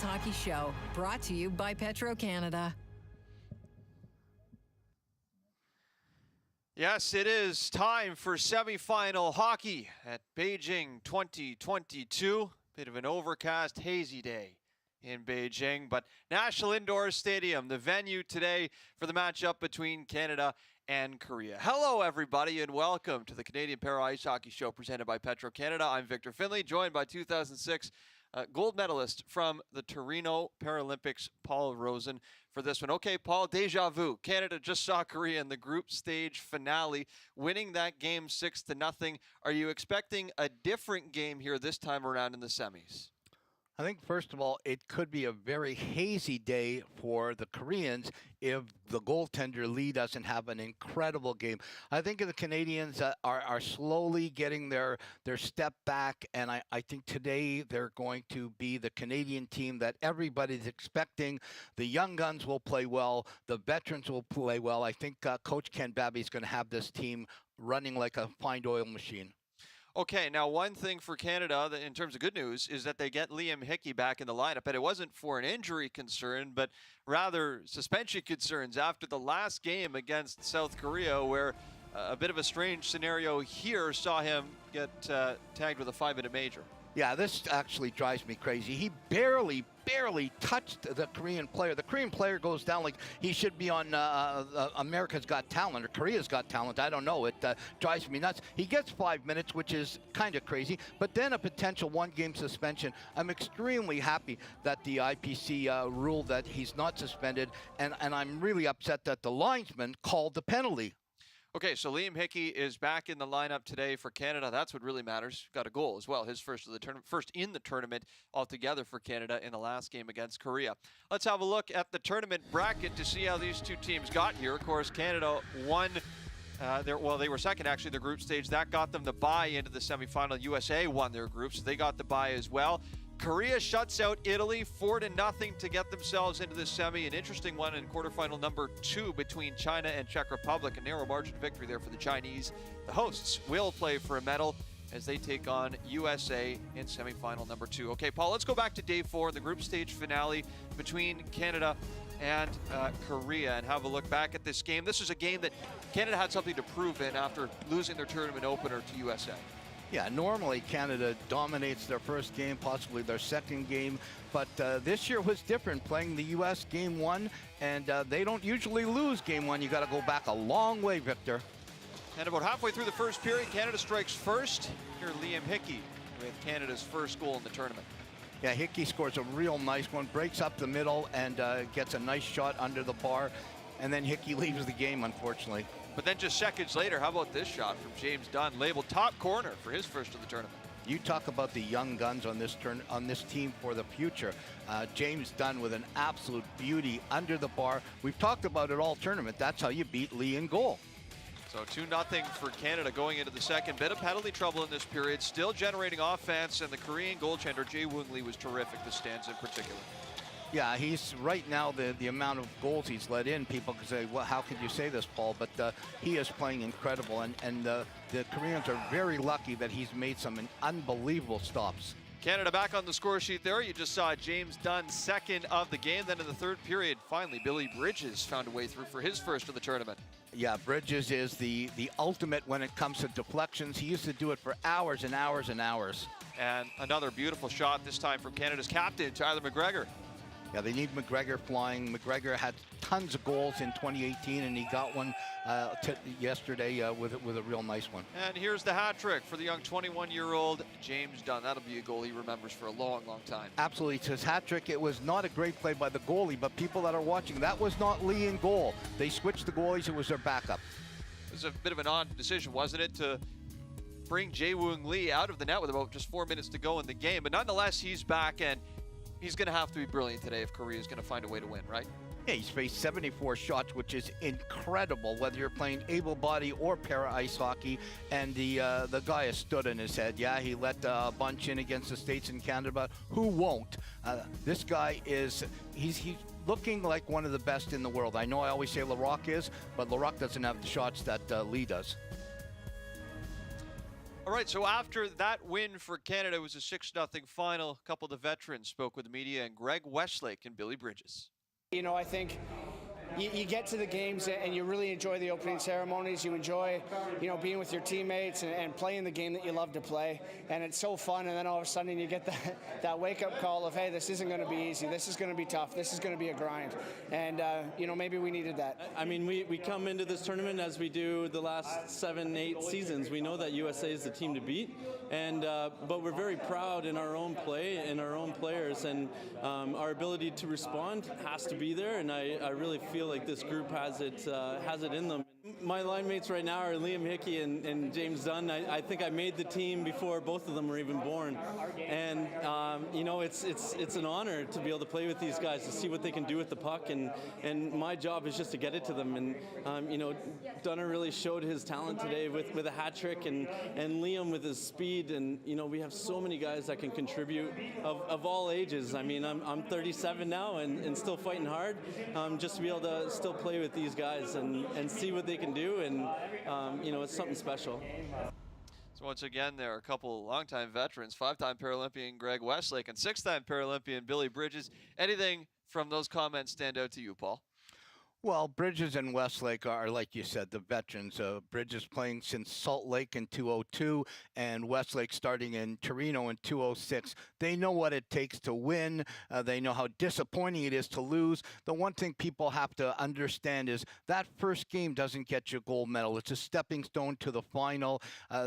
Ice Hockey Show, brought to you by Petro-Canada. Yes, it is time for semifinal hockey at Beijing 2022. Bit of an overcast, hazy day in Beijing, but National Indoor Stadium, the venue today for the matchup between Canada and Korea. Hello, everybody, and welcome to the Canadian Para Ice Hockey Show presented by Petro-Canada. I'm Victor Finley, joined by 2006 gold medalist from the Torino Paralympics, Paul Rosen, for this one. Okay, Paul, deja vu. Canada just saw Korea in the group stage finale, winning that game 6-0. Are you expecting a different game here this time around in the semis? I think, first of all, it could be a very hazy day for the Koreans if the goaltender Lee doesn't have an incredible game. I think the Canadians are slowly getting their step back, and I think today they're going to be the Canadian team that everybody's expecting. The young guns will play well. The veterans will play well. I think Coach Ken Babby's going to have this team running like a fine oil machine. Okay, now one thing for Canada in terms of good news is that they get Liam Hickey back in the lineup, and it wasn't for an injury concern, but rather suspension concerns after the last game against South Korea, where a bit of a strange scenario here saw him get tagged with a 5-minute major. Yeah, this actually drives me crazy. He barely touched the Korean player. The Korean player goes down like he should be on America's Got Talent or Korea's Got Talent. I don't know. It drives me nuts. He gets 5 minutes, which is kind of crazy, but then a potential one-game suspension. I'm extremely happy that the IPC ruled that he's not suspended, and I'm really upset that the linesman called the penalty. Okay, so Liam Hickey is back in the lineup today for Canada. That's what really matters. Got a goal as well. His first in the tournament altogether for Canada in the last game against Korea. Let's have a look at the tournament bracket to see how these two teams got here. Of course, Canada won. They were second actually in the group stage. That got them the bye into the semifinal. USA won their group, so they got the bye as well. Korea shuts out Italy 4-0 to get themselves into the semi. An interesting one in quarterfinal number 2 between China and Czech Republic. A narrow margin of victory there for the Chinese. The hosts will play for a medal as they take on USA in semifinal number 2. Okay, Paul, let's go back to day 4, the group stage finale between Canada and Korea, and have a look back at this game. This is a game that Canada had something to prove in after losing their tournament opener to USA. Yeah, normally Canada dominates their first game, possibly their second game, but this year was different, playing the U.S. Game 1, and they don't usually lose Game 1. You got to go back a long way, Victor. And about halfway through the first period, Canada strikes first. Here, Liam Hickey with Canada's first goal in the tournament. Yeah, Hickey scores a real nice one, breaks up the middle, and gets a nice shot under the bar, and then Hickey leaves the game, unfortunately. But then just seconds later, how about this shot from James Dunn, labeled top corner for his first of the tournament. You talk about the young guns on this team for the future. James Dunn with an absolute beauty under the bar. We've talked about it all tournament. That's how you beat Lee in goal. So 2-0 for Canada going into the second. Bit of penalty trouble in this period, still generating offense, and the Korean goaltender Jae-Woong Lee was terrific, the stands in particular. Yeah, he's right now, the amount of goals he's let in, people can say, well, how could you say this, Paul? But he is playing incredible, and the Koreans are very lucky that he's made some unbelievable stops. Canada back on the score sheet there. You just saw James Dunn second of the game. Then in the third period, finally, Billy Bridges found a way through for his first of the tournament. Yeah, Bridges is the ultimate when it comes to deflections. He used to do it for hours and hours and hours. And another beautiful shot, this time from Canada's captain, Tyler McGregor. Yeah, they need McGregor flying. McGregor had tons of goals in 2018, and he got one yesterday with a real nice one. And here's the hat trick for the young 21-year-old James Dunn. That'll be a goal he remembers for a long, long time. Absolutely. It's his hat trick. It was not a great play by the goalie, but people that are watching, that was not Lee in goal. They switched the goalies. It was their backup. It was a bit of an odd decision, wasn't it, to bring Jae-Woong Lee out of the net with about just 4 minutes to go in the game. But nonetheless, he's back, and he's going to have to be brilliant today if Korea is going to find a way to win, right? Yeah, he's faced 74 shots, which is incredible, whether you're playing able body or para ice hockey. And the guy has stood in his head. Yeah, he let a bunch in against the States and Canada, but who won't? This guy he's looking like one of the best in the world. I know I always say Larocque is, but Larocque doesn't have the shots that Lee does. All right, so after that win for Canada, it was a 6-0 final. A couple of the veterans spoke with the media, and Greg Westlake and Billy Bridges. You know, I think you get to the games and you really enjoy the opening ceremonies. You enjoy, being with your teammates and playing the game that you love to play. And it's so fun. And then all of a sudden you get that wake-up call of, hey, this isn't going to be easy. This is going to be tough. This is going to be a grind. And, maybe we needed that. I mean, we come into this tournament as we do the last 7-8 seasons. We know that USA is the team to beat. And but we're very proud in our own play and our own players. And our ability to respond has to be there. And I really feel like this group has it in them. My line mates right now are Liam Hickey and James Dunn. I think I made the team before both of them were even born, and it's an honor to be able to play with these guys, to see what they can do with the puck, and my job is just to get it to them. And Dunner really showed his talent today with a hat trick, and Liam with his speed, and we have so many guys that can contribute of all ages. I mean, I'm 37 now and still fighting hard, just to be able to still play with these guys and see what they can do, and it's something special. So once again, there are a couple longtime veterans, 5-time Paralympian Greg Westlake and 6-time Paralympian Billy Bridges. Anything from those comments stand out to you, Paul? Well, Bridges and Westlake are, like you said, the veterans. Bridges playing since Salt Lake in 2002 and Westlake starting in Torino in 2006. They know what it takes to win. They know how disappointing it is to lose. The one thing people have to understand is that first game doesn't get you a gold medal. It's a stepping stone to the final.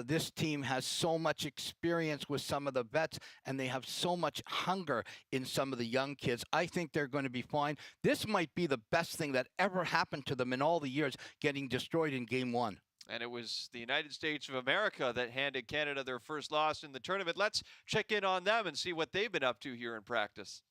This team has so much experience with some of the vets, and they have so much hunger in some of the young kids. I think they're going to be fine. This might be the best thing that ever happened to them in all the years, getting destroyed in game one. And it was the United States of America that handed Canada their first loss in the tournament. Let's check in on them and see what they've been up to here in practice.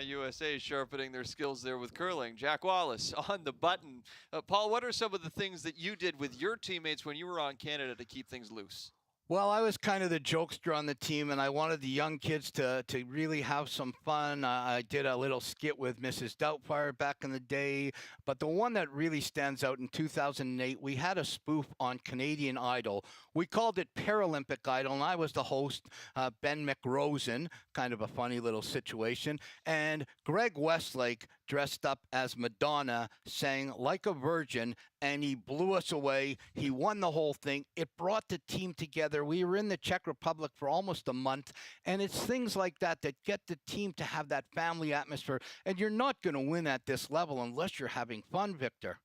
USA sharpening their skills there with curling. Jack Wallace on the button. Paul, what are some of the things that you did with your teammates when you were on Canada to keep things loose? Well, I was kind of the jokester on the team, and I wanted the young kids to really have some fun. I did a little skit with Mrs. Doubtfire back in the day, but the one that really stands out in 2008, we had a spoof on Canadian Idol. We called it Paralympic Idol, and I was the host, Ben McRosen, kind of a funny little situation, and Greg Westlake dressed up as Madonna, sang Like a Virgin, and he blew us away. He won the whole thing. It brought the team together. We were in the Czech Republic for almost a month, and it's things like that that get the team to have that family atmosphere, and you're not going to win at this level unless you're having fun, Victor.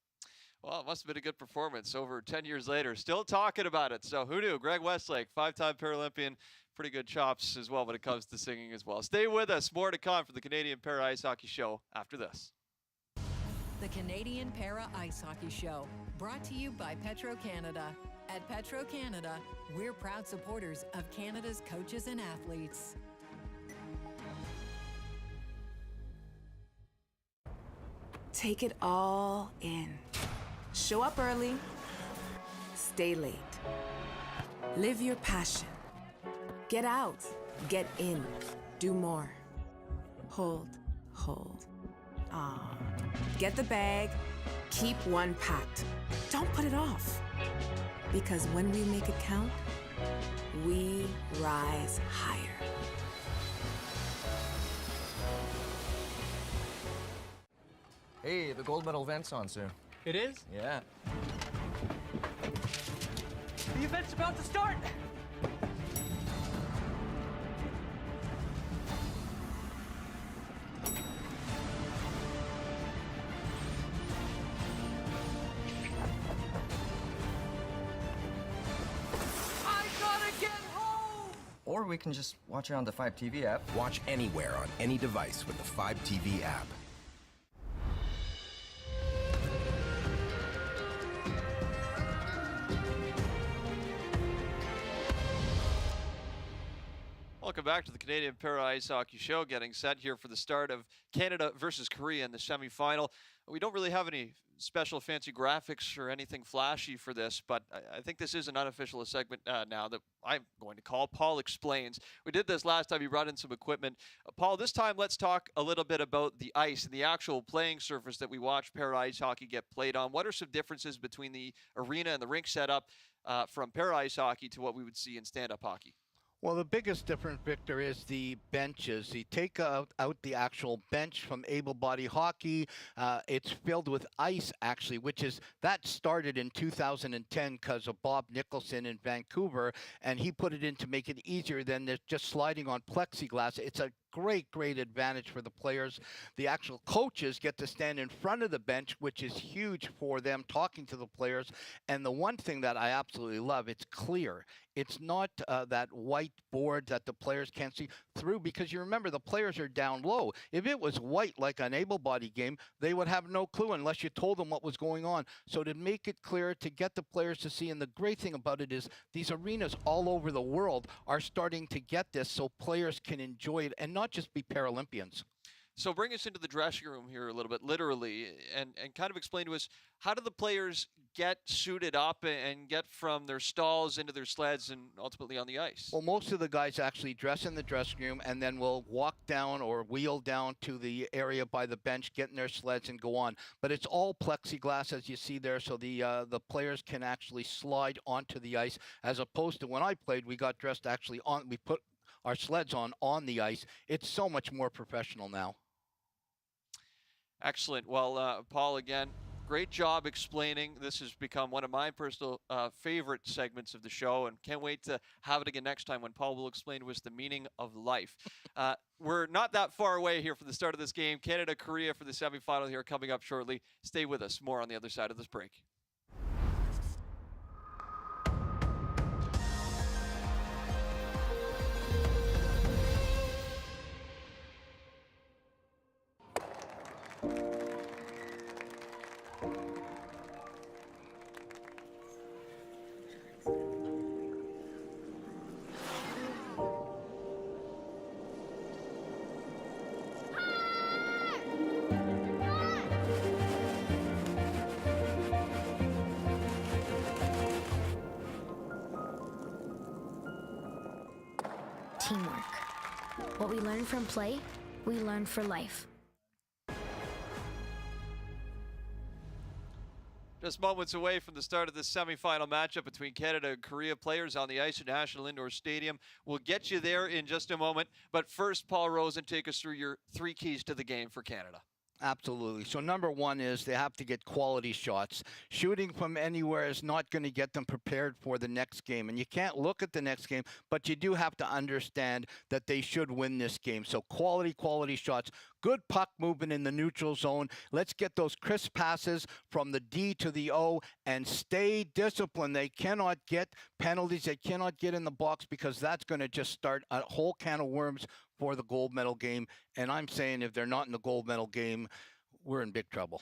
Well, it must have been a good performance over 10 years later. Still talking about it. So who knew? Greg Westlake, 5-time Paralympian, pretty good chops as well when it comes to singing as well. Stay with us. More to come for the Canadian Para Ice Hockey Show after this. The Canadian Para Ice Hockey Show, brought to you by Petro-Canada. At Petro-Canada, we're proud supporters of Canada's coaches and athletes. Take it all in. Show up early, stay late. Live your passion. Get out, get in, do more. Hold. Get the bag, keep one packed. Don't put it off. Because when we make it count, we rise higher. Hey, the gold medal event's on soon. It is? Yeah. The event's about to start! I gotta get home! Or we can just watch it on the 5TV app. Watch anywhere on any device with the 5TV app. Well, Welcome back to the Canadian Para Ice Hockey Show, getting set here for the start of Canada versus Korea in the semifinal. We don't really have any special fancy graphics or anything flashy for this, but I think this is an unofficial segment now that I'm going to call Paul Explains. We did this last time. He brought in some equipment. Paul, this time let's talk a little bit about the ice and the actual playing surface that we watch para ice hockey get played on. What are some differences between the arena and the rink setup from para ice hockey to what we would see in stand-up hockey? Well, the biggest difference, Victor, is the benches. You take out the actual bench from able-body hockey. It's filled with ice, actually, that started in 2010 because of Bob Nicholson in Vancouver, and he put it in to make it easier than just sliding on plexiglass. It's a great advantage for the players. The actual coaches get to stand in front of the bench, which is huge for them talking to the players. And the one thing that I absolutely love, it's clear. It's not that white board that the players can't see through, because you remember the players are down low. If it was white like an able-body game, they would have no clue unless you told them what was going on. So to make it clear, to get the players to see, and the great thing about it is these arenas all over the world are starting to get this so players can enjoy it and not just be Paralympians. So bring us into the dressing room here a little bit, literally, and kind of explain to us, how do the players get suited up and get from their stalls into their sleds and ultimately on the ice? Well, most of the guys actually dress in the dressing room and then will walk down or wheel down to the area by the bench, get in their sleds and go on. But it's all plexiglass, as you see there, so the players can actually slide onto the ice, as opposed to when I played, we got dressed actually on, we put our sleds on the ice. It's so much more professional now. Excellent. Well, Paul, again, great job explaining. This has become one of my personal favorite segments of the show, and can't wait to have it again next time when Paul will explain to us the meaning of life. We're not that far away here for the start of this game. Canada-Korea for the semifinal here coming up shortly. Stay with us. More on the other side of this break. Teamwork. What we learn from play, we learn for life. Just moments away from the start of this semifinal matchup between Canada and Korea. Players on the ice at National Indoor Stadium. We'll get you there in just a moment. But first, Paul Rosen, take us through your 3 keys to the game for Canada. Absolutely. So number one is they have to get quality shots. Shooting from anywhere is not going to get them prepared for the next game. And you can't look at the next game, but you do have to understand that they should win this game. So quality shots. Good puck movement in the neutral zone. Let's get those crisp passes from the D to the O and stay disciplined. They cannot get penalties. They cannot get in the box, because that's going to just start a whole can of worms for the gold medal game. And I'm saying if they're not in the gold medal game, we're in big trouble.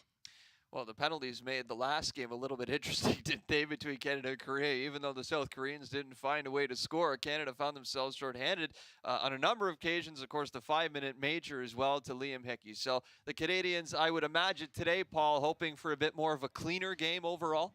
Well, the penalties made the last game a little bit interesting, didn't they, between Canada and Korea? Even though the South Koreans didn't find a way to score, Canada found themselves shorthanded on a number of occasions. Of course, the 5-minute major as well to Liam Hickey. So the Canadians, I would imagine today, Paul, hoping for a bit more of a cleaner game overall?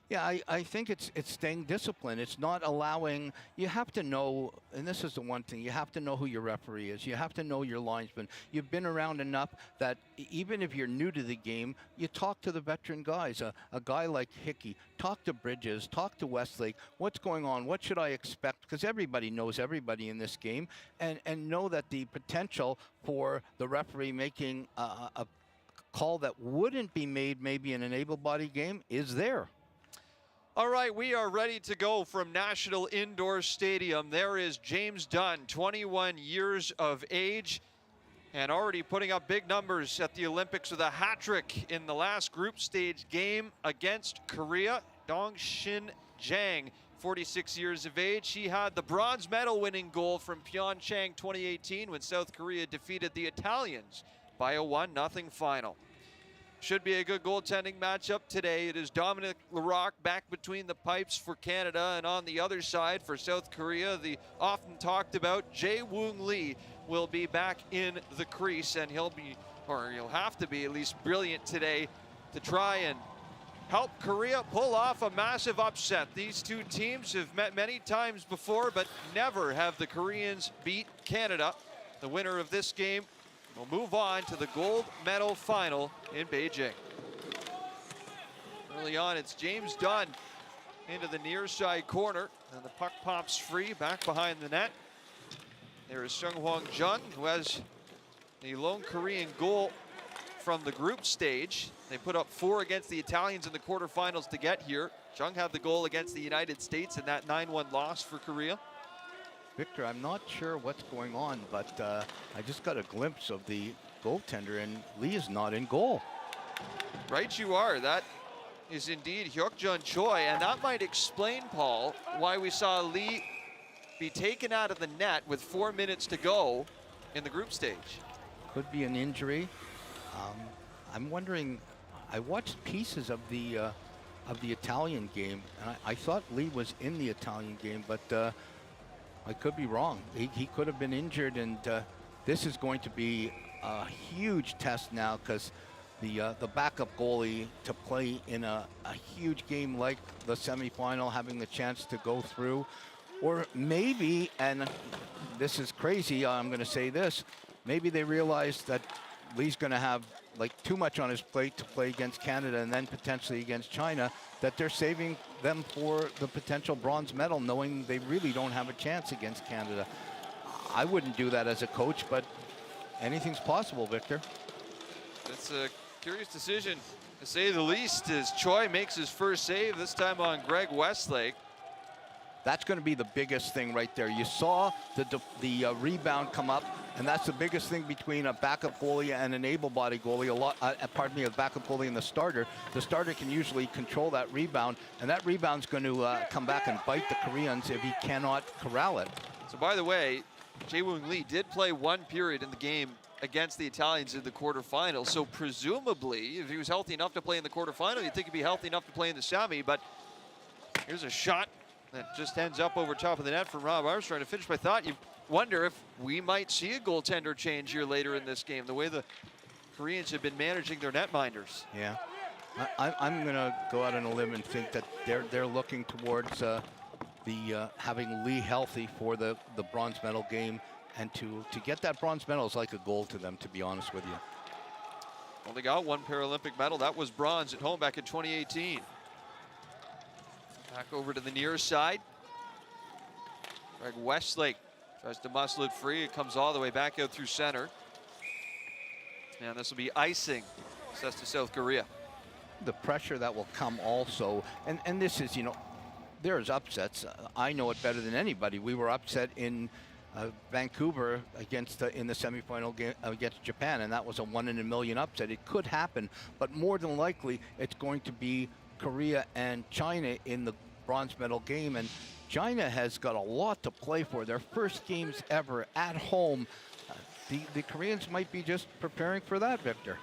Yeah, I think it's staying disciplined. It's not allowing, you have to know, and this is the one thing, you have to know who your referee is. You have to know your linesman. You've been around enough that even if you're new to the game, you talk to the veteran guys. A guy like Hickey, talk to Bridges, talk to Westlake. What's going on? What should I expect? Because everybody knows everybody in this game, and know that the potential for the referee making a call that wouldn't be made maybe in an able-bodied game is there. All right, we are ready to go from National Indoor Stadium. There is James Dunn, 21 years of age, and already putting up big numbers at the Olympics with a hat trick in the last group stage game against Korea. Dong-Shin Jang, 46 years of age. He had the bronze medal winning goal from Pyeongchang 2018 when South Korea defeated the Italians by a 1-0 final. should be a good goaltending matchup today. It is Dominic Larocque back between the pipes for Canada, and on the other side for South Korea, the often talked about Jae-Woong Lee will be back in the crease, and he'll have to be at least brilliant today to try and help Korea pull off a massive upset. These two teams have met many times before, but never have the Koreans beat Canada. The winner of this game will move on to the gold medal final in Beijing. Early on, it's James Dunn into the near side corner, and the puck pops free back behind the net. There is Sung-Hwang Jung, who has the lone Korean goal from the group stage. They put up 4 against the Italians in the quarterfinals to get here. Jung had the goal against the United States in that 9-1 loss for Korea. Victor, I'm not sure what's going on, but I just got a glimpse of the goaltender, and Lee is not in goal. Right you are. That is indeed Hyuk-jun Choi, and that might explain, Paul, why we saw Lee be taken out of the net with 4 minutes to go in the group stage. Could be an injury. I'm wondering, I watched pieces of the Italian game, and I thought Lee was in the Italian game, but I could be wrong. He could have been injured, and this is going to be a huge test now, because the backup goalie to play in a huge game like the semifinal, having the chance to go through, or maybe, and this is crazy, I'm going to say this, maybe they realized that Lee's going to have like too much on his plate to play against Canada and then potentially against China, that they're saving them for the potential bronze medal, knowing they really don't have a chance against Canada. I wouldn't do that as a coach, but anything's possible, Victor. It's a curious decision, to say the least, as Choi makes his first save, this time on Greg Westlake. That's going to be the biggest thing right there. You saw the rebound come up, and that's the biggest thing between a backup goalie and an able-bodied goalie. A backup goalie and the starter. The starter can usually control that rebound, and that rebound's going to come back and bite the Koreans if he cannot corral it. So, by the way, Jae-Woong Lee did play 1 period in the game against the Italians in the quarterfinals. So, presumably, if he was healthy enough to play in the quarterfinal, you'd think he'd be healthy enough to play in the semi. But here's a shot that just ends up over top of the net from Rob Armstrong. To finish my thought, you wonder if we might see a goaltender change here later in this game, the way the Koreans have been managing their netminders. Yeah, I'm going to go out on a limb and think that they're looking towards having Lee healthy for the bronze medal game, and to get that bronze medal is like a goal to them, to be honest with you. Only got 1 Paralympic medal. That was bronze at home back in 2018. Back over to the near side. Greg Westlake tries to muscle it free. It comes all the way back out through center. And this will be icing, says to South Korea. The pressure that will come also, and this is, there's upsets. I know it better than anybody. We were upset in Vancouver in the semifinal game against Japan, and that was a 1 in a million upset. It could happen, but more than likely, it's going to be Korea and China in the bronze medal game, and China has got a lot to play for. Their first games ever at home. The Koreans might be just preparing for that, Victor.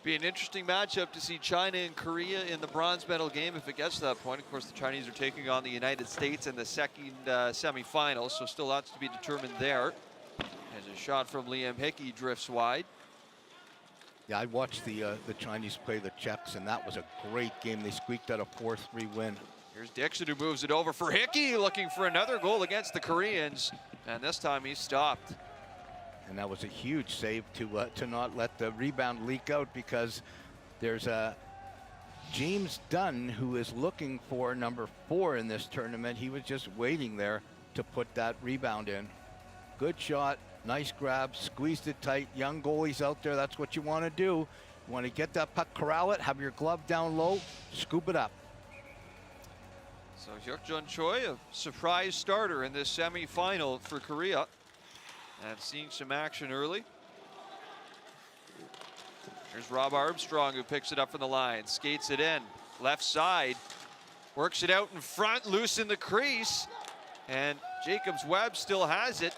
Be an interesting matchup to see China and Korea in the bronze medal game if it gets to that point. Of course, the Chinese are taking on the United States in the second semifinal, so still lots to be determined there. As a shot from Liam Hickey drifts wide. Yeah, I watched the Chinese play the Czechs, and that was a great game. They squeaked out a 4-3 win. Here's Dixon, who moves it over for Hickey, looking for another goal against the Koreans, and this time he stopped. And that was a huge save to not let the rebound leak out, because there's a James Dunn who is looking for number 4 in this tournament. He was just waiting there to put that rebound in. Good shot, nice grab, squeezed it tight. Young goalies out there, that's what you want to do. You want to get that puck, corral it, have your glove down low, scoop it up. So Hyuk-jun Choi, a surprise starter in this semifinal for Korea. And seeing some action early. Here's Rob Armstrong, who picks it up from the line, skates it in, left side, works it out in front, loose in the crease, and Jacobs Webb still has it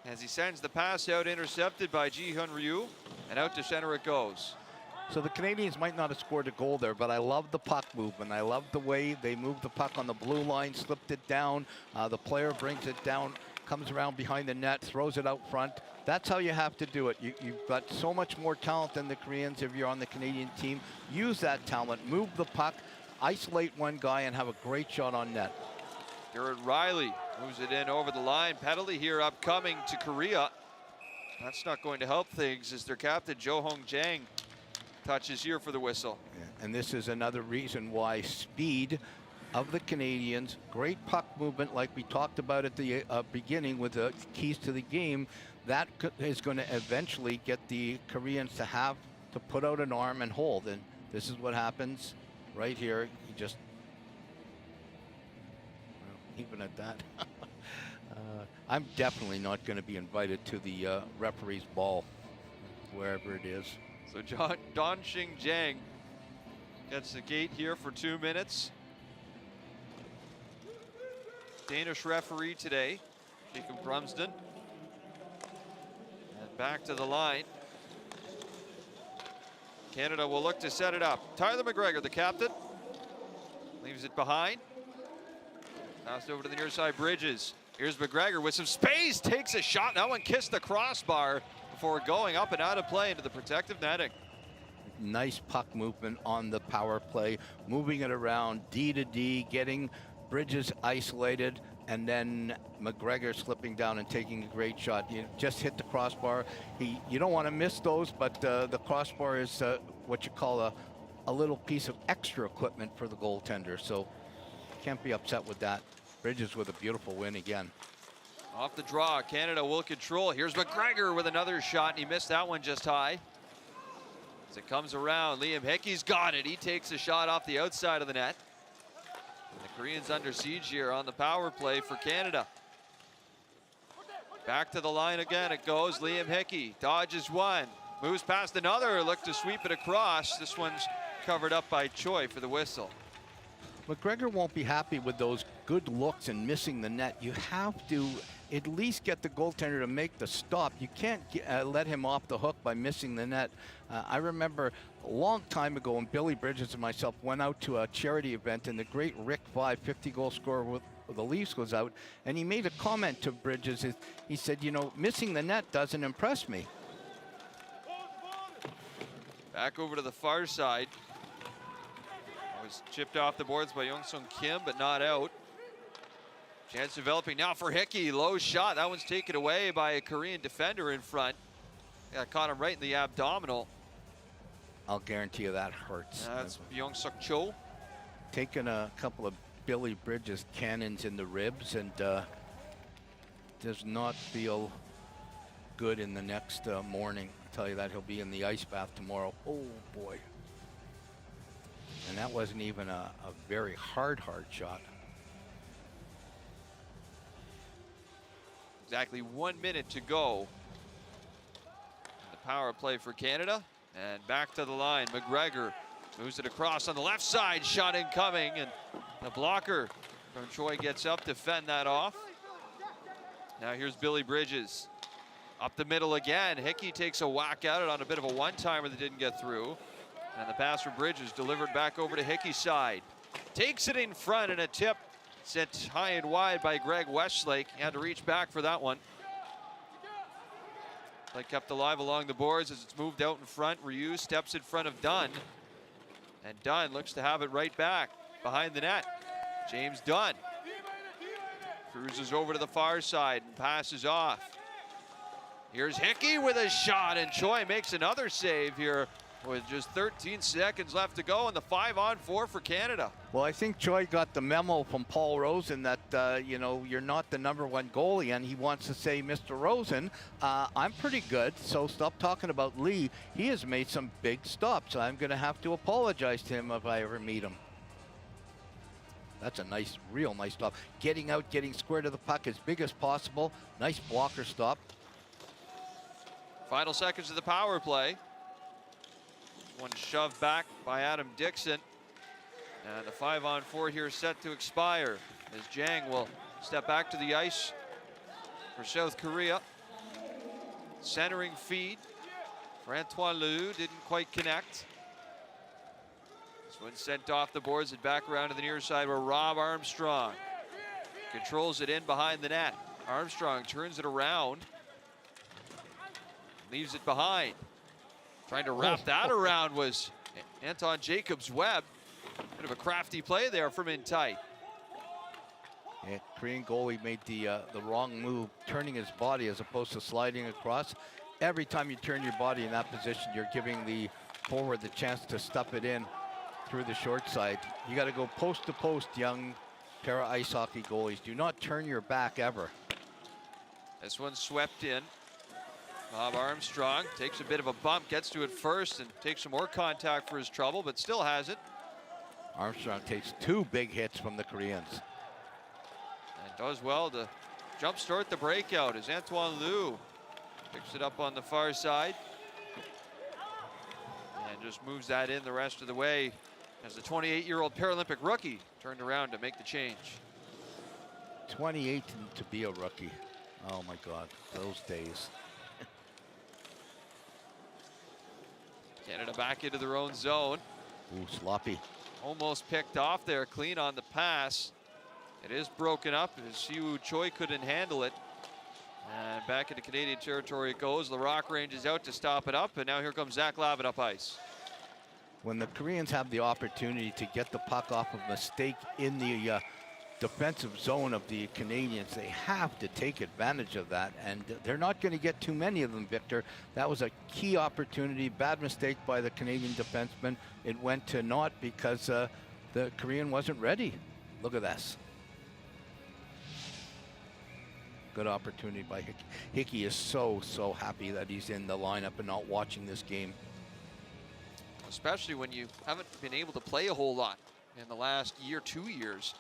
as he sends the pass out, intercepted by Ji-Hyun Ryu, and out to center it goes. So the Canadians might not have scored a goal there, but I love the puck movement. I love the way they moved the puck on the blue line, slipped it down. The player brings it down, comes around behind the net, throws it out front. That's how you have to do it. You've got so much more talent than the Koreans if you're on the Canadian team. Use that talent, move the puck, isolate one guy, and have a great shot on net. Garrett Riley moves it in over the line. Penalty here upcoming to Korea. That's not going to help things as their captain, Jo Hong Jang, touches here for the whistle. Yeah, and this is another reason why speed of the Canadians, great puck movement like we talked about at the beginning with the keys to the game, that is going to eventually get the Koreans to have to put out an arm and hold. And this is what happens right here. He just, well, even at that, I'm definitely not going to be invited to the referee's ball, wherever it is. So Don Xing Jiang gets the gate here for 2 minutes. Danish referee today, Jacob Grumsden. And back to the line. Canada will look to set it up. Tyler McGregor, the captain, leaves it behind. Passed over to the near side, Bridges. Here's McGregor with some space, takes a shot. That one kissed the crossbar before going up and out of play into the protective netting. Nice puck movement on the power play, moving it around D to D, getting Bridges isolated, and then McGregor slipping down and taking a great shot. You just hit the crossbar. You don't want to miss those, but the crossbar is what you call a little piece of extra equipment for the goaltender, so can't be upset with that. Bridges with a beautiful win again. Off the draw, Canada will control. Here's McGregor with another shot, and he missed that one just high. As it comes around, Liam Hickey's got it. He takes a shot off the outside of the net. And the Koreans under siege here on the power play for Canada. Back to the line again it goes. Liam Hickey dodges one, moves past another, look to sweep it across. This one's covered up by Choi for the whistle. McGregor won't be happy with those good looks and missing the net. You have to at least get the goaltender to make the stop. You can't let him off the hook by missing the net. I remember a long time ago when Billy Bridges and myself went out to a charity event, and the great Rick 50-goal scorer with the Leafs goes out, and he made a comment to Bridges. He said, you know, missing the net doesn't impress me. Back over to the far side. Was chipped off the boards by Young-Sung Kim, but not out. Chance developing now for Hickey. Low shot. That one's taken away by a Korean defender in front. Yeah, caught him right in the abdominal. I'll guarantee you that hurts. That's Young-Suk Cho. Taking a couple of Billy Bridges cannons in the ribs, and does not feel good in the next morning. I'll tell you that. He'll be in the ice bath tomorrow. Oh boy. And that wasn't even a very hard shot. Exactly 1 minute to go. The power play for Canada. And back to the line. McGregor moves it across on the left side. Shot incoming. And the blocker from Choi gets up to fend that off. Now here's Billy Bridges. Up the middle again. Hickey takes a whack at it on a bit of a one-timer that didn't get through. And the pass for Bridges delivered back over to Hickey's side. Takes it in front, and a tip sent high and wide by Greg Westlake. He had to reach back for that one. Play kept alive along the boards as it's moved out in front. Ryu steps in front of Dunn. And Dunn looks to have it right back behind the net. James Dunn cruises over to the far side and passes off. Here's Hickey with a shot, and Choi makes another save here with just 13 seconds left to go, and the 5-on-4 for Canada. Well, I think Choi got the memo from Paul Rosen that, you know, you're not the #1 goalie, and he wants to say, Mr. Rosen, I'm pretty good, so stop talking about Lee. He has made some big stops. I'm going to have to apologize to him if I ever meet him. That's a nice, real nice stop. Getting out, getting square to the puck as big as possible. Nice blocker stop. Final seconds of the power play. One shoved back by Adam Dixon. And the 5-on-4 here set to expire as Jang will step back to the ice for South Korea. Centering feed for Antoine Lehoux, didn't quite connect. This one sent off the boards and back around to the near side where Rob Armstrong controls it in behind the net. Armstrong turns it around, leaves it behind. Trying to wrap that around was Anton Jacobs-Webb. Bit of a crafty play there from in tight. Yeah, Korean goalie made the wrong move, turning his body as opposed to sliding across. Every time you turn your body in that position, you're giving the forward the chance to stuff it in through the short side. You got to go post to post, young para ice hockey goalies. Do not turn your back ever. This one swept in. Bob Armstrong takes a bit of a bump, gets to it first, and takes some more contact for his trouble, but still has it. Armstrong takes 2 big hits from the Koreans. And does well to jumpstart the breakout as Antoine Liu picks it up on the far side. And just moves that in the rest of the way as the 28-year-old Paralympic rookie turned around to make the change. 28 to be a rookie. Oh my God, those days. Canada back into their own zone. Ooh, sloppy. Almost picked off there, clean on the pass. It is broken up as Siwoo Choi couldn't handle it. And back into Canadian territory it goes. The Rock Range is out to stop it up, and now here comes Zach Lavin up ice. When the Koreans have the opportunity to get the puck off of mistake in the defensive zone of the Canadians, they have to take advantage of that, and they're not going to get too many of them, Victor. That was a key opportunity, bad mistake by the Canadian defenseman. It went to naught because the Korean wasn't ready. Look at this. Good opportunity by Hickey. Hickey is so happy that he's in the lineup and not watching this game. Especially when you haven't been able to play a whole lot in the last year, 2 years.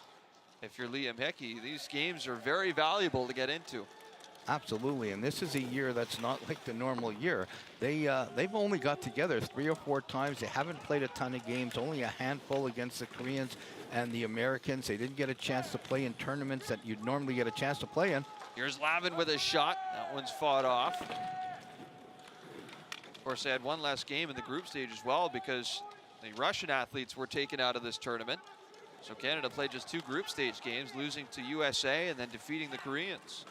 If you're Liam Hickey, these games are very valuable to get into. Absolutely, and this is a year that's not like the normal year. They've only got together 3 or 4 times. They haven't played a ton of games, only a handful against the Koreans and the Americans. They didn't get a chance to play in tournaments that you'd normally get a chance to play in. Here's Lavin with a shot. That one's fought off. Of course, they had one less game in the group stage as well because the Russian athletes were taken out of this tournament. So Canada played just 2 group stage games, losing to USA and then defeating the Koreans.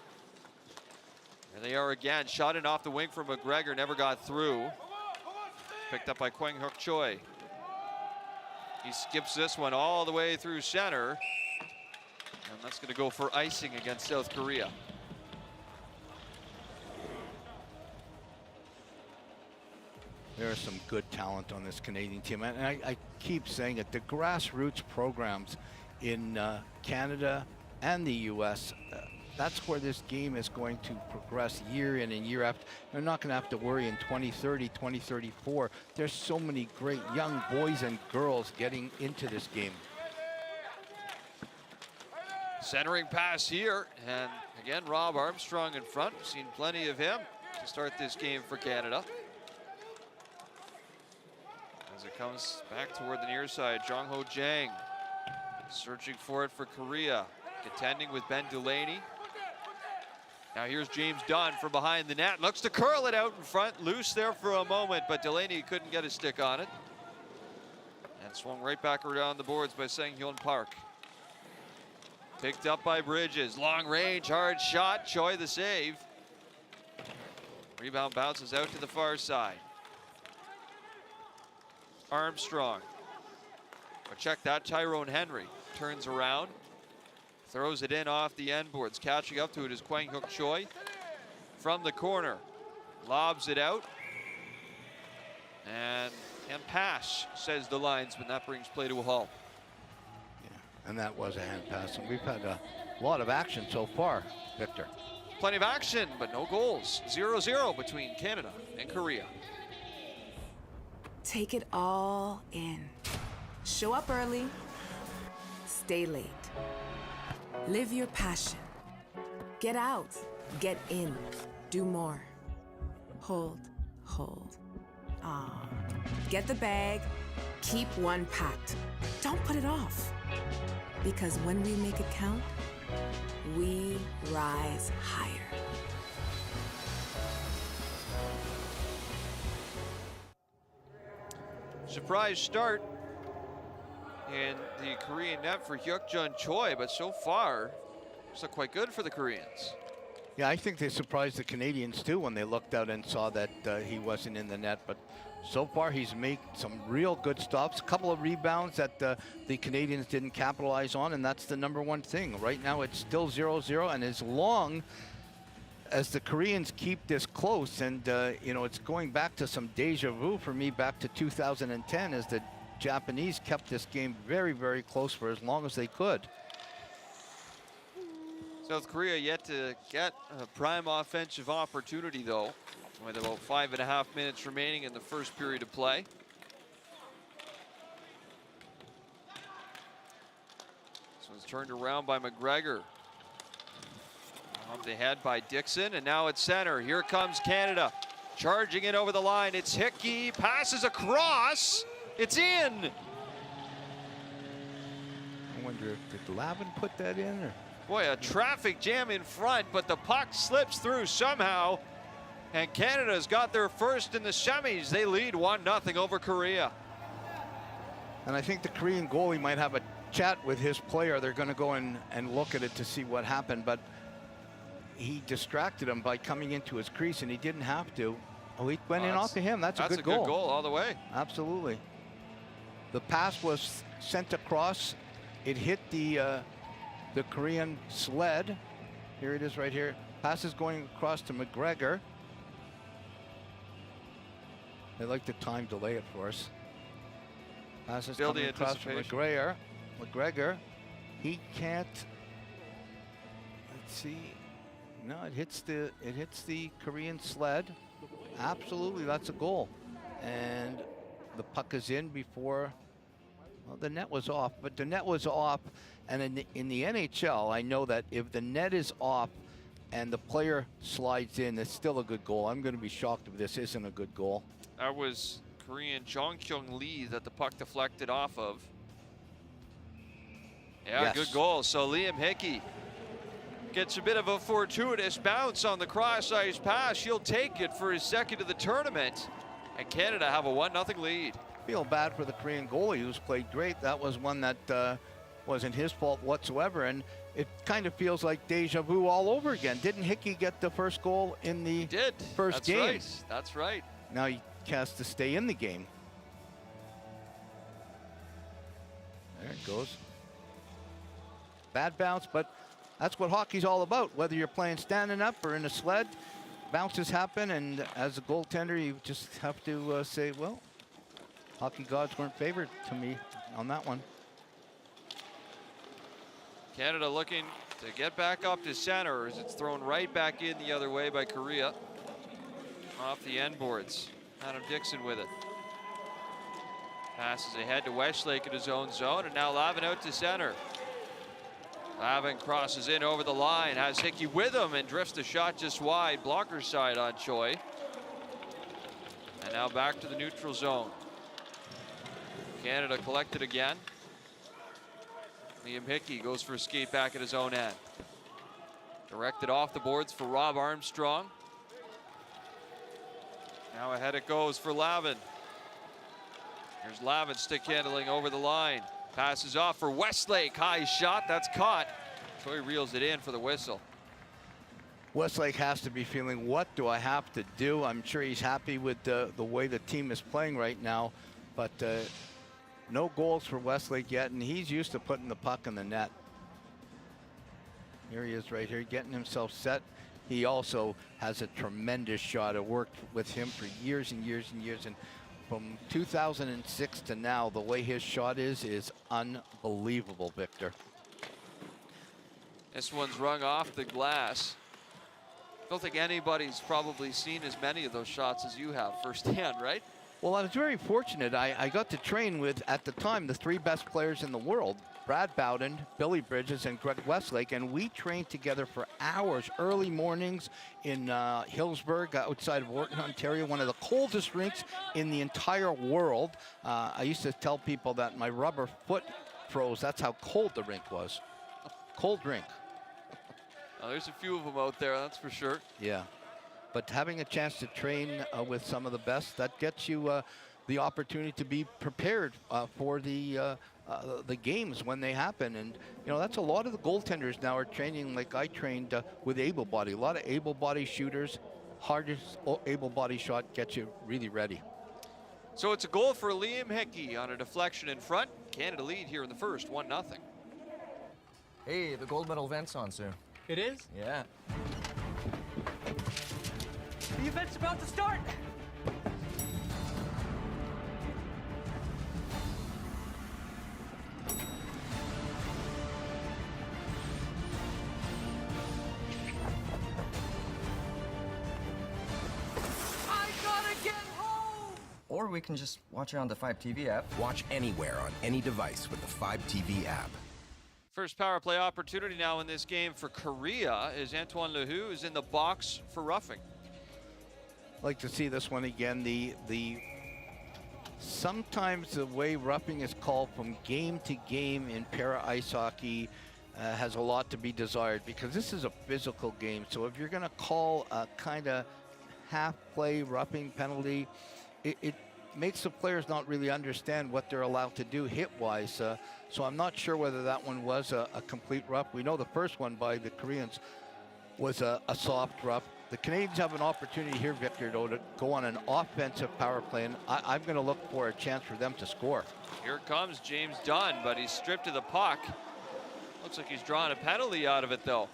There they are again, shot in off the wing from McGregor, never got through. Picked up by Kwang Hook Choi. He skips this one all the way through center. And that's going to go for icing against South Korea. There is some good talent on this Canadian team. And I keep saying it, the grassroots programs in Canada and the U.S., that's where this game is going to progress year in and year out. They're not going to have to worry in 2030, 2034. There's so many great young boys and girls getting into this game. Centering pass here, and again, Rob Armstrong in front. We've seen plenty of him to start this game for Canada. As it comes back toward the near side, Jong Ho Jang searching for it for Korea, contending with Ben Delaney. Now here's James Dunn from behind the net, looks to curl it out in front, loose there for a moment, but Delaney couldn't get a stick on it. And swung right back around the boards by Sang-Hyun Park. Picked up by Bridges, long range, hard shot, Choi the save. Rebound bounces out to the far side. Armstrong. But check that, Tyrone Henry turns around, throws it in off the end boards. Catching up to it is Kwang Hook Choi from the corner. Lobs it out. And pass, says the linesman. That brings play to a halt. And that was a hand pass. And we've had a lot of action so far, Victor. Plenty of action, but no goals. 0-0 between Canada and Korea. Take it all in. Show up early, stay late. Live your passion. Get out, get in, do more. Hold. Get the bag, keep one packed. Don't put it off. Because when we make it count, we rise higher. Surprise start in the Korean net for Hyuk-jun Choi, but so far, it's not quite good for the Koreans. Yeah, I think they surprised the Canadians too when they looked out and saw that he wasn't in the net. But so far, he's made some real good stops. A couple of rebounds that the Canadians didn't capitalize on, and that's the number one thing. Right now, it's still 0-0, and as long as the Koreans keep this close, and you know, it's going back to some deja vu for me back to 2010, as the Japanese kept this game very, very close for as long as they could. South Korea yet to get a prime offensive opportunity, though, with about 5.5 minutes remaining in the first period of play. This one's turned around by McGregor. Off the head by Dixon, and now it's center. Here comes Canada, charging it over the line. It's Hickey, passes across. It's in. I wonder if did Lavin put that in, or? Boy, a traffic jam in front, but the puck slips through somehow. And Canada's got their first in the semis. They lead 1-0 over Korea. And I think the Korean goalie might have a chat with his player. They're going to go in and look at it to see what happened, but he distracted him by coming into his crease, and he didn't have to. Oh, he went in off of him. That's a good goal. That's a good goal all the way. Absolutely. The pass was sent across. It hit the Korean sled. Here it is right here. Pass is going across to McGregor. They like to time delay it for us. Pass is coming across to McGregor. McGregor, he can't. Let's see. No, it hits the Korean sled. Absolutely, that's a goal. And the puck is in before. Well, the net was off, but the net was off. And in the NHL, I know that if the net is off and the player slides in, it's still a good goal. I'm going to be shocked if this isn't a good goal. That was Korean Jong Kyung Lee that the puck deflected off of. Yeah, yes. Good goal. So Liam Hickey gets a bit of a fortuitous bounce on the cross-ice pass. He'll take it for his second of the tournament. And Canada have a 1-0 lead. Feel bad for the Korean goalie, who's played great. That was one that wasn't his fault whatsoever, and it kind of feels like deja vu all over again. Didn't Hickey get the first goal in the first game? Right. That's right. Now he has to stay in the game. There it goes. Bad bounce, but that's what hockey's all about. Whether you're playing standing up or in a sled, bounces happen, and as a goaltender, you just have to say, well, hockey gods weren't favored to me on that one. Canada looking to get back up to center as it's thrown right back in the other way by Korea. Off the end boards. Adam Dixon with it. Passes ahead to Westlake in his own zone, and now Lavin out to center. Lavin crosses in over the line, has Hickey with him and drifts the shot just wide. Blocker side on Choi. And now back to the neutral zone. Canada collected again. Liam Hickey goes for a skate back at his own end. Directed off the boards for Rob Armstrong. Now ahead it goes for Lavin. Here's Lavin stick handling over the line. Passes off for Westlake. High shot, that's caught. Choi reels it in for the whistle. Westlake has to be feeling, what do I have to do? I'm sure he's happy with the way the team is playing right now, but no goals for Westlake yet, and he's used to putting the puck in the net. Here he is right here, getting himself set. He also has a tremendous shot. It worked with him for years and years and years, and from 2006 to now, the way his shot is unbelievable, Victor. This one's rung off the glass. I don't think anybody's probably seen as many of those shots as you have firsthand, right? Well, I was very fortunate. I got to train with, at the time, the three best players in the world, Brad Bowden, Billy Bridges, and Greg Westlake, and we trained together for hours, early mornings in Hillsburg, outside of Orton, Ontario, one of the coldest rinks in the entire world. I used to tell people that my rubber foot froze. That's how cold the rink was. Cold rink. Well, there's a few of them out there, that's for sure. Yeah. But having a chance to train with some of the best, that gets you the opportunity to be prepared for the the games when they happen. And, you know, that's a lot of the goaltenders now are training like I trained with able-body. A lot of able-body shooters. Hardest able-body shot gets you really ready. So it's a goal for Liam Hickey on a deflection in front. Canada lead here in the first, 1-0. Hey, the gold medal event's on soon. It is? Yeah. The event's about to start! I gotta get home! Or we can just watch it on the 5 TV app. Watch anywhere on any device with the 5 TV app. First power play opportunity now in this game for Korea is Antoine Lehoux is in the box for roughing. Like to see this one again. The sometimes the way roughing is called from game to game in para ice hockey has a lot to be desired, because this is a physical game. So if you're going to call a kind of half play roughing penalty, it makes the players not really understand what they're allowed to do hit-wise. So I'm not sure whether that one was a complete rough. We know the first one by the Koreans was a soft rough. The Canadians have an opportunity here, Victor, though, to go on an offensive power play, and I'm going to look for a chance for them to score. Here comes James Dunn, but he's stripped of the puck. Looks like he's drawing a penalty out of it, though.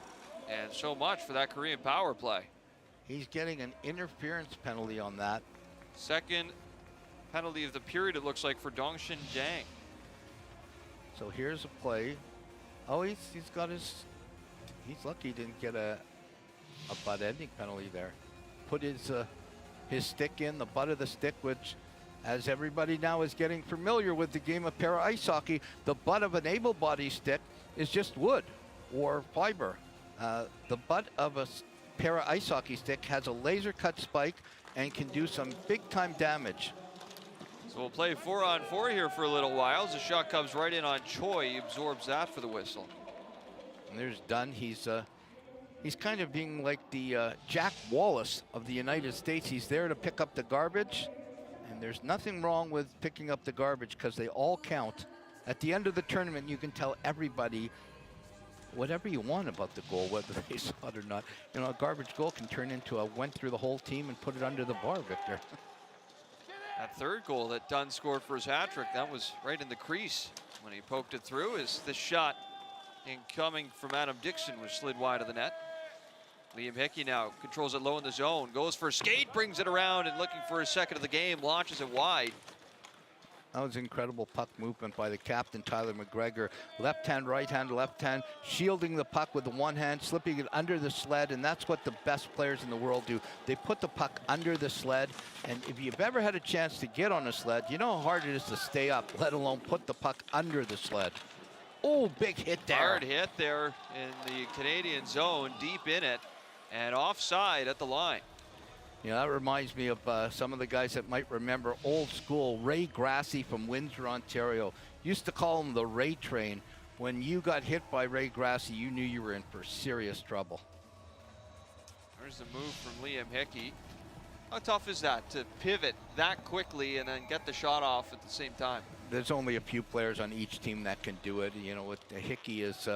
And so much for that Korean power play. He's getting an interference penalty on that. Second penalty of the period, it looks like, for Dongshin Jang. So here's a play. Oh, he's got his. He's lucky he didn't get a butt ending penalty there. Put his stick in, the butt of the stick, which, as everybody now is getting familiar with the game of para ice hockey, the butt of an able-bodied stick is just wood or fiber. The butt of a para ice hockey stick has a laser cut spike and can do some big-time damage. So we'll play 4-on-4 here for a little while. As the shot comes right in on Choi, he absorbs that for the whistle. And there's Dunn. He's kind of being like the Jack Wallace of the United States. He's there to pick up the garbage, and there's nothing wrong with picking up the garbage because they all count. At the end of the tournament, you can tell everybody whatever you want about the goal, whether they saw it or not. You know, a garbage goal can turn into a went through the whole team and put it under the bar, Victor. That third goal that Dunn scored for his hat trick, that was right in the crease when he poked it through. As this shot incoming from Adam Dixon was slid wide of the net. Liam Hickey now controls it low in the zone, goes for a skate, brings it around, and looking for his second of the game, launches it wide. That was incredible puck movement by the captain, Tyler McGregor. Left hand, right hand, left hand, shielding the puck with the one hand, slipping it under the sled, and that's what the best players in the world do. They put the puck under the sled, and if you've ever had a chance to get on a sled, you know how hard it is to stay up, let alone put the puck under the sled. Oh, big hit there. Hard hit there in the Canadian zone, deep in it, and offside at the line. You know, that reminds me of some of the guys that might remember old school. Ray Grassi from Windsor, Ontario. Used to call him the Ray Train. When you got hit by Ray Grassi, you knew you were in for serious trouble. There's the move from Liam Hickey. How tough is that to pivot that quickly and then get the shot off at the same time? There's only a few players on each team that can do it. You know, Hickey is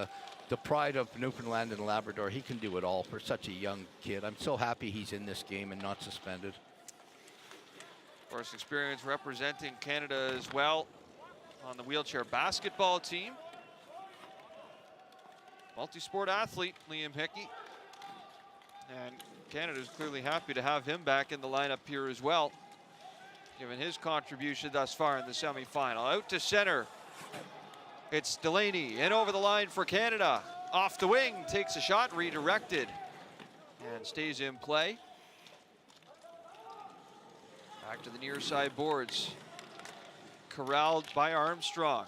the pride of Newfoundland and Labrador. He can do it all for such a young kid. I'm so happy he's in this game and not suspended. Of course, experience representing Canada as well on the wheelchair basketball team. Multi-sport athlete, Liam Hickey. And Canada's clearly happy to have him back in the lineup here as well, given his contribution thus far in the semifinal. Out to center. It's Delaney in over the line for Canada. Off the wing, takes a shot, redirected, and stays in play. Back to the near side boards. Corralled by Armstrong.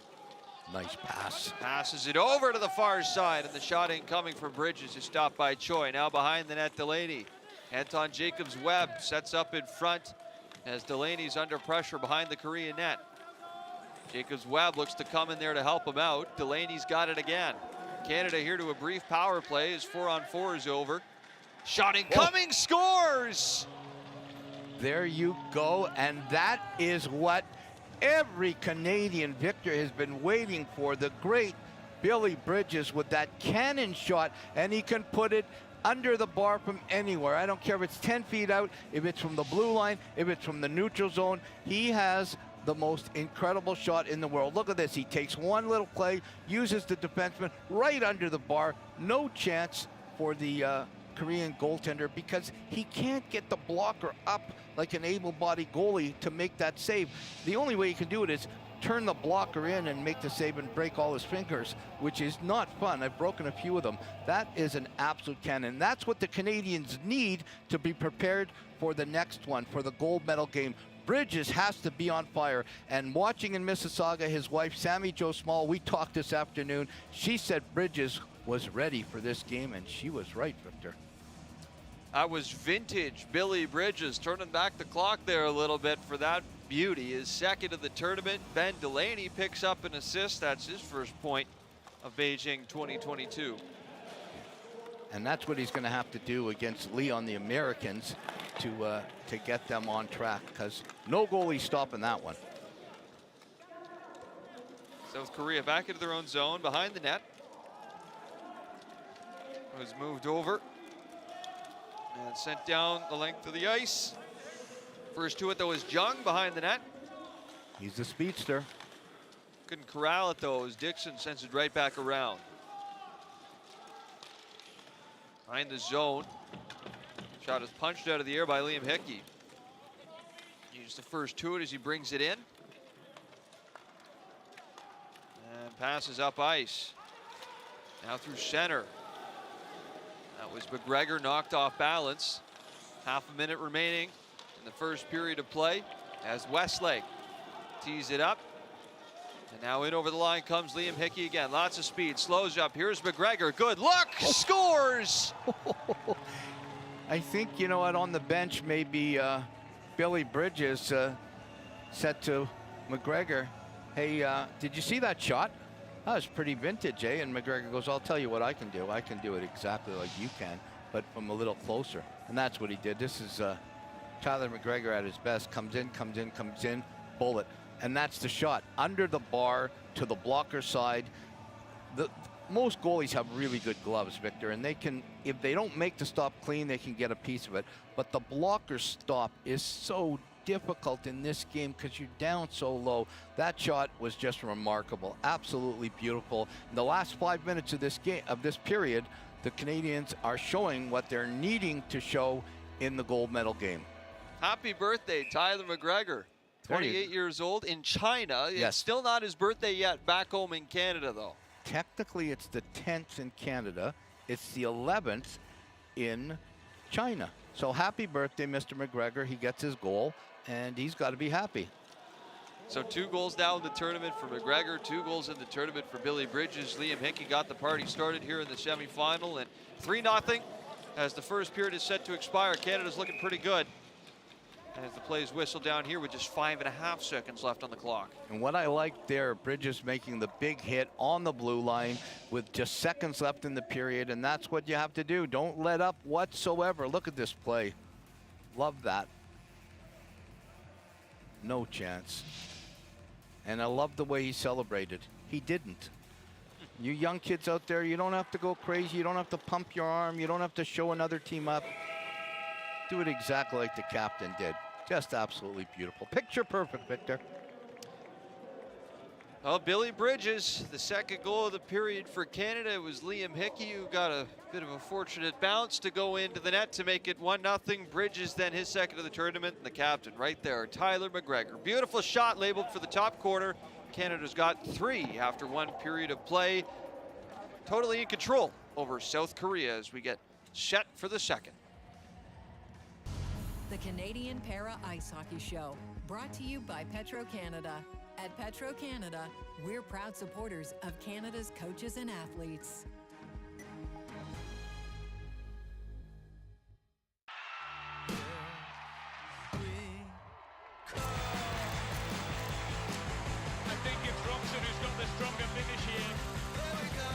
Nice pass. Passes it over to the far side, and the shot incoming from Bridges is stopped by Choi. Now behind the net, Delaney. Anton Jacobs-Webb sets up in front as Delaney's under pressure behind the Korean net. Jacobs-Webb looks to come in there to help him out. Delaney's got it again. Canada here to a brief power play as 4-on-4 is over. Shot incoming, scores! There you go, and that is what every Canadian victor has been waiting for. The great Billy Bridges with that cannon shot, and he can put it under the bar from anywhere. I don't care if it's 10 feet out, if it's from the blue line, if it's from the neutral zone. He has the most incredible shot in the world. Look at this. He takes one little play, uses the defenseman right under the bar. No chance for the Korean goaltender because he can't get the blocker up like an able-bodied goalie to make that save. The only way he can do it is turn the blocker in and make the save and break all his fingers, which is not fun. I've broken a few of them. That is an absolute cannon. That's what the Canadians need to be prepared for the next one, for the gold medal game. Bridges has to be on fire. And watching in Mississauga, his wife, Sammy Jo Small, we talked this afternoon. She said Bridges was ready for this game, and she was right, Victor. That was vintage Billy Bridges, turning back the clock there a little bit for that beauty. His second of the tournament. Ben Delaney picks up an assist. That's his first point of Beijing 2022. And that's what he's going to have to do against Leon, the Americans, to get them on track, because no goalie stopping that one. South Korea back into their own zone behind the net. Was moved over and sent down the length of the ice. First to it, though, is Jung behind the net. He's the speedster. Couldn't corral it, though, as Dixon sends it right back around. Behind the zone. Shot is punched out of the air by Liam Hickey. Used the first to it as he brings it in. And passes up ice. Now through center. That was McGregor, knocked off balance. Half a minute remaining in the first period of play as Westlake tees it up. And now in over the line comes Liam Hickey again. Lots of speed, slows up. Here's McGregor. Good look, scores! I think, you know what, on the bench, maybe Billy Bridges said to McGregor, hey, did you see that shot? That was pretty vintage, eh? And McGregor goes, I'll tell you what I can do. I can do it exactly like you can, but from a little closer. And that's what he did. This is Tyler McGregor at his best. Comes in, bullet. And that's the shot. Under the bar to the blocker side. Most goalies have really good gloves, Victor, and they can, if they don't make the stop clean, they can get a piece of it. But the blocker stop is so difficult in this game because you're down so low. That shot was just remarkable, absolutely beautiful. In the last 5 minutes of this game, of this period, the Canadians are showing what they're needing to show in the gold medal game. Happy birthday, Tyler McGregor. 28 years old in China. Yes. It's still not his birthday yet back home in Canada, though. Technically, it's the 10th in Canada. It's the 11th in China. So happy birthday, Mr. McGregor. He gets his goal, and he's got to be happy. So 2 goals now in the tournament for McGregor, 2 goals in the tournament for Billy Bridges. Liam Hickey got the party started here in the semifinal, and 3-0 as the first period is set to expire. Canada's looking pretty good as the plays whistle down here with just 5.5 seconds left on the clock. And what I like there, Bridges making the big hit on the blue line with just seconds left in the period, and that's what you have to do. Don't let up whatsoever. Look at this play. Love that. No chance. And I love the way he celebrated. He didn't. You young kids out there, you don't have to go crazy. You don't have to pump your arm. You don't have to show another team up. Do it exactly like the captain did. Just absolutely beautiful. Picture perfect, Victor. Well, Billy Bridges, the second goal of the period for Canada. It was Liam Hickey who got a bit of a fortunate bounce to go into the net to make it 1-0. Bridges then his second of the tournament, and the captain right there, Tyler McGregor. Beautiful shot labeled for the top corner. Canada's got 3 after 1 period of play. Totally in control over South Korea as we get set for the second. The Canadian Para Ice Hockey Show, brought to you by Petro-Canada. At Petro-Canada, we're proud supporters of Canada's coaches and athletes. I think it's Robson who's got the stronger finish here. There we go.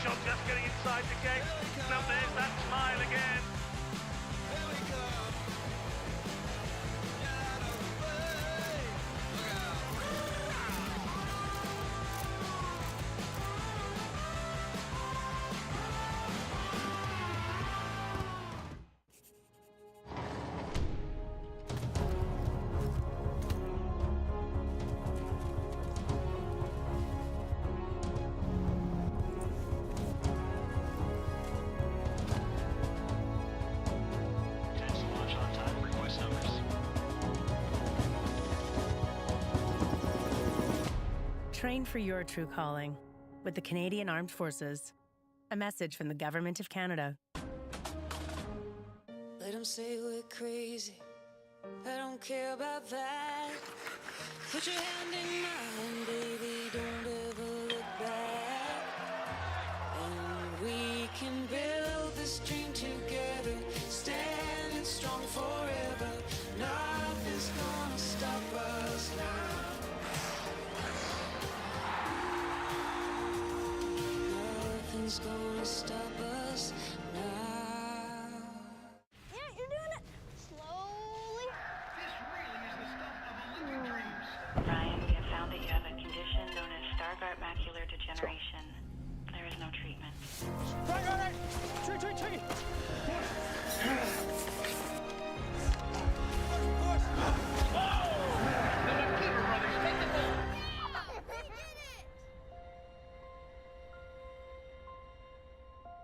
Shot just getting inside the gate. Now there's that smile again. There we go. Train for your true calling with the Canadian Armed Forces. A message from the Government of Canada. Let them say we're crazy. I don't care about that. Put your hand in mine, baby, don't ever look back. And we can build this dream together, standing strong forever. Nothing's gonna stop us now. Nothing's gonna stop us now. Yeah, you're doing it slowly. This really is the stuff of Olympic dreams. Ryan, we have found that you have a condition known as Stargardt macular degeneration. There is no treatment. Right. Tree.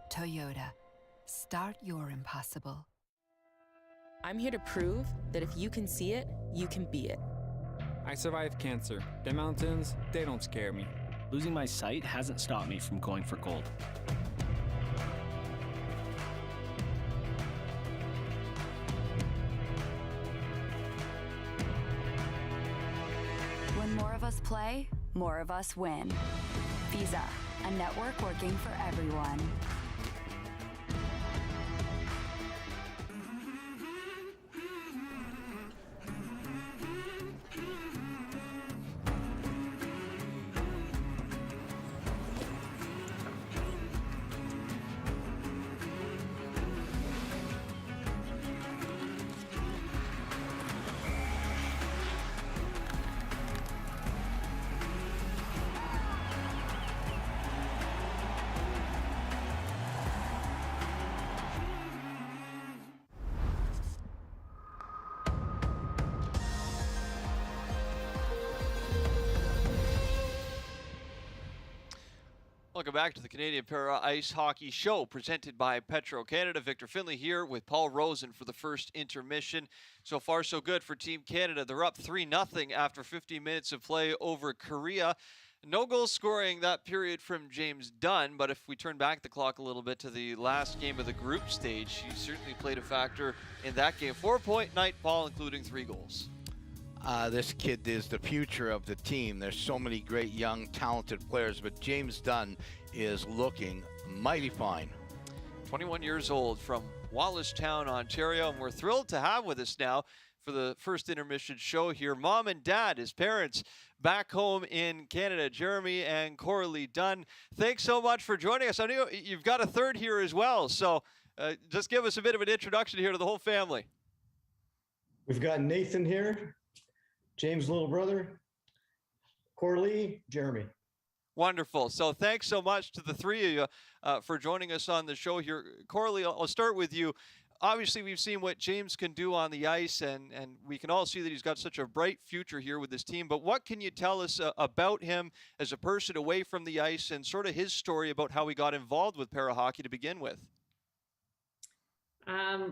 Toyota. Start your impossible. I'm here to prove that if you can see it, you can be it. I survived cancer. The mountains, they don't scare me. Losing my sight hasn't stopped me from going for gold. When more of us play, more of us win. Visa, a network working for everyone. Welcome back to the Canadian Para Ice Hockey Show presented by Petro-Canada. Victor Finlay here with Paul Rosen for the first intermission. So far, so good for Team Canada. They're up 3-0 after 15 minutes of play over Korea. No goal scoring that period from James Dunn, but if we turn back the clock a little bit to the last game of the group stage, he certainly played a factor in that game. 4-point night, Paul, including 3 goals. This kid is the future of the team. There's so many great young, talented players, but James Dunn is looking mighty fine. 21 years old from Wallistown, Ontario, and we're thrilled to have with us now for the first intermission show here, Mom and Dad, his parents, back home in Canada, Jeremy and Coralie Dunn. Thanks so much for joining us. I know you've got a third here as well, so just give us a bit of an introduction here to the whole family. We've got Nathan here, James' little brother, Coralie, Jeremy. Wonderful. So thanks so much to the three of you for joining us on the show here. Coralie, I'll start with you. Obviously, we've seen what James can do on the ice, and we can all see that he's got such a bright future here with this team. But what can you tell us about him as a person away from the ice and sort of his story about how he got involved with para hockey to begin with?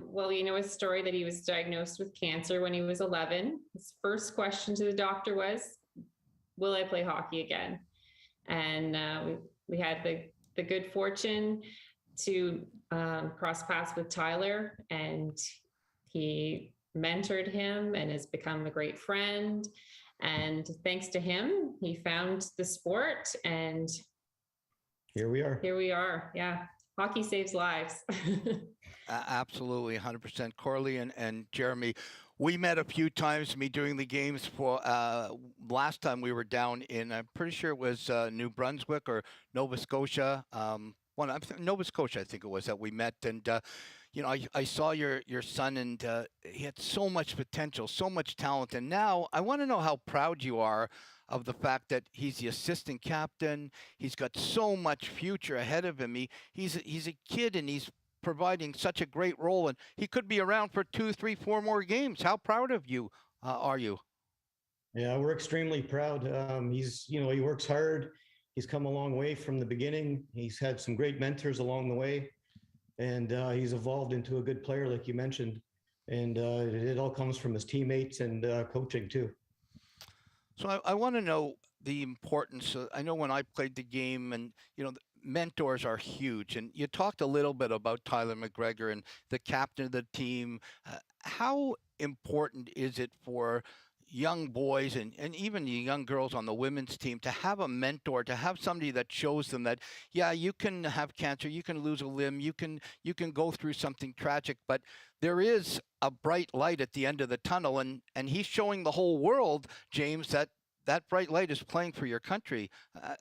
Well, you know his story that he was diagnosed with cancer when he was 11. His first question to the doctor was, will I play hockey again? And we had the good fortune to cross paths with Tyler, and he mentored him and has become a great friend. And thanks to him, he found the sport, and here we are. Here we are. Yeah. Hockey saves lives. Absolutely, 100%. Coralie and Jeremy, we met a few times, me doing the games for last time we were down in, I'm pretty sure it was New Brunswick or Nova Scotia. Nova Scotia, I think it was, that we met. And, you know, I saw your son, and he had so much potential, so much talent. And now I want to know how proud you are of the fact that he's the assistant captain. He's got so much future ahead of him. He's a kid, and he's providing such a great role, and he could be around for 2, 3, 4 more games. How proud of you are you? Yeah, we're extremely proud. He works hard. He's come a long way from the beginning. He's had some great mentors along the way, and he's evolved into a good player, like you mentioned. And it all comes from his teammates and coaching too. So I want to know, the importance. I know when I played the game, and mentors are huge. And you talked a little bit about Tyler McGregor and the captain of the team. How important is it for young boys and even the young girls on the women's team to have a mentor, to have somebody that shows them that, yeah, you can have cancer, you can lose a limb, you can go through something tragic, but there is a bright light at the end of the tunnel, and he's showing the whole world, James, that bright light is playing for your country.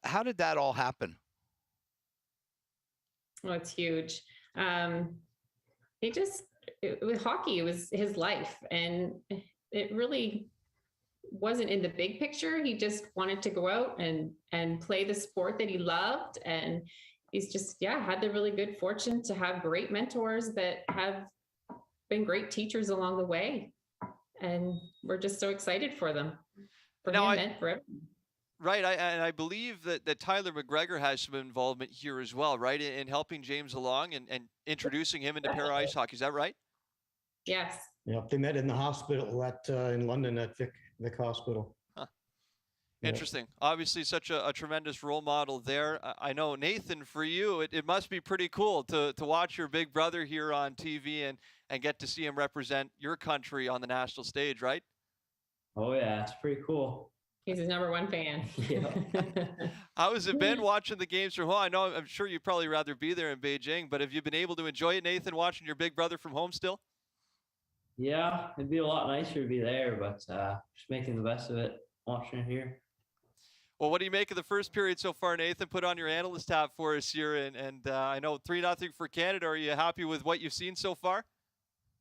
How did that all happen? Well, it's huge. With hockey, it was his life, and it really wasn't in the big picture. He just wanted to go out and play the sport that he loved, and he's just had the really good fortune to have great mentors that have been great teachers along the way, and we're just so excited for them, for him and for everyone. Right, I believe that Tyler McGregor has some involvement here as well, right, in helping James along and introducing him into para ice hockey. Is that right? Yes. Yeah, they met in the hospital in London at Vic Hospital. Huh. Interesting. Obviously, such a tremendous role model there. I know, Nathan, for you, it must be pretty cool to watch your big brother here on TV and get to see him represent your country on the national stage, right? Oh, yeah, it's pretty cool. He's his #1 fan. Yeah. How has it been watching the games from home? I'm sure you'd probably rather be there in Beijing, but have you been able to enjoy it, Nathan, watching your big brother from home still? Yeah, it'd be a lot nicer to be there, but just making the best of it, watching it here. Well, what do you make of the first period so far, Nathan? Put on your analyst hat for us here, and I know 3-0 for Canada. Are you happy with what you've seen so far?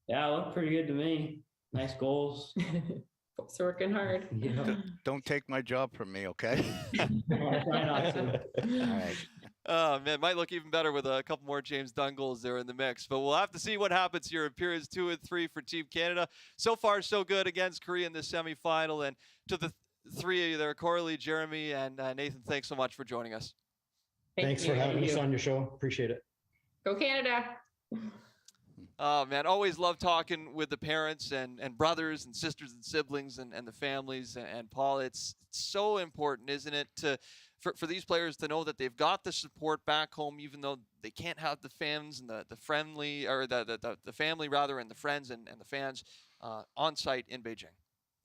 Yeah, it looked pretty good to me. Nice goals. Folks are working hard. Yeah. Don't take my job from me, okay? I'll try not to. All right. Oh, man, might look even better with a couple more James Dunn goals there in the mix. But we'll have to see what happens here in periods 2 and 3 for Team Canada. So far, so good against Korea in the semifinal. And to the three of you there, Coralie, Jeremy, and Nathan, thanks so much for joining us. Thanks for having us on your show. Appreciate it. Go Canada. Oh, man, always love talking with the parents and brothers and sisters and siblings and the families. And Paul, it's so important, isn't it, for these players to know that they've got the support back home, even though they can't have the fans and the family rather, and the friends and the fans on site in Beijing.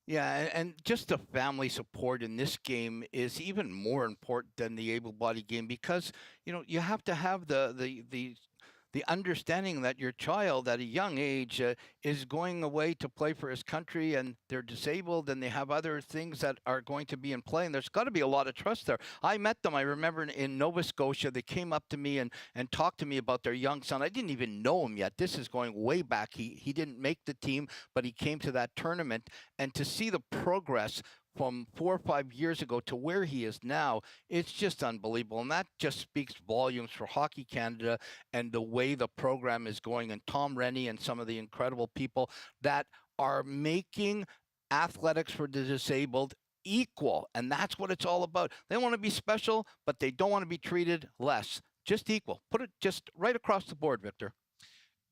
Yeah, and just the family support in this game is even more important than the able-bodied game, because you have to have the understanding that your child at a young age is going away to play for his country, and they're disabled and they have other things that are going to be in play, and there's got to be a lot of trust there. I met them, I remember, in Nova Scotia. They came up to me and talked to me about their young son. I didn't even know him yet. This is going way back. He didn't make the team, but he came to that tournament, and to see the progress from 4 or 5 years ago to where he is now, it's just unbelievable. And that just speaks volumes for Hockey Canada and the way the program is going, and Tom Rennie and some of the incredible people that are making athletics for the disabled equal. And that's what it's all about. They want to be special, but they don't want to be treated less. Just equal. Put it just right across the board, Victor.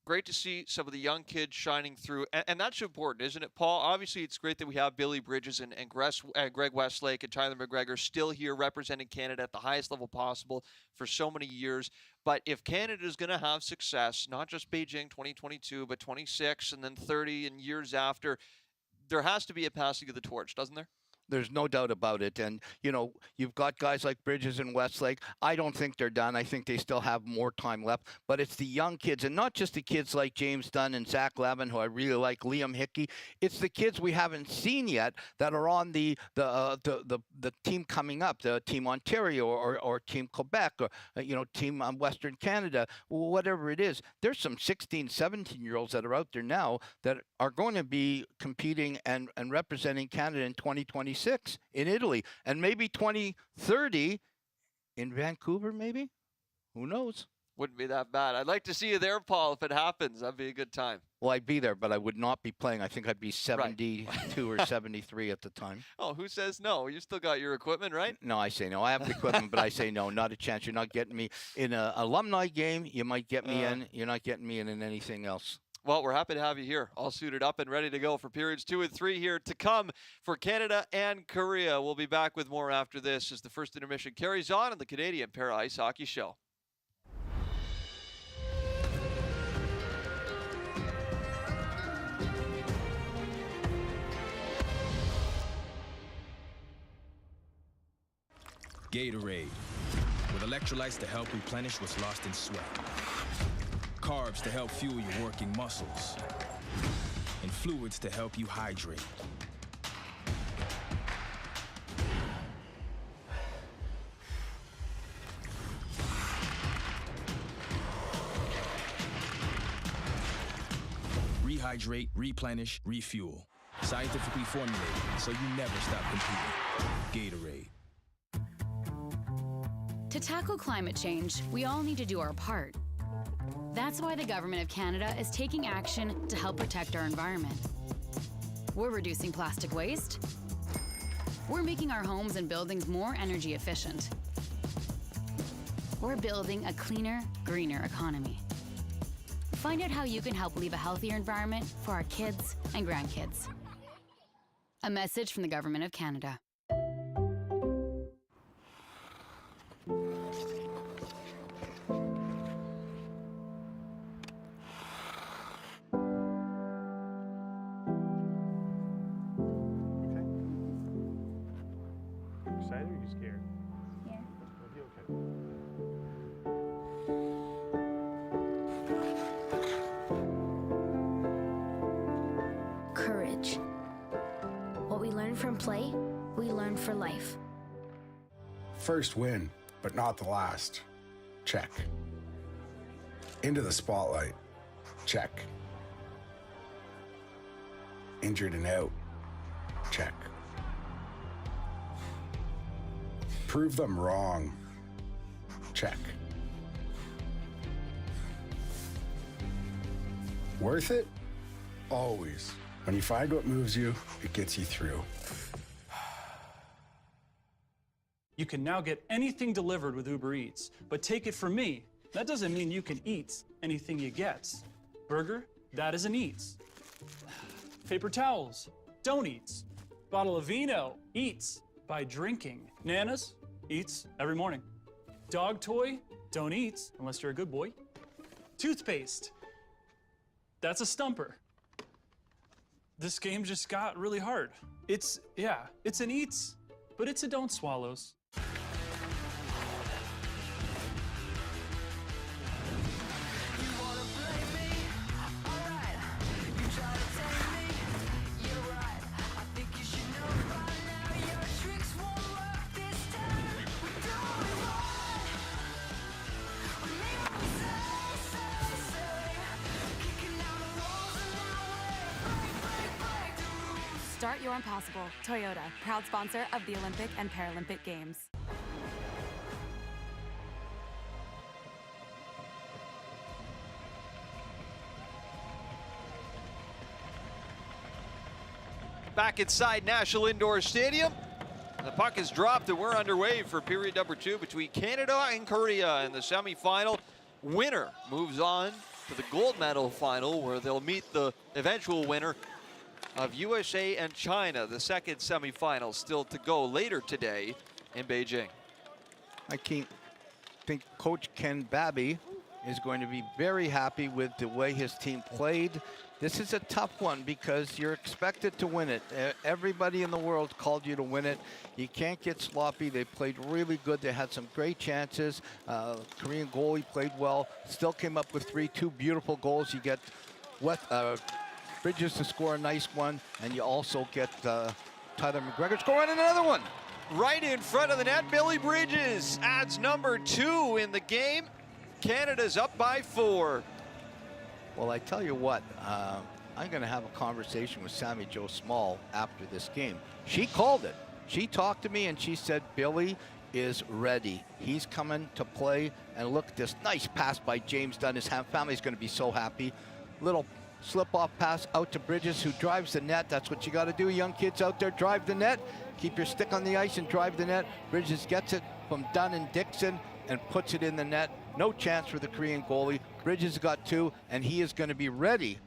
Great to see some of the young kids shining through, and that's important, isn't it, Paul? Obviously, it's great that we have Billy Bridges and Greg Westlake and Tyler McGregor still here representing Canada at the highest level possible for so many years. But if Canada is going to have success, not just Beijing 2022, but 26 and then 30 and years after, there has to be a passing of the torch, doesn't there? There's no doubt about it. And, you've got guys like Bridges and Westlake. I don't think they're done. I think they still have more time left. But it's the young kids, and not just the kids like James Dunn and Zach Levin, who I really like, Liam Hickey. It's the kids we haven't seen yet that are on the team coming up, the Team Ontario or Team Quebec or, Team Western Canada, whatever it is. There's some 16, 17-year-olds that are out there now that are going to be competing and representing Canada in 2026 in Italy, and maybe 2030 in Vancouver, maybe? Who knows? Wouldn't be that bad. I'd like to see you there, Paul, if it happens. That'd be a good time. Well, I'd be there, but I would not be playing. I think I'd be 72 or 73 at the time. Oh, who says no? You still got your equipment, right? No, I say no. I have the equipment, but I say no. Not a chance. You're not getting me in an alumni game. You might get me in. You're not getting me in anything else. Well, we're happy to have you here, all suited up and ready to go for periods 2 and 3 here to come for Canada and Korea. We'll be back with more after this as the first intermission carries on in the Canadian Para Ice Hockey Show. Gatorade, with electrolytes to help replenish what's lost in sweat. Carbs to help fuel your working muscles. And fluids to help you hydrate. Rehydrate, replenish, refuel. Scientifically formulated, so you never stop competing. Gatorade. To tackle climate change, we all need to do our part. That's why the Government of Canada is taking action to help protect our environment. We're reducing plastic waste. We're making our homes and buildings more energy efficient. We're building a cleaner, greener economy. Find out how you can help leave a healthier environment for our kids and grandkids. A message from the Government of Canada. Excited or are you scared? Yeah. You'll be okay. Courage. What we learn from play, we learn for life. First win, but not the last. Check. Into the spotlight. Check. Injured and out. Check. Prove them wrong. Check. Worth it? Always. When you find what moves you, it gets you through. You can now get anything delivered with Uber Eats, but take it from me, that doesn't mean you can eat anything you get. Burger, that is an eats. Paper towels, don't eat. Bottle of vino, eats by drinking. Nanas, eats every morning. Dog toy, don't eat unless you're a good boy. Toothpaste, that's a stumper. This game just got really hard. It's an eats, but it's a don't swallows. Start your impossible. Toyota, proud sponsor of the Olympic and Paralympic Games. Back inside National Indoor Stadium. The puck is dropped and we're underway for period number 2 between Canada and Korea in the semifinal. Winner moves on to the gold medal final where they'll meet the eventual winner of USA and China. The second semifinal still to go later today in Beijing. I think Coach Ken Babby is going to be very happy with the way his team played. This is a tough one because you're expected to win it. Everybody in the world called you to win it. You can't get sloppy. They played really good. They had some great chances. Korean goalie played well. Still came up with 2 beautiful goals. You get Bridges to score a nice one, and you also get Tyler McGregor scoring another one. Right in front of the net, Billy Bridges adds number 2 in the game. Canada's up by 4. Well, I tell you what, I'm going to have a conversation with Sammy Jo Small after this game. She called it. She talked to me, and she said Billy is ready. He's coming to play, and look at this nice pass by James Dunn. His family's going to be so happy. Little slip-off pass out to Bridges, who drives the net. That's what you got to do, young kids out there. Drive the net. Keep your stick on the ice and drive the net. Bridges gets it from Dunn and Dixon and puts it in the net. No chance for the Korean goalie. Bridges got 2, and he is going to be ready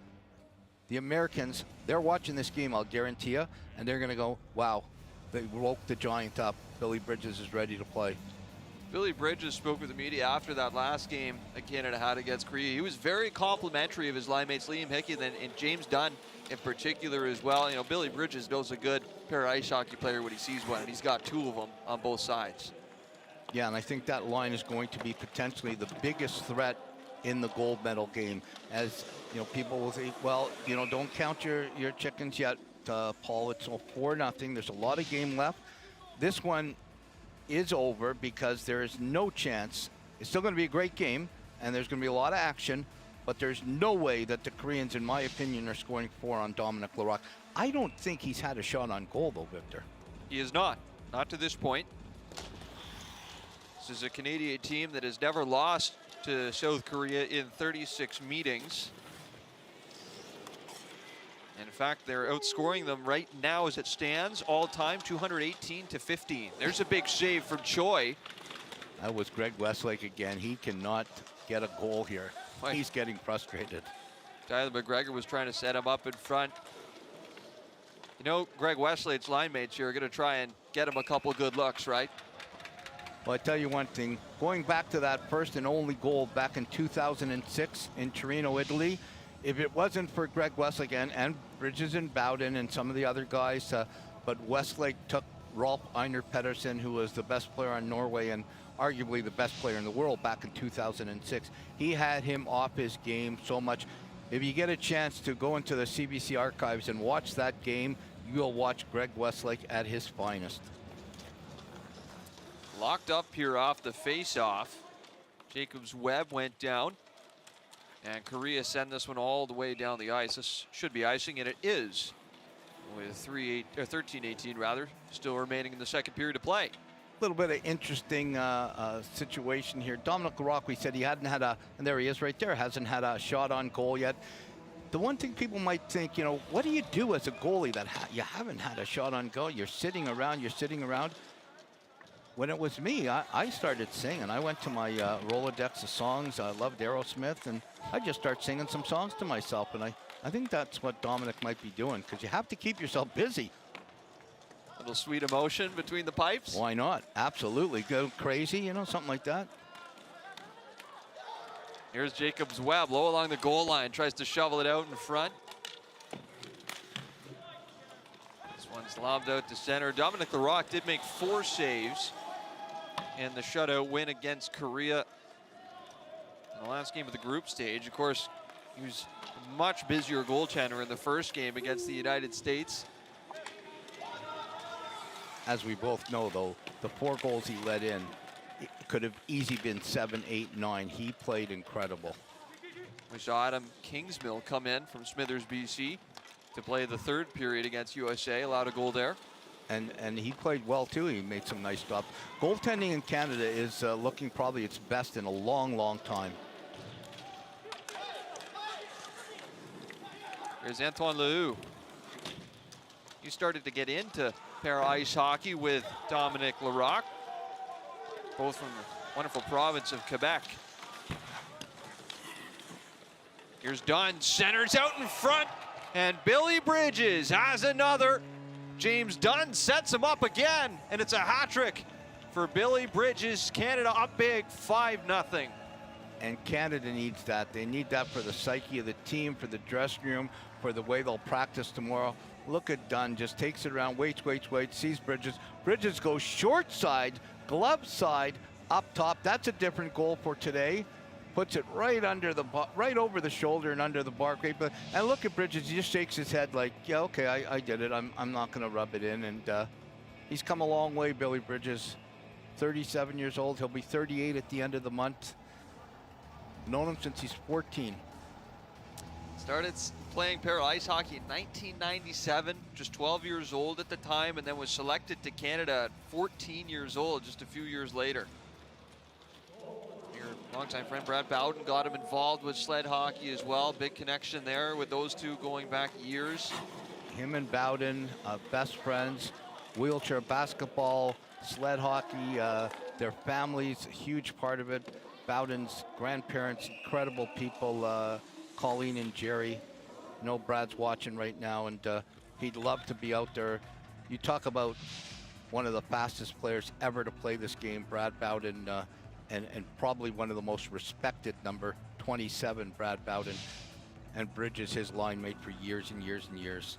the Americans, they're watching this game, I'll guarantee you, and they're going to go, wow, they woke the giant up. Billy Bridges is ready to play. Billy Bridges spoke with the media after that last game that Canada had against Korea. He was very complimentary of his line mates, Liam Hickey and James Dunn in particular as well. You know, Billy Bridges knows a good para ice hockey player when he sees one, and he's got two of them on both sides. Yeah, and I think that line is going to be potentially the biggest threat in the gold medal game. As you know, people will say, well, you know, don't count your chickens yet, Paul. It's 4-0. There's a lot of game left. This one is over because there is no chance. It's still going to be a great game, and there's going to be a lot of action, but there's no way that the Koreans, in my opinion, are scoring 4 on Dominic Larocque. I don't think he's had a shot on goal, though, Victor. He is not to this point. This is a Canadian team that has never lost to South Korea in 36 meetings. In fact, they're outscoring them right now as it stands, all time, 218-15. There's a big save from Choi. That was Greg Westlake again. He cannot get a goal here. He's getting frustrated. Tyler McGregor was trying to set him up in front. You know, Greg Westlake's line mates here are going to try and get him a couple good looks, right? Well, I tell you one thing, going back to that first and only goal back in 2006 in Torino, Italy, if it wasn't for Greg Westlake and Bridges and Bowden and some of the other guys, but Westlake took Rolf Einar Pedersen, who was the best player on Norway and arguably the best player in the world back in 2006. He had him off his game so much. If you get a chance to go into the CBC archives and watch that game, you'll watch Greg Westlake at his finest. Locked up here off the face-off. Jacob's Webb went down. And Korea send this one all the way down the ice. This should be icing, and it is. With 13-18 rather, still remaining in the second period of play. A little bit of interesting situation here. Dominic Larocque, we said he hadn't had a, and there he is right there, hasn't had a shot on goal yet. The one thing people might think, you know, what do you do as a goalie that you haven't had a shot on goal? You're sitting around. When it was me, I started singing. I went to my Rolodex of songs. I loved Aerosmith, and I just started singing some songs to myself. And I think that's what Dominic might be doing, because you have to keep yourself busy. A little sweet emotion between the pipes. Why not? Absolutely. Go crazy, you know, something like that. Here's Jacob's Webb, low along the goal line, tries to shovel it out in front. This one's lobbed out to center. Dominic Larocque did make 4 saves in the shutout win against Korea in the last game of the group stage. Of course, he was a much busier goaltender in the first game against the United States. As we both know, though, the 4 goals he let in, it could have easily been 7, 8, 9. He played incredible. We saw Adam Kingsmill come in from Smithers, BC to play the third period against USA, allowed a goal there. And he played well, too. He made some nice stops. Goaltending in Canada is looking probably its best in a long, long time. Here's Antoine Lehoux. He started to get into para ice hockey with Dominic Larocque, both from the wonderful province of Quebec. Here's Dunn, centers out in front, and Billy Bridges has another. James Dunn sets him up again, and it's a hat trick for Billy Bridges. Canada up big, 5-0. And Canada needs that. They need that for the psyche of the team, for the dressing room, for the way they'll practice tomorrow. Look at Dunn, just takes it around, waits, sees Bridges. Bridges goes short side, glove side, up top. That's a different goal for today. Puts it right under the right over the shoulder and under the bar grate. And look at Bridges, he just shakes his head like, yeah, okay, I did it. I'm not going to rub it in. And he's come a long way, Billy Bridges. 37 years old. He'll be 38 at the end of the month. Known him since he's 14. Started playing para ice hockey in 1997, just 12 years old at the time, and then was selected to Canada at 14 years old, just a few years later. Your longtime friend Brad Bowden got him involved with sled hockey as well. Big connection there with those two going back years. Him and Bowden, best friends, wheelchair basketball, sled hockey, their families, a huge part of it. Bowden's grandparents, incredible people, Colleen and Jerry. I know Brad's watching right now, and he'd love to be out there. You talk about one of the fastest players ever to play this game, Brad Bowden, and probably one of the most respected, number 27, Brad Bowden, and Bridges, his line mate for years and years and years.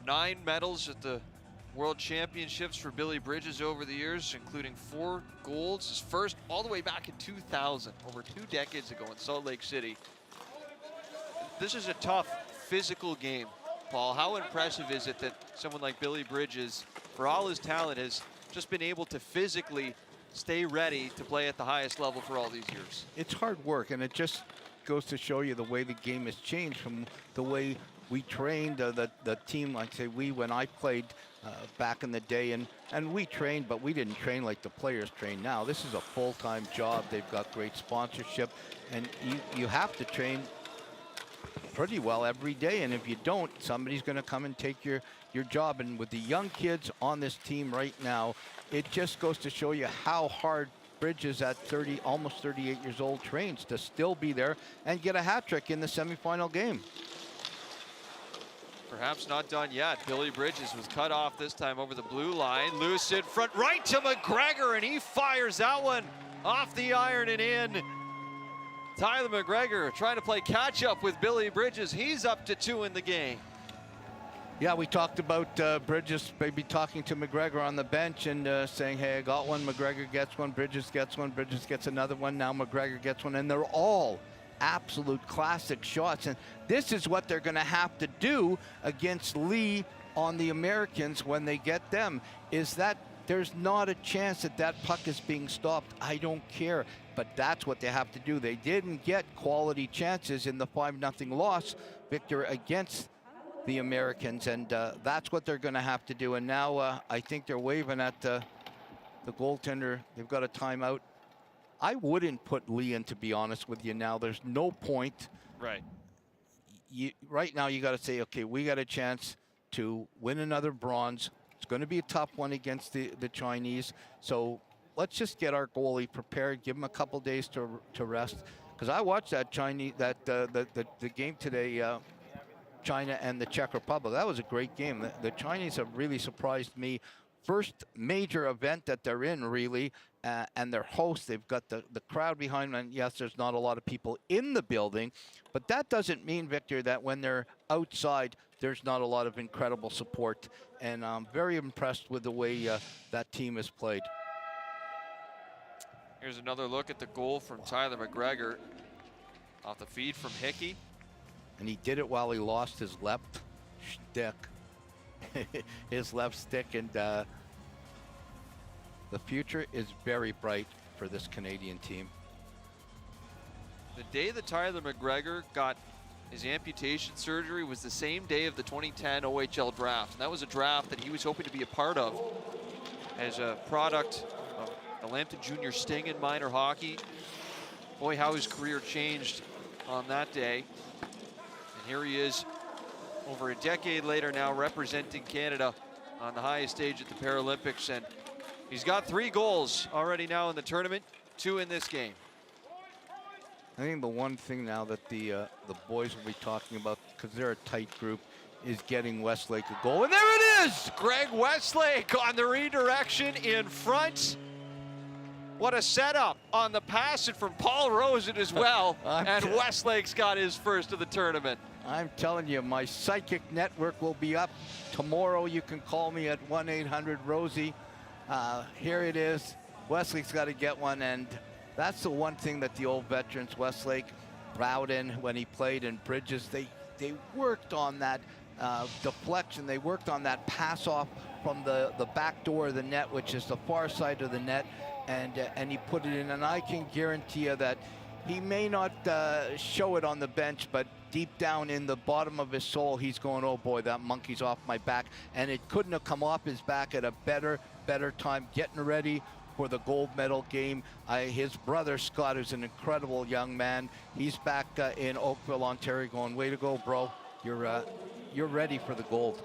9 medals at the World Championships for Billy Bridges over the years, including 4 golds. His first all the way back in 2000, over 2 decades ago in Salt Lake City. This is a tough physical game, Paul. How impressive is it that someone like Billy Bridges, for all his talent, has just been able to physically stay ready to play at the highest level for all these years? It's hard work, and it just goes to show you the way the game has changed from the way we trained, the team, like say when I played back in the day, and we trained, but we didn't train like the players train now. This is a full-time job. They've got great sponsorship, and you have to train pretty well every day, and if you don't, somebody's going to come and take your job. And with the young kids on this team right now, it just goes to show you how hard Bridges at 30, almost 38 years old, trains to still be there and get a hat trick in the semifinal game. Perhaps not done yet. Billy Bridges was cut off this time over the blue line. Loose in front, right to McGregor, and he fires that one off the iron and in. Tyler McGregor trying to play catch up with Billy Bridges. He's up to 2 in the game. Yeah, we talked about Bridges maybe talking to McGregor on the bench and saying, hey, I got one, McGregor gets one, Bridges gets one, Bridges gets another one, now McGregor gets one, and they're all absolute classic shots. And this is what they're going to have to do against Lee on the Americans when they get them, is that there's not a chance that that puck is being stopped. I don't care, but that's what they have to do. They didn't get quality chances in the 5-0 loss, Victor, against the Americans, and that's what they're going to have to do. And now I think they're waving at the goaltender. They've got a timeout. I wouldn't put Lee in, to be honest with you now. There's no point. Right. Right now you got to say, okay, we got a chance to win another bronze. It's going to be a tough one against the Chinese. So let's just get our goalie prepared, give him a couple days to rest. Because I watched that Chinese, the game today, China and the Czech Republic. That was a great game. The Chinese have really surprised me. First major event that they're in, really, and their host, they've got the crowd behind them. And yes, there's not a lot of people in the building, but that doesn't mean, Victor, that when they're outside, there's not a lot of incredible support. And I'm very impressed with the way that team has played. Here's another look at the goal from Tyler McGregor off the feed from Hickey. And he did it while he lost his left stick. His left stick, and the future is very bright for this Canadian team. The day that Tyler McGregor got his amputation surgery was the same day of the 2010 OHL draft. And that was a draft that he was hoping to be a part of as a product of the Lambton Junior Sting in minor hockey. Boy, how his career changed on that day. And here he is over a decade later now, representing Canada on the highest stage at the Paralympics. And he's got 3 goals already now in the tournament, 2 in this game. I think the one thing now that the boys will be talking about, because they're a tight group, is getting Westlake a goal. And there it is! Greg Westlake on the redirection in front. What a setup on the pass and from Paul Rosen as well. And Westlake's got his first of the tournament. I'm telling you, my psychic network will be up tomorrow. You can call me at 1-800-ROSIE. Here it is. Westlake's got to get one, and that's the one thing that the old veterans, Westlake, Rowden, when he played, and Bridges, they worked on that deflection. They worked on that pass off from the back door of the net, which is the far side of the net, and he put it in. And I can guarantee you that he may not show it on the bench, but deep down in the bottom of his soul, he's going, oh boy, that monkey's off my back. And it couldn't have come off his back at a better time, getting ready for the gold medal game. His brother, Scott, who's an incredible young man, he's back in Oakville, Ontario, going, way to go, bro. You're ready for the gold.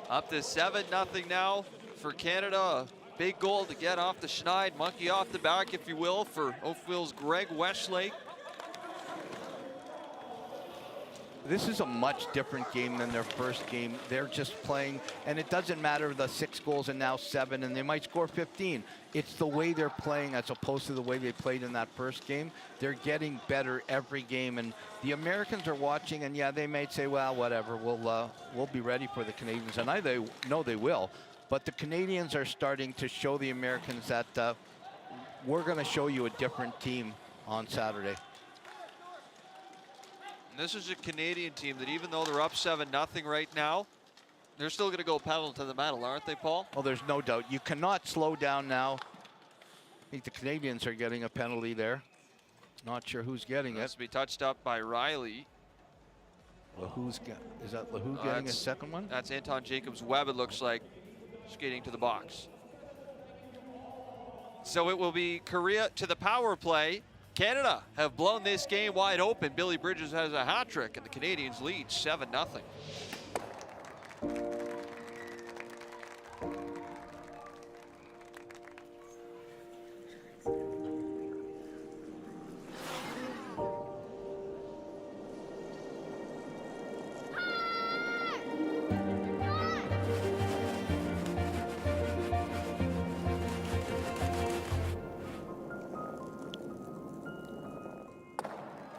Up to 7-0 now for Canada. A big goal to get off the schneid, monkey off the back, if you will, for Oakville's Greg Westlake. this is a much different game than their first game. They're just playing, and it doesn't matter the 6 goals and now 7, and they might score 15. It's the way they're playing as opposed to the way they played in that first game. They're getting better every game, and the Americans are watching, and yeah, they may say, well, whatever, we'll be ready for the Canadians, and they know they will. But the Canadians are starting to show the Americans that we're going to show you a different team on Saturday. This is a Canadian team that, even though they're up 7-0 right now, they're still going to go pedal to the metal, aren't they, Paul? Oh, there's no doubt. You cannot slow down now. I think the Canadians are getting a penalty there. Not sure who's getting it. Has to be touched up by Riley. Is that Lahou getting a second one? That's Anton Jacobs-Webb, it looks like, skating to the box. So it will be Korea to the power play. Canada have blown this game wide open. Billy Bridges has a hat trick, and the Canadians lead 7-0.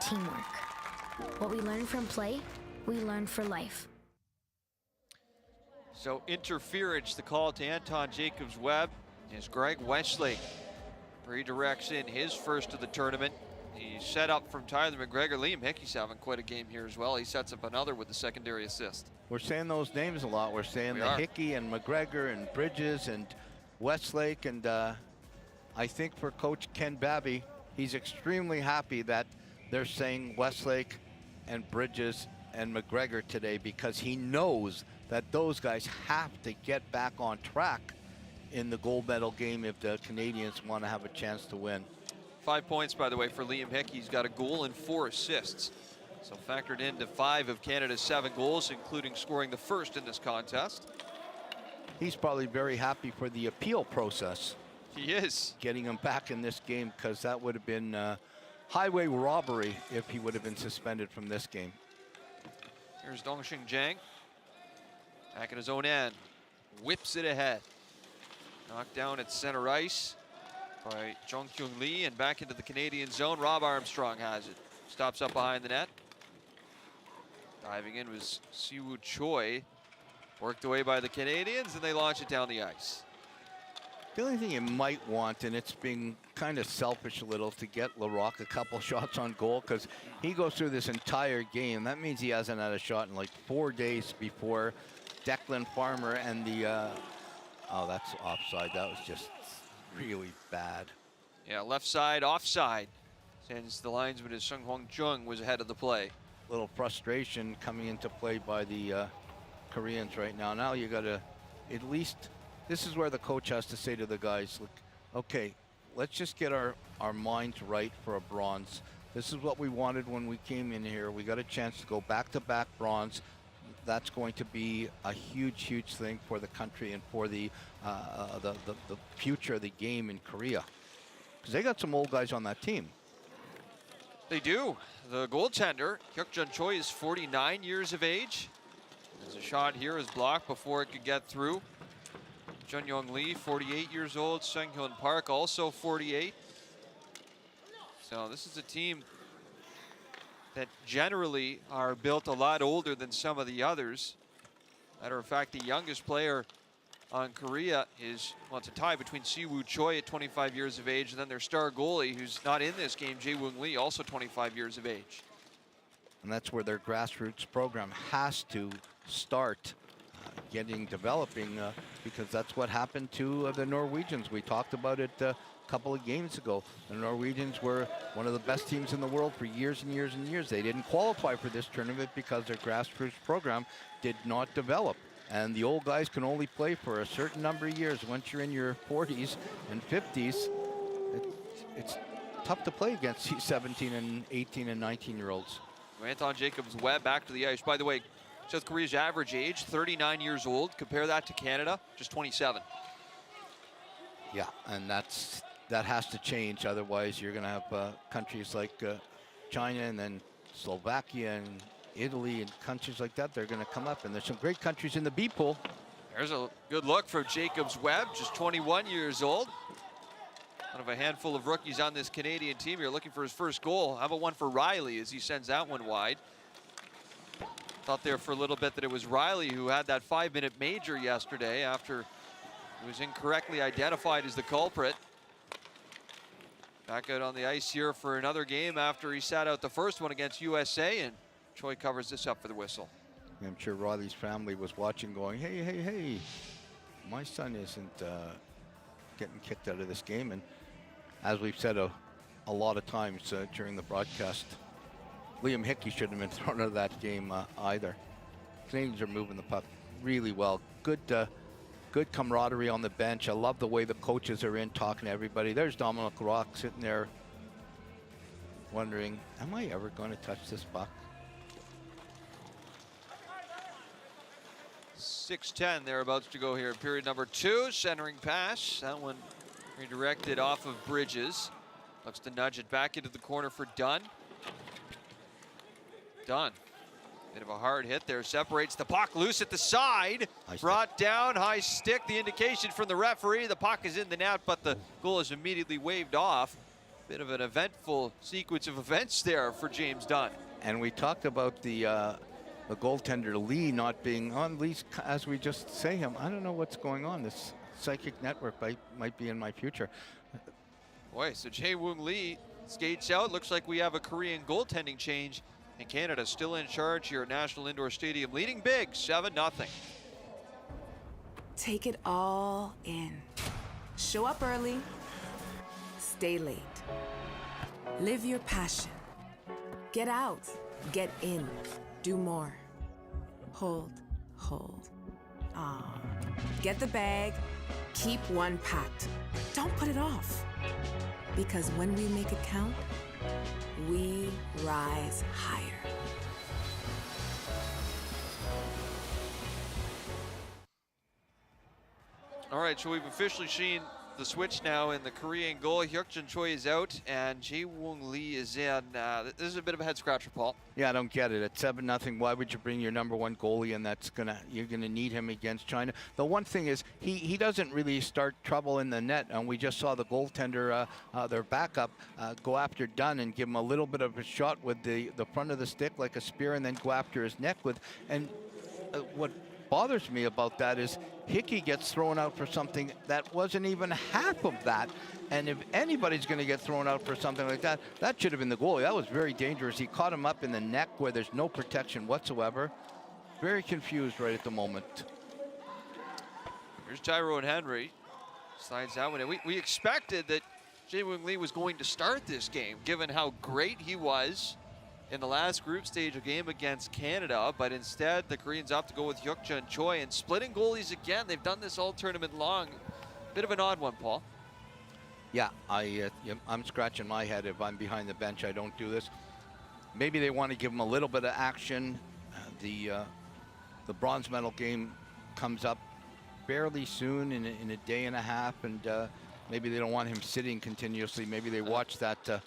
Teamwork. What we learn from play, we learn for life. So interference, the call to Anton Jacobs-Webb, as Greg Westlake redirects in his first of the tournament. He's set up from Tyler McGregor. Liam Hickey's having quite a game here as well. He sets up another with the secondary assist. We're saying those names a lot. We're saying Hickey and McGregor and Bridges and Westlake, and I think for Coach Ken Babby, he's extremely happy that they're saying Westlake and Bridges and McGregor today, because he knows that those guys have to get back on track in the gold medal game if the Canadians want to have a chance to win. 5 points, by the way, for Liam Hickey. He's got a goal and 4 assists. So factored into 5 of Canada's 7 goals, including scoring the first in this contest. He's probably very happy for the appeal process. He is. Getting him back in this game, because that would have been highway robbery if he would have been suspended from this game. Here's Dongxing Jiang. Back at his own end. Whips it ahead. Knocked down at center ice by Jong Kyung Lee, and back into the Canadian zone. Rob Armstrong has it. Stops up behind the net. Diving in was Siwoo Choi. Worked away by the Canadians, and they launch it down the ice. The only thing you might want, and it's being kind of selfish a little, to get Larocque a couple shots on goal, because he goes through this entire game. That means he hasn't had a shot in like 4 days before Declan Farmer and the, oh, that's offside. That was just really bad. Yeah, left side, offside. Since the linesman is Sung Hwang Chung was ahead of the play. Little frustration coming into play by the Koreans right now. Now you got to at least, this is where the coach has to say to the guys, look, okay, let's just get our minds right for a bronze. This is what we wanted when we came in here. We got a chance to go back-to-back bronze. That's going to be a huge, huge thing for the country and for the future of the game in Korea. Because they got some old guys on that team. They do. The goaltender, Hyuk-jun Choi, is 49 years of age. There's a shot here is blocked before it could get through. Jun Yong Lee, 48 years old. Sung Hyun Park, also 48. So this is a team that generally are built a lot older than some of the others. Matter of fact, the youngest player on Korea is, well, it's a tie between Siwoo Choi at 25 years of age, and then their star goalie, who's not in this game, Jae-woong Lee, also 25 years of age. And that's where their grassroots program has to start developing, because that's what happened to the Norwegians. We talked about it a couple of games ago. The Norwegians were one of the best teams in the world for years and years and years. They didn't qualify for this tournament because their grassroots program did not develop. And the old guys can only play for a certain number of years. Once you're in your 40s and 50s, it's tough to play against 17 and 18 and 19-year-olds. Anton Jacobs-Webb back to the ice. By the way, South Korea's average age, 39 years old. Compare that to Canada, just 27. Yeah, and that has to change. Otherwise, you're going to have countries like China and then Slovakia and Italy and countries like that, they're going to come up. And there's some great countries in the B pool. There's a good look from Jacobs Webb, just 21 years old. One of a handful of rookies on this Canadian team here looking for his first goal. How about one for Riley as he sends that one wide? Thought there for a little bit that it was Riley who had that 5-minute major yesterday after he was incorrectly identified as the culprit. Back out on the ice here for another game after he sat out the first one against USA, and Choi covers this up for the whistle. I'm sure Riley's family was watching going, hey, hey, hey, my son isn't getting kicked out of this game. And as we've said a lot of times during the broadcast, Liam Hickey shouldn't have been thrown out of that game either. Canadians are moving the puck really well. Good camaraderie on the bench. I love the way the coaches are in talking to everybody. There's Dominic Rock sitting there wondering, am I ever going to touch this puck? 6:10 thereabouts to go here in period number 2. Centering pass. That one redirected off of Bridges. Looks to nudge it back into the corner for Dunn. Dunn. Bit of a hard hit there. Separates the puck loose at the side. Brought down. High stick. The indication from the referee. The puck is in the net, but the goal is immediately waved off. Bit of an eventful sequence of events there for James Dunn. And we talked about the goaltender Lee not being on. Lee's, as we just say him, I don't know what's going on. This psychic network might be in my future. Boy, so Jae-Woong Lee skates out. Looks like we have a Korean goaltending change. And Canada still in charge here at National Indoor Stadium, leading big, 7-0. Take it all in. Show up early, stay late. Live your passion. Get out, get in, do more. Hold. Get the bag, keep one packed. Don't put it off. Because when we make it count, we rise higher. All right, so we've officially seen the switch now in the Korean goal. Hyuk-jin Choi is out and Jae-Woong Lee is in. This is a bit of a head scratcher, Paul. Yeah, I don't get it. At 7-0, why would you bring your #1 goalie, and you're gonna need him against China? The one thing is he doesn't really start trouble in the net, and we just saw the goaltender, their backup, go after Dunn and give him a little bit of a shot with the front of the stick like a spear, and then go after his neck with. And what bothers me about that is Hickey gets thrown out for something that wasn't even half of that. And if anybody's going to get thrown out for something like that, that should have been the goalie. That was very dangerous. He caught him up in the neck where there's no protection whatsoever. Very confused right at the moment. Here's Tyrone Henry. Slides that one in. We expected that Jae-Woong Lee was going to start this game, given how great he was in the last group stage game against Canada, but instead the Koreans opt to go with Hyuk-jin Choi and splitting goalies again. They've done this all tournament long. Bit of an odd one, Paul. Yeah, I'm scratching my head. If I'm behind the bench, I don't do this. Maybe they want to give him a little bit of action. The bronze medal game comes up fairly soon in a day and a half, and maybe they don't want him sitting continuously. Maybe they watch that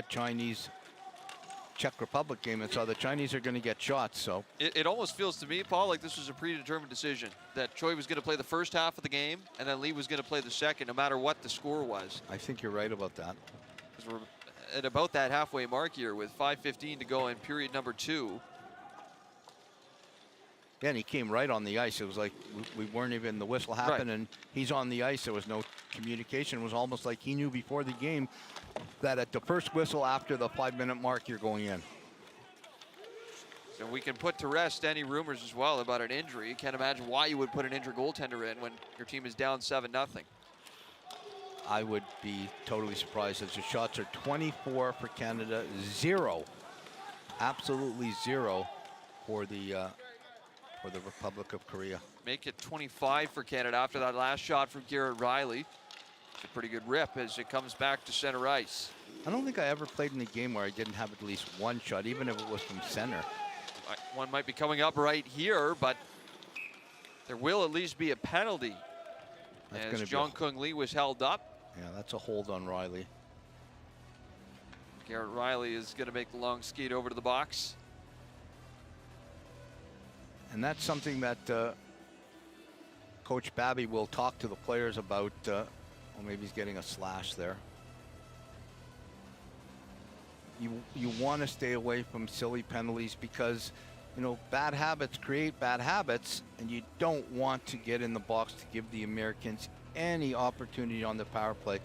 Chinese Czech Republic game and saw the Chinese are going to get shots. So it almost feels to me, Paul, like this was a predetermined decision, that Choi was going to play the first half of the game and then Lee was going to play the second, no matter what the score was. I think you're right about that. Because we're at about that halfway mark here with 5:15 to go in period number 2. Yeah, and he came right on the ice. It was like we weren't even, the whistle happened, right, and he's on the ice. There was no communication. It was almost like he knew before the game that at the first whistle after the 5-minute mark, you're going in. So we can put to rest any rumors as well about an injury. Can't imagine why you would put an injured goaltender in when your team is down 7-0. I would be totally surprised, as the shots are 24 for Canada, 0, absolutely 0 for the Republic of Korea. Make it 25 for Canada after that last shot from Garrett Riley. It's a pretty good rip as it comes back to center ice. I don't think I ever played in a game where I didn't have at least one shot, even if it was from center. One might be coming up right here, but there will at least be a penalty as Jong-Kung Lee was held up. Yeah, that's a hold on Riley. Garrett Riley is going to make the long skate over to the box. And that's something that Coach Babby will talk to the players about. Well, maybe he's getting a slash there. You want to stay away from silly penalties because, you know, bad habits create bad habits, and you don't want to get in the box to give the Americans any opportunity on the power play.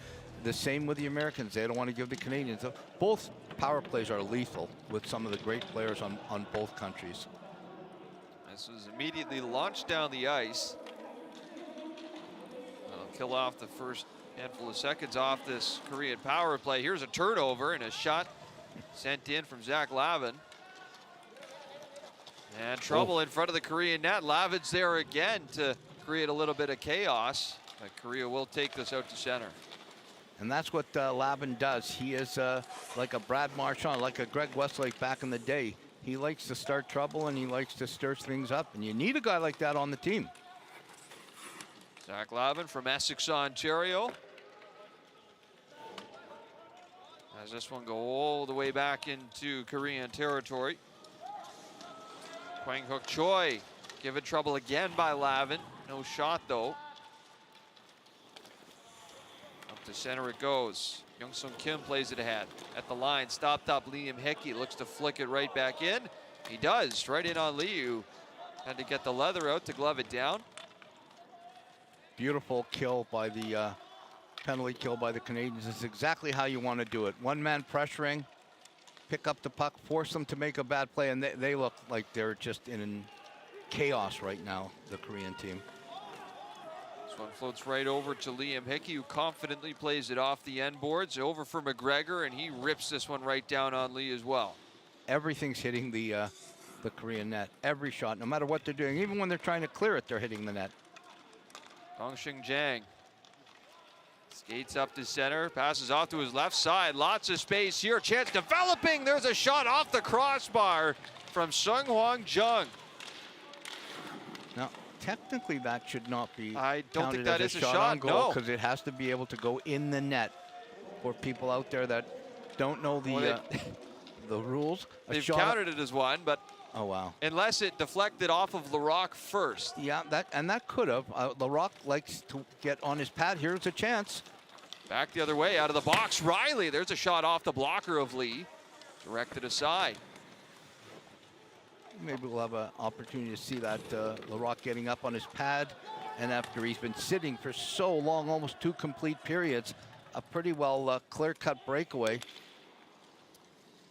The same with the Americans. They don't want to give the Canadians. Both power plays are lethal with some of the great players on both countries. This was immediately launched down the ice. I'll kill off the first handful of seconds off this Korean power play. Here's a turnover and a shot sent in from Zach Lavin. And trouble in front of the Korean net. Lavin's there again to create a little bit of chaos. But Korea will take this out to center. And that's what Lavin does. He is like a Brad Marchand, like a Greg Westlake back in the day. He likes to start trouble and he likes to stir things up. And you need a guy like that on the team. Zach Lavin from Essex, Ontario. As this one go all the way back into Korean territory. Kwang Hook Choi given trouble again by Lavin. No shot though. Up to center it goes. Young Sung Kim plays it ahead. At the line, stopped up Liam Hickey. Looks to flick it right back in. He does, right in on Lee, who had to get the leather out to glove it down. Beautiful kill by the penalty kill by the Canadians. It's exactly how you want to do it. One man pressuring, pick up the puck, force them to make a bad play, and they look like they're just in chaos right now, the Korean team. This one floats right over to Liam Hickey, who confidently plays it off the end boards. Over for McGregor, and he rips this one right down on Lee as well. Everything's hitting the Korean net. Every shot, no matter what they're doing. Even when they're trying to clear it, they're hitting the net. Dongxing Jiang skates up to center, passes off to his left side. Lots of space here. Chance developing. There's a shot off the crossbar from Sung Hwang Jung. Now, technically, that should not be. I don't think that is a shot on goal, no. Because it has to be able to go in the net. For people out there that don't know the the rules, they've counted it as one, but. Oh, wow. Unless it deflected off of Larocque first. Yeah, that could have. Larocque likes to get on his pad. Here's a chance. Back the other way, out of the box. Riley, there's a shot off the blocker of Lee. Directed aside. Maybe we'll have an opportunity to see that Larocque getting up on his pad. And after he's been sitting for so long, almost 2 complete periods, a pretty well clear-cut breakaway.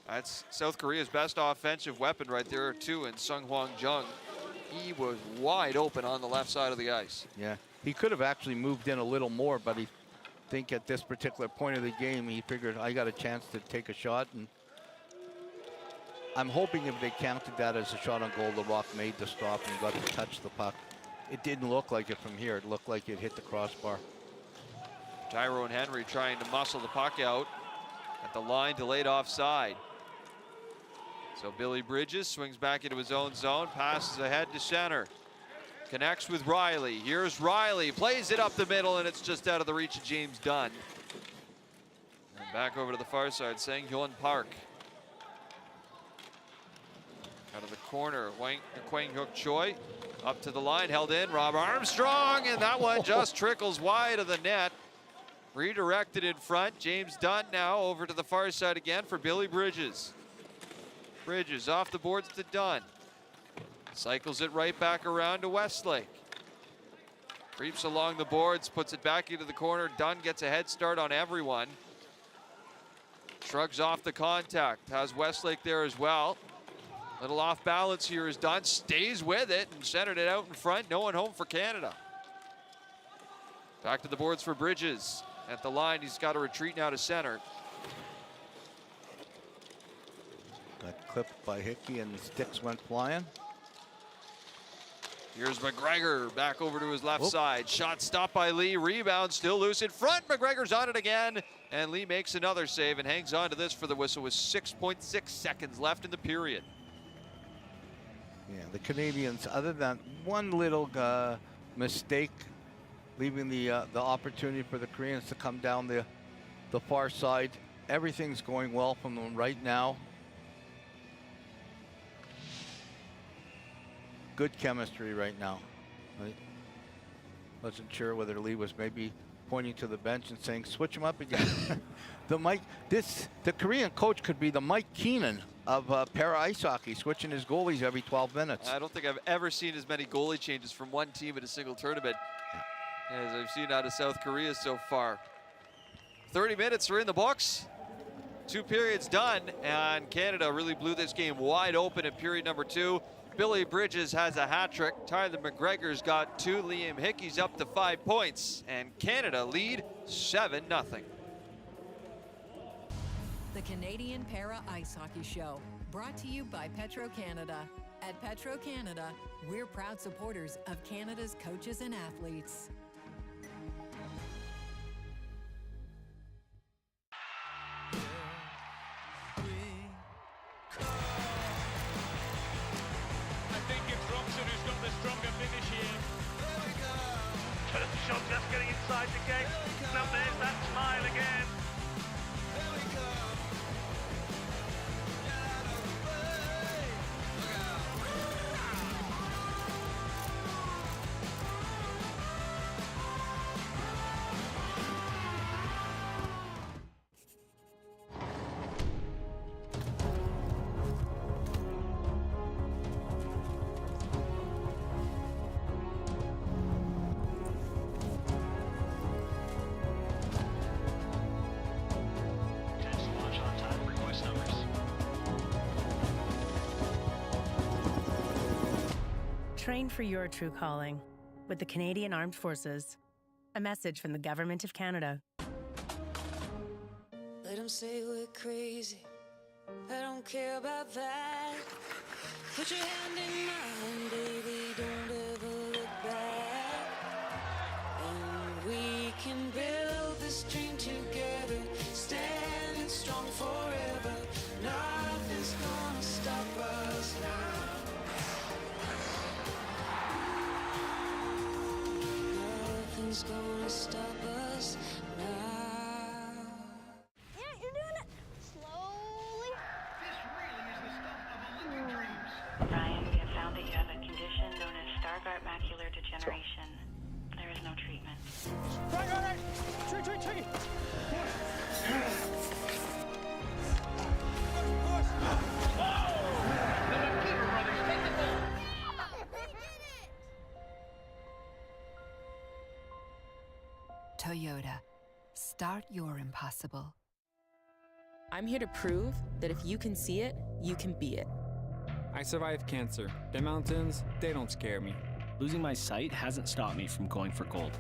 That's South Korea's best offensive weapon right there, too, in Sung Hwang Jung. He was wide open on the left side of the ice. Yeah, he could have actually moved in a little more, but I think at this particular point of the game, he figured, I got a chance to take a shot. And I'm hoping if they counted that as a shot on goal, Larocque made the stop and got to touch the puck. It didn't look like it from here. It looked like it hit the crossbar. Tyrone Henry trying to muscle the puck out at the line, delayed offside. So Billy Bridges swings back into his own zone, passes ahead to center. Connects with Riley. Here's Riley, plays it up the middle, and it's just out of the reach of James Dunn. And back over to the far side, Sang-Hyun Park. Out of the corner, Kwang Hook Choi up to the line, held in, Rob Armstrong, and that one just trickles wide of the net. Redirected in front, James Dunn now over to the far side again for Billy Bridges. Bridges off the boards to Dunn. Cycles it right back around to Westlake. Creeps along the boards, puts it back into the corner. Dunn gets a head start on everyone. Shrugs off the contact, has Westlake there as well. Little off balance here as Dunn stays with it and centered it out in front. No one home for Canada. Back to the boards for Bridges. At the line, he's got to retreat now to center. Got clipped by Hickey and the sticks went flying. Here's McGregor back over to his left side. Shot stopped by Lee. Rebound still loose in front. McGregor's on it again. And Lee makes another save and hangs on to this for the whistle with 6.6 seconds left in the period. Yeah, the Canadians, other than one little mistake, leaving the opportunity for the Koreans to come down the far side, everything's going well from them right now. good chemistry right now. I wasn't sure whether Lee was maybe pointing to the bench and saying, switch him up again. The Korean coach could be the Mike Keenan of para ice hockey, switching his goalies every 12 minutes. I don't think I've ever seen as many goalie changes from one team in a single tournament as I've seen out of South Korea so far. 30 minutes are in the books. 2 periods done, and Canada really blew this game wide open in period number 2. Billy Bridges has a hat trick. Tyler McGregor's got 2. Liam Hickey's up to 5 points, and Canada lead 7-0. The Canadian Para Ice Hockey Show, brought to you by Petro-Canada. At Petro-Canada, we're proud supporters of Canada's coaches and athletes. I think it's Robson who's got the stronger finish here. Shot just getting inside the gate. Now there's that smile again. Train for your true calling with the Canadian Armed Forces. A message from the Government of Canada. Let them say we're crazy. I don't care about that. Put your hand in mine, baby. Don't ever look back. And we can build this dream together. Standing strong forever. Nothing's gonna stop us now. Nothing's gonna stop us now. Yeah, you're doing it. Slowly. This really is the stuff of Olympic dreams. Ryan, we have found that you have a condition known as Stargardt macular degeneration. There is no treatment. Right. Tricky. Toyota. Start your impossible. I'm here to prove that if you can see it, you can be it. I survived cancer. The mountains, they don't scare me. Losing my sight hasn't stopped me from going for gold.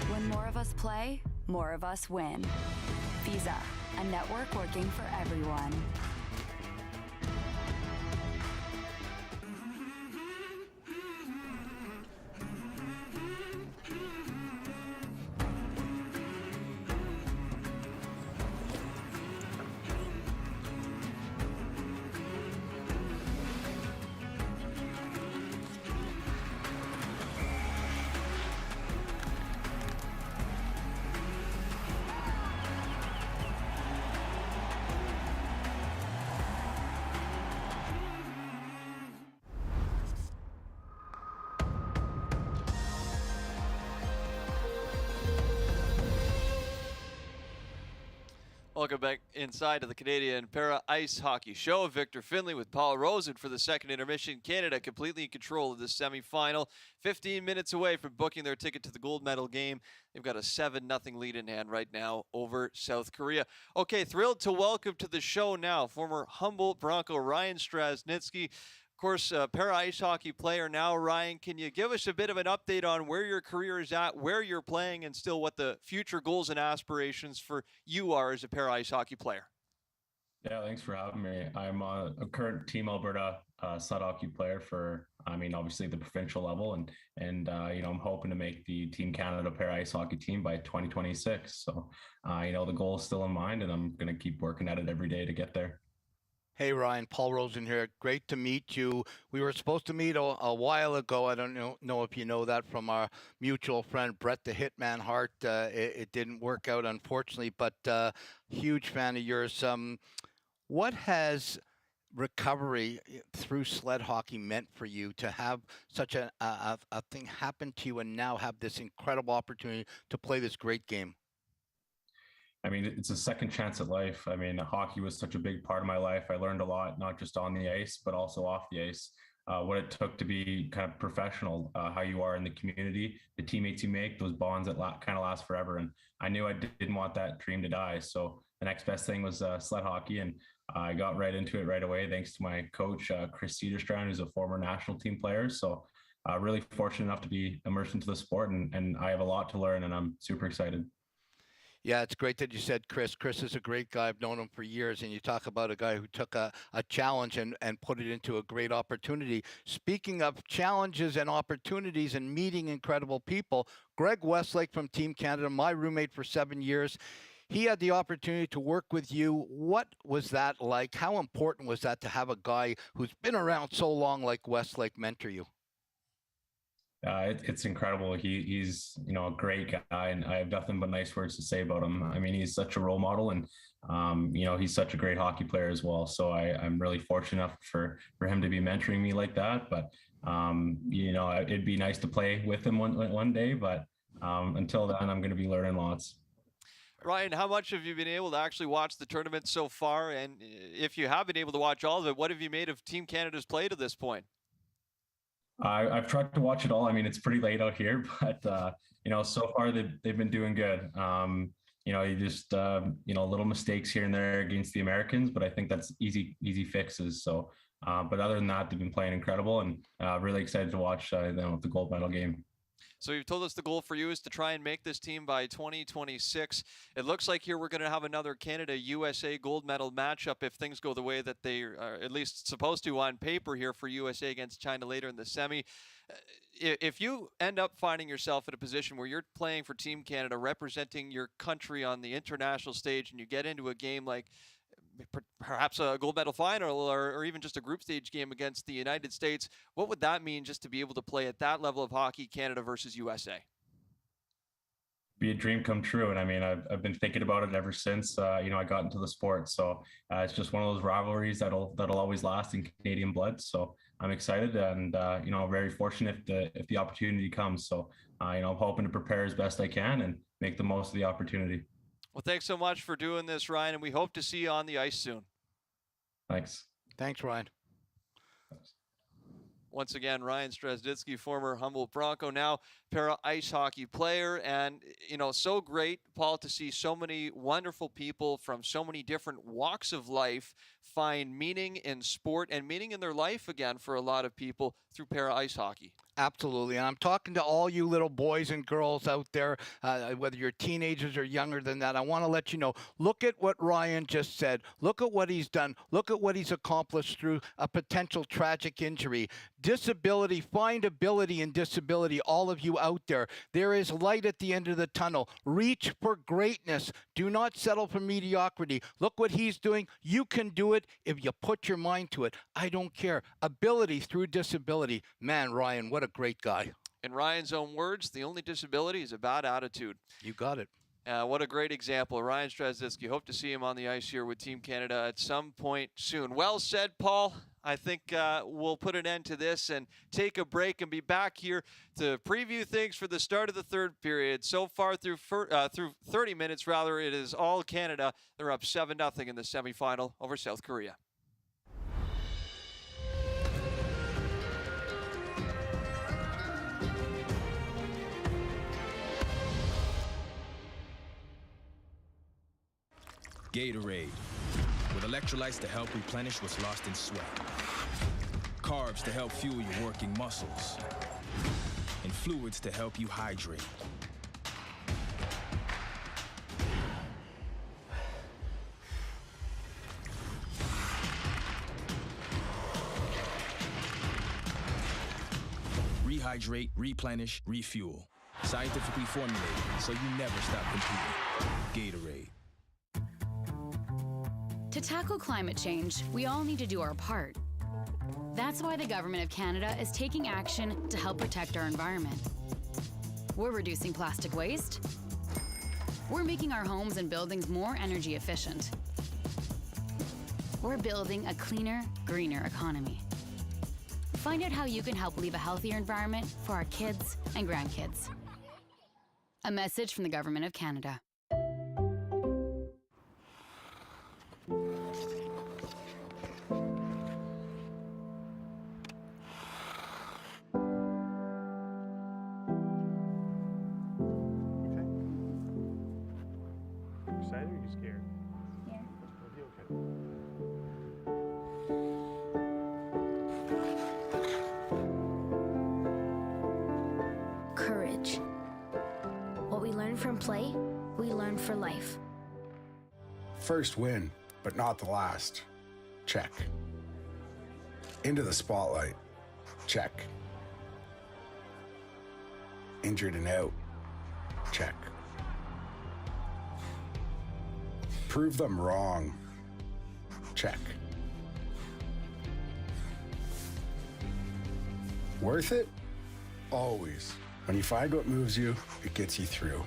When more of us play, more of us win. Visa, a network working for everyone. Welcome back inside of the Canadian Para Ice Hockey Show. Victor Finley with Paul Rosen for the second intermission. Canada completely in control of the semifinal. 15 minutes away from booking their ticket to the gold medal game. They've got a 7-0 lead in hand right now over South Korea. Okay, thrilled to welcome to the show now former Humboldt Bronco Ryan Strasnitsky. Of course, para ice hockey player now. Ryan, can you give us a bit of an update on where your career is at, where you're playing, and still what the future goals and aspirations for you are as a para ice hockey player? Yeah, thanks for having me. I'm a current Team Alberta sled hockey player for, obviously the provincial level, and I'm hoping to make the Team Canada para ice hockey team by 2026. So, the goal is still in mind, and I'm going to keep working at it every day to get there. Hey, Ryan, Paul Rosen here. Great to meet you. We were supposed to meet a while ago. I don't know if you know that from our mutual friend, Brett the Hitman Hart. It didn't work out, unfortunately, but huge fan of yours. What has recovery through sled hockey meant for you to have such a thing happen to you and now have this incredible opportunity to play this great game? I mean, it's a second chance at life. I mean, hockey was such a big part of my life. I learned a lot, not just on the ice, but also off the ice. What it took to be kind of professional, how you are in the community, the teammates you make, those bonds that kind of last forever. And I knew I didn't want that dream to die. So the next best thing was sled hockey. And I got right into it right away, thanks to my coach, Chris Cederstrand, who's a former national team player. So really fortunate enough to be immersed into the sport. And I have a lot to learn, and I'm super excited. Yeah, it's great that you said Chris. Chris is a great guy. I've known him for years, and you talk about a guy who took a challenge and put it into a great opportunity. Speaking of challenges and opportunities and meeting incredible people, Greg Westlake from Team Canada, my roommate for 7 years, he had the opportunity to work with you. What was that like? How important was that to have a guy who's been around so long like Westlake mentor you? It's incredible. He's a great guy, and I have nothing but nice words to say about him. I mean, he's such a role model, and he's such a great hockey player as well. So I'm really fortunate enough for him to be mentoring me like that. But it'd be nice to play with him one day. But until then, I'm going to be learning lots. Ryan, how much have you been able to actually watch the tournament so far? And if you have been able to watch all of it, what have you made of Team Canada's play to this point? I've tried to watch it all. I mean, it's pretty late out here, but so far they've been doing good. You just little mistakes here and there against the Americans, but I think that's easy fixes. So, but other than that, they've been playing incredible, and really excited to watch the gold medal game. So you've told us the goal for you is to try and make this team by 2026. It looks like here we're going to have another Canada-USA gold medal matchup if things go the way that they are at least supposed to on paper here for USA against China later in the semi. If you end up finding yourself in a position where you're playing for Team Canada, representing your country on the international stage, and you get into a game like perhaps a gold medal final or even just a group stage game against the United States, what would that mean just to be able to play at that level of hockey, Canada versus USA? Be a dream come true. And I mean, I've been thinking about it ever since, I got into the sport. So it's just one of those rivalries that'll always last in Canadian blood. So I'm excited and, very fortunate if the opportunity comes. So, I'm hoping to prepare as best I can and make the most of the opportunity. Well, thanks so much for doing this, Ryan, and we hope to see you on the ice soon. Thanks. Thanks, Ryan. Once again, Ryan Strazditsky, former Humboldt Bronco, now para ice hockey player. And, so great, Paul, to see so many wonderful people from so many different walks of life find meaning in sport and meaning in their life again for a lot of people through para ice hockey. Absolutely. And I'm talking to all you little boys and girls out there, whether you're teenagers or younger than that. I want to let you know, look at what Ryan just said. Look at what he's done. Look at what he's accomplished through a potential tragic injury. Disability, find ability in disability, all of you out there. There is light at the end of the tunnel. Reach for greatness. Do not settle for mediocrity. Look what he's doing. You can do it if you put your mind to it. I don't care. Ability through disability. Man, Ryan, what a great guy. In Ryan's own words, the only disability is a bad attitude. You got it. What a great example. Ryan Strazditsky. Hope to see him on the ice here with Team Canada at some point soon. Well said, Paul. I think we'll put an end to this and take a break and be back here to preview things for the start of the third period. So far through 30 minutes, it is all Canada. They're up 7-0 in the semifinal over South Korea. Gatorade, with electrolytes to help replenish what's lost in sweat. Carbs to help fuel your working muscles. And fluids to help you hydrate. Rehydrate, replenish, refuel. Scientifically formulated so you never stop competing. Gatorade. To tackle climate change, we all need to do our part. That's why the Government of Canada is taking action to help protect our environment. We're reducing plastic waste. We're making our homes and buildings more energy efficient. We're building a cleaner, greener economy. Find out how you can help leave a healthier environment for our kids and grandkids. A message from the Government of Canada. Excited or are you scared? Yeah. You'll be okay. Courage. What we learn from play, we learn for life. First win, but not the last. Check. Into the spotlight. Check. Injured and out. Check. Prove them wrong. Check. Worth it? Always. When you find what moves you, it gets you through.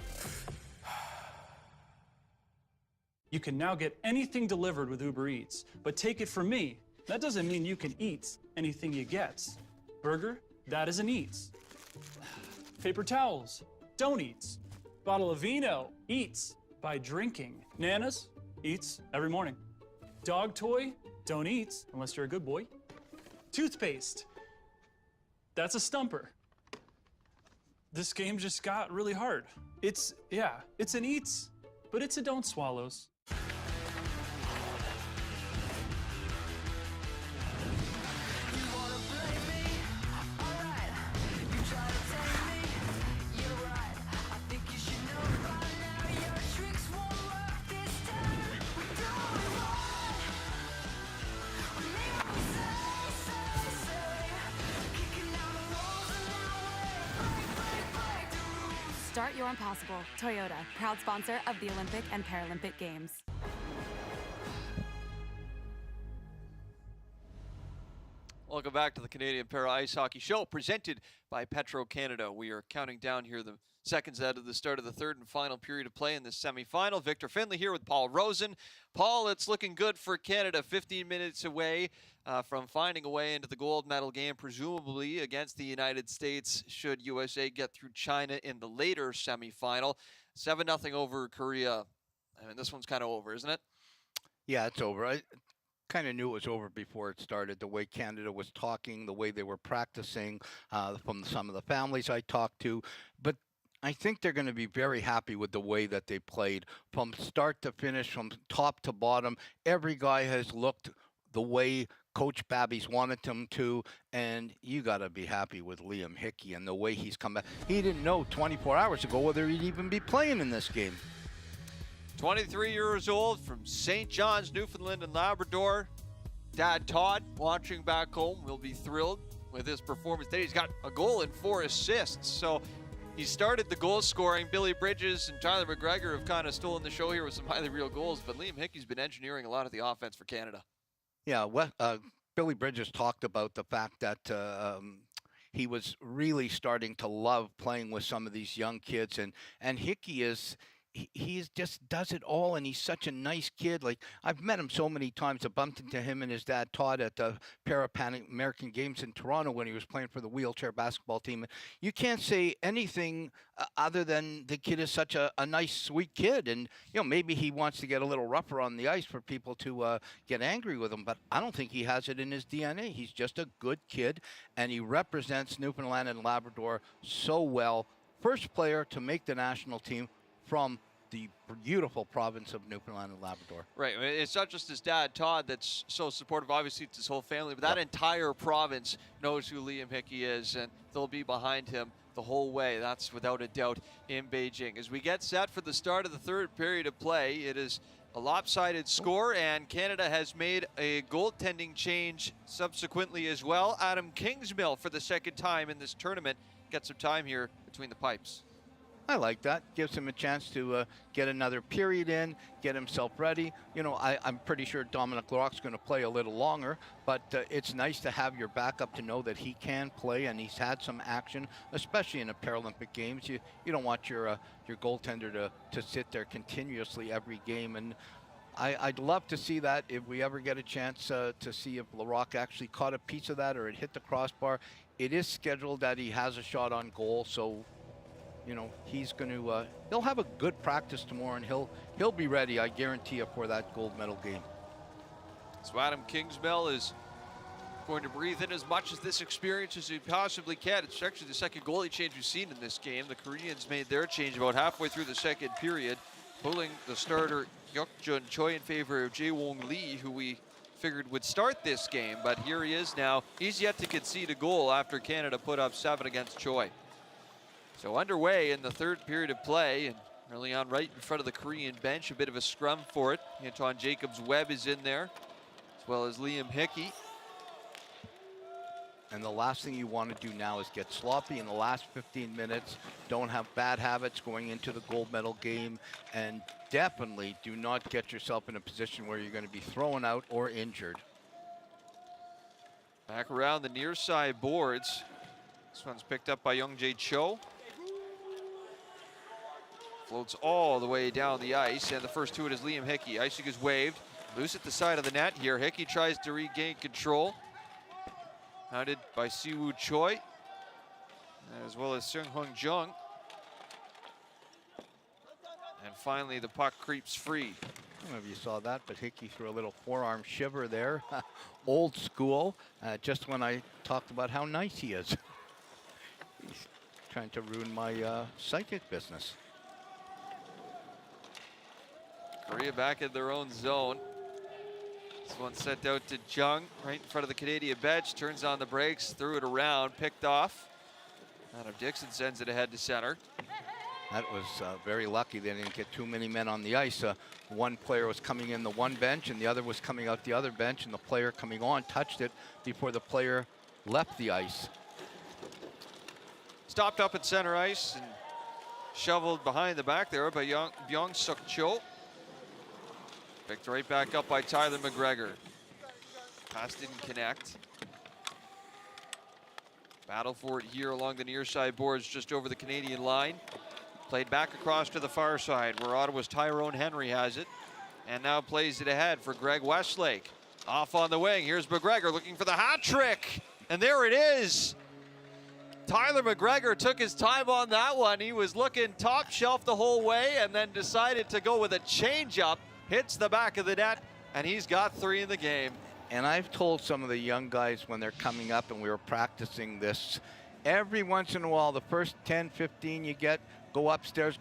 You can now get anything delivered with Uber Eats, but take it from me, that doesn't mean you can eat anything you get. Burger, that is an eats. Paper towels, don't eat. Bottle of vino, eats by drinking. Nanas, eats every morning. Dog toy, don't eat unless you're a good boy. Toothpaste, that's a stumper. This game just got really hard. It's an eats, but it's a don't swallows. Start your impossible. Toyota, proud sponsor of the Olympic and Paralympic Games. Welcome back to the Canadian Para Ice Hockey Show, presented by Petro-Canada. We are counting down here the seconds out of the start of the third and final period of play in this semifinal. Victor Findlay here with Paul Rosen. Paul, it's looking good for Canada, 15 minutes away from finding a way into the gold medal game, presumably against the United States, should USA get through China in the later semifinal. 7-0 over Korea. I mean, this one's kind of over, isn't it? Yeah, it's over. I kind of knew it was over before it started. The way Canada was talking, the way they were practicing, from some of the families I talked to. But I think they're going to be very happy with the way that they played from start to finish, from top to bottom. Every guy has looked the way Coach Babby's wanted him to, and you got to be happy with Liam Hickey and the way he's come back. He didn't know 24 hours ago whether he'd even be playing in this game. 23 years old from St. John's, Newfoundland and Labrador. Dad Todd, watching back home, will be thrilled with his performance today. He's got a goal and 4 assists, so he started the goal scoring. Billy Bridges and Tyler McGregor have kind of stolen the show here with some highly real goals, but Liam Hickey's been engineering a lot of the offense for Canada. Yeah, Billy Bridges talked about the fact that he was really starting to love playing with some of these young kids, and Hickey is he just does it all, and he's such a nice kid. Like, I've met him so many times. I bumped into him and his dad Todd at the Pan American Games in Toronto when he was playing for the wheelchair basketball team. You can't say anything other than the kid is such a nice, sweet kid, and maybe he wants to get a little rougher on the ice for people to get angry with him, but I don't think he has it in his DNA. He's just a good kid, and he represents Newfoundland and Labrador so well. First player to make the national team from the beautiful province of Newfoundland and Labrador. Right. It's not just his dad, Todd, that's so supportive. Obviously, it's his whole family. But that entire province knows who Liam Hickey is, and they'll be behind him the whole way. That's without a doubt in Beijing. As we get set for the start of the third period of play, it is a lopsided score, and Canada has made a goaltending change subsequently as well. Adam Kingsmill, for the second time in this tournament, gets some time here between the pipes. I like that. Gives him a chance to get another period in, get himself ready. You know, I'm pretty sure Dominic Larocque's going to play a little longer, but it's nice to have your backup to know that he can play, and he's had some action, especially in the Paralympic Games. You don't want your goaltender to sit there continuously every game, and I'd love to see that if we ever get a chance to see if Larocque actually caught a piece of that or it hit the crossbar. It is scheduled that he has a shot on goal, so you know, he's going to, he'll have a good practice tomorrow, and he'll be ready, I guarantee you, for that gold medal game. So Adam Kingsmill is going to breathe in as much of this experience as he possibly can. It's actually the second goalie change we've seen in this game. The Koreans made their change about halfway through the second period, pulling the starter Hyuk-jun Choi in favor of Jae-wong Lee, who we figured would start this game, but here he is now. He's yet to concede a goal after Canada put up 7 against Choi. So underway in the third period of play, and early on right in front of the Korean bench, a bit of a scrum for it. Anton Jacobs-Webb is in there, as well as Liam Hickey. And the last thing you want to do now is get sloppy in the last 15 minutes. Don't have bad habits going into the gold medal game, and definitely do not get yourself in a position where you're going to be thrown out or injured. Back around the near side boards. This one's picked up by Young-jae Cho. Floats all the way down the ice, and the first to it is Liam Hickey. Icing is waved. Loose at the side of the net here. Hickey tries to regain control. Hounded by Siwoo Choi, as well as Seung-Hoon Jung. And finally, the puck creeps free. I don't know if you saw that, but Hickey threw a little forearm shiver there. Old school, just when I talked about how nice he is. He's trying to ruin my psychic business. Korea back in their own zone. This one sent out to Jung, right in front of the Canadian bench. Turns on the brakes, threw it around, picked off. Adam Dixon sends it ahead to center. That was very lucky. They didn't get too many men on the ice. One player was coming in the one bench, and the other was coming out the other bench, and the player coming on touched it before the player left the ice. Stopped up at center ice and shoveled behind the back there by Byung-Suk Cho. Picked right back up by Tyler McGregor. Pass didn't connect. Battle for it here along the near side boards just over the Canadian line. Played back across to the far side where Ottawa's Tyrone Henry has it. And now plays it ahead for Greg Westlake. Off on the wing, here's McGregor looking for the hat trick. And there it is. Tyler McGregor took his time on that one. He was looking top shelf the whole way and then decided to go with a changeup. Hits the back of the net, and he's got 3 in the game. And I've told some of the young guys when they're coming up and we were practicing this, every once in a while, the first 10, 15 you get, go upstairs,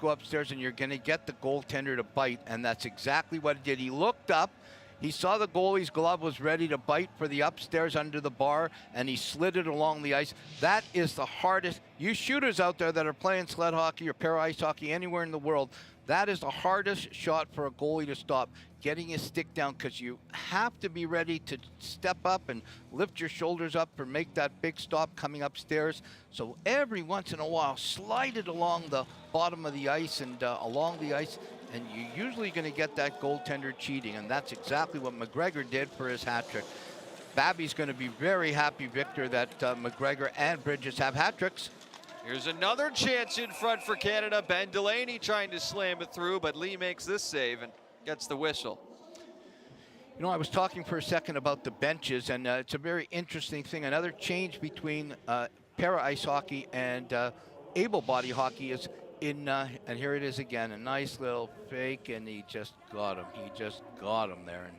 and you're going to get the goaltender to bite, and that's exactly what he did. He looked up, he saw the goalie's glove was ready to bite for the upstairs under the bar, and he slid it along the ice. That is the hardest. You shooters out there that are playing sled hockey or para ice hockey anywhere in the world, that is the hardest shot for a goalie to stop, getting his stick down, because you have to be ready to step up and lift your shoulders up or make that big stop coming upstairs. So every once in a while, slide it along the bottom of the ice and along the ice, and you're usually going to get that goaltender cheating, and that's exactly what McGregor did for his hat trick. Babby's going to be very happy, Victor, that McGregor and Bridges have hat tricks. Here's another chance in front for Canada. Ben Delaney trying to slam it through, but Lee makes this save and gets the whistle. You know, I was talking for a second about the benches, and it's a very interesting thing. Another change between para ice hockey and able-body hockey is in, and here it is again, a nice little fake, and he just got him. He just got him there, and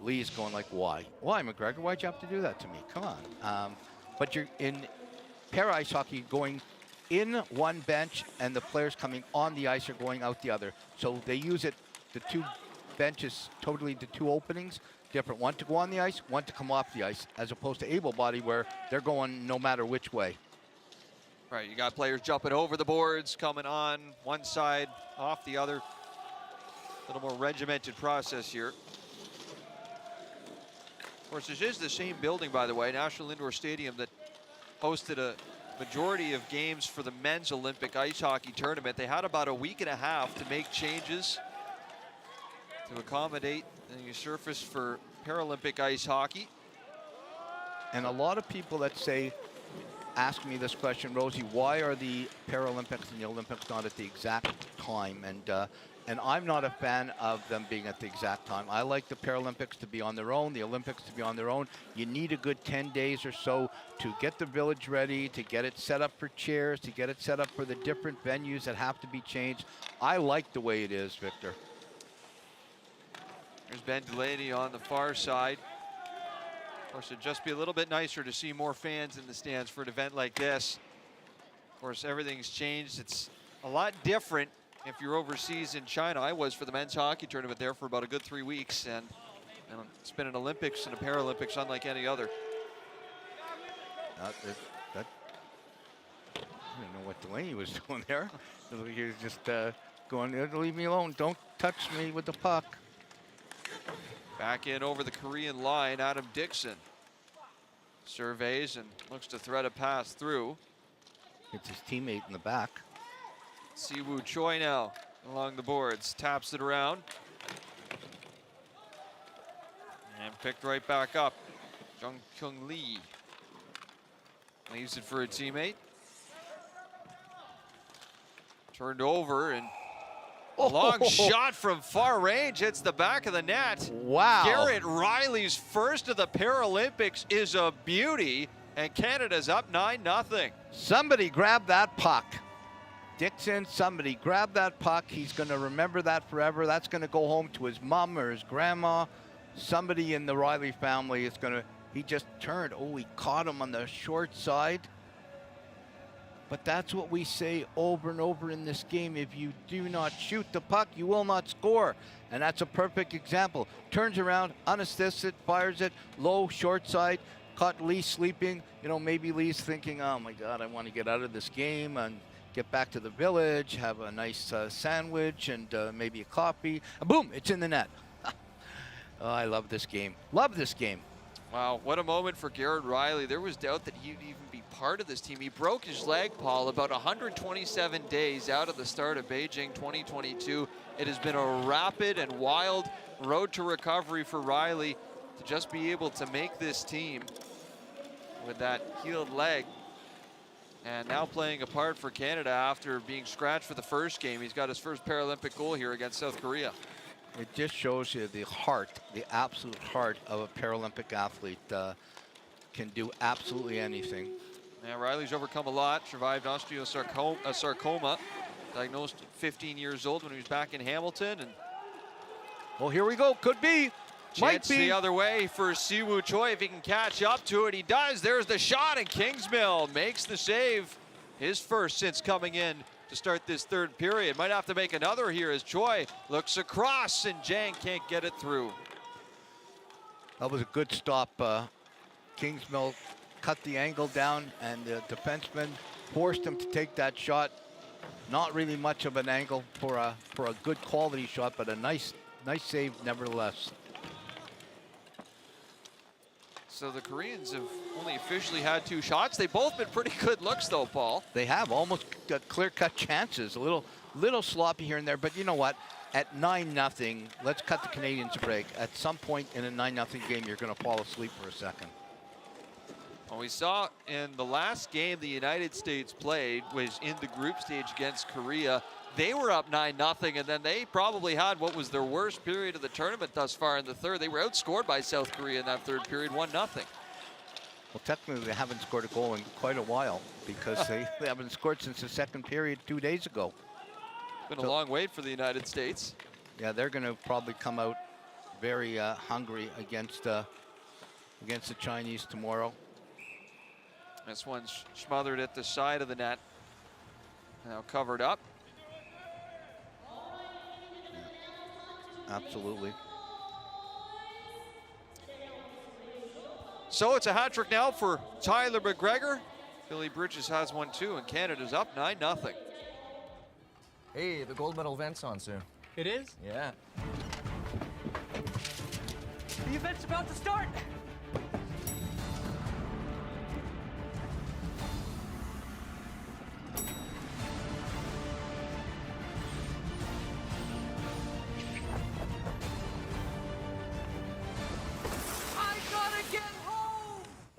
Lee's going like, why? Why, McGregor? Why'd you have to do that to me? Come on. But you're in para ice hockey, going in one bench, and the players coming on the ice are going out the other. So they use it, the two benches, totally the two openings, different. One to go on the ice, one to come off the ice, as opposed to able body where they're going no matter which way. Right, you got players jumping over the boards, coming on one side, off the other. A little more regimented process here. Of course, this is the same building, by the way, National Indoor Stadium, that hosted a majority of games for the men's Olympic ice hockey tournament. They had about a week and a half to make changes to accommodate the surface for Paralympic ice hockey. And a lot of people that ask me this question, Rosie, why are the Paralympics and the Olympics not at the exact time? And I'm not a fan of them being at the exact time. I like the Paralympics to be on their own, the Olympics to be on their own. You need a good 10 days or so to get the village ready, to get it set up for chairs, to get it set up for the different venues that have to be changed. I like the way it is, Victor. There's Ben Delaney on the far side. Of course, it'd just be a little bit nicer to see more fans in the stands for an event like this. Of course, everything's changed. It's a lot different if you're overseas in China. I was for the men's hockey tournament there for about a good 3 weeks, and it's been an Olympics and a Paralympics unlike any other. I don't know what Delaney was doing there. He was just going, leave me alone, don't touch me with the puck. Back in over the Korean line, Adam Dixon surveys and looks to thread a pass through. It's his teammate in the back. Siwoo Choi now along the boards, taps it around. And picked right back up. Jung Kyung Lee leaves it for a teammate. Turned over and a long shot from far range hits the back of the net. Wow. Garrett Riley's first of the Paralympics is a beauty, and Canada's up 9-0. Somebody grab that puck. Dixon, somebody grab that puck. He's going to remember that forever. That's going to go home to his mom or his grandma. Somebody in the Riley family is going to, he just turned. Oh, he caught him on the short side. But that's what we say over and over in this game. If you do not shoot the puck, you will not score. And that's a perfect example. Turns around, unassisted, fires it, low, short side, caught Lee sleeping. You know, maybe Lee's thinking, oh my God, I want to get out of this game and get back to the village, have a nice sandwich and maybe a coffee. And boom, it's in the net. Oh, I love this game. Love this game. Wow, what a moment for Garrett Riley. There was doubt that he'd even be part of this team. He broke his leg, Paul, about 127 days out of the start of Beijing 2022. It has been a rapid and wild road to recovery for Riley to just be able to make this team with that healed leg. And now playing a part for Canada after being scratched for the first game. He's got his first Paralympic goal here against South Korea. It just shows you the heart, the absolute heart of a Paralympic athlete. Can do absolutely anything. Yeah, Riley's overcome a lot, survived osteosarcoma, diagnosed at 15 years old when he was back in Hamilton. And well, here we go, could be. Chance the other way for Siwoo Choi if he can catch up to it. He does. There's the shot, and Kingsmill makes the save. His first since coming in to start this third period. Might have to make another here as Choi looks across, and Jang can't get it through. That was a good stop. Kingsmill cut the angle down, and the defenseman forced him to take that shot. Not really much of an angle for a good quality shot, but a nice save nevertheless. So the Koreans have only officially had 2 shots. They've both been pretty good looks, though, Paul. They have almost got clear-cut chances. A little sloppy here and there, but you know what? At 9-0, let's cut the Canadians a break. At some point in a 9-0 game, you're going to fall asleep for a second. Well, we saw in the last game the United States played was in the group stage against Korea. They were up 9-0, and then they probably had what was their worst period of the tournament thus far in the third. They were outscored by South Korea in that third period, 1-0. Well, technically, they haven't scored a goal in quite a while because they haven't scored since the second period 2 days ago. Been a long wait for the United States. Yeah, they're going to probably come out very hungry against the Chinese tomorrow. This one's smothered at the side of the net. Now covered up. Absolutely. So it's a hat trick now for Tyler McGregor. Billy Bridges has one too, and Canada's up 9-0. Hey, the gold medal event's on soon. It is? Yeah. The event's about to start!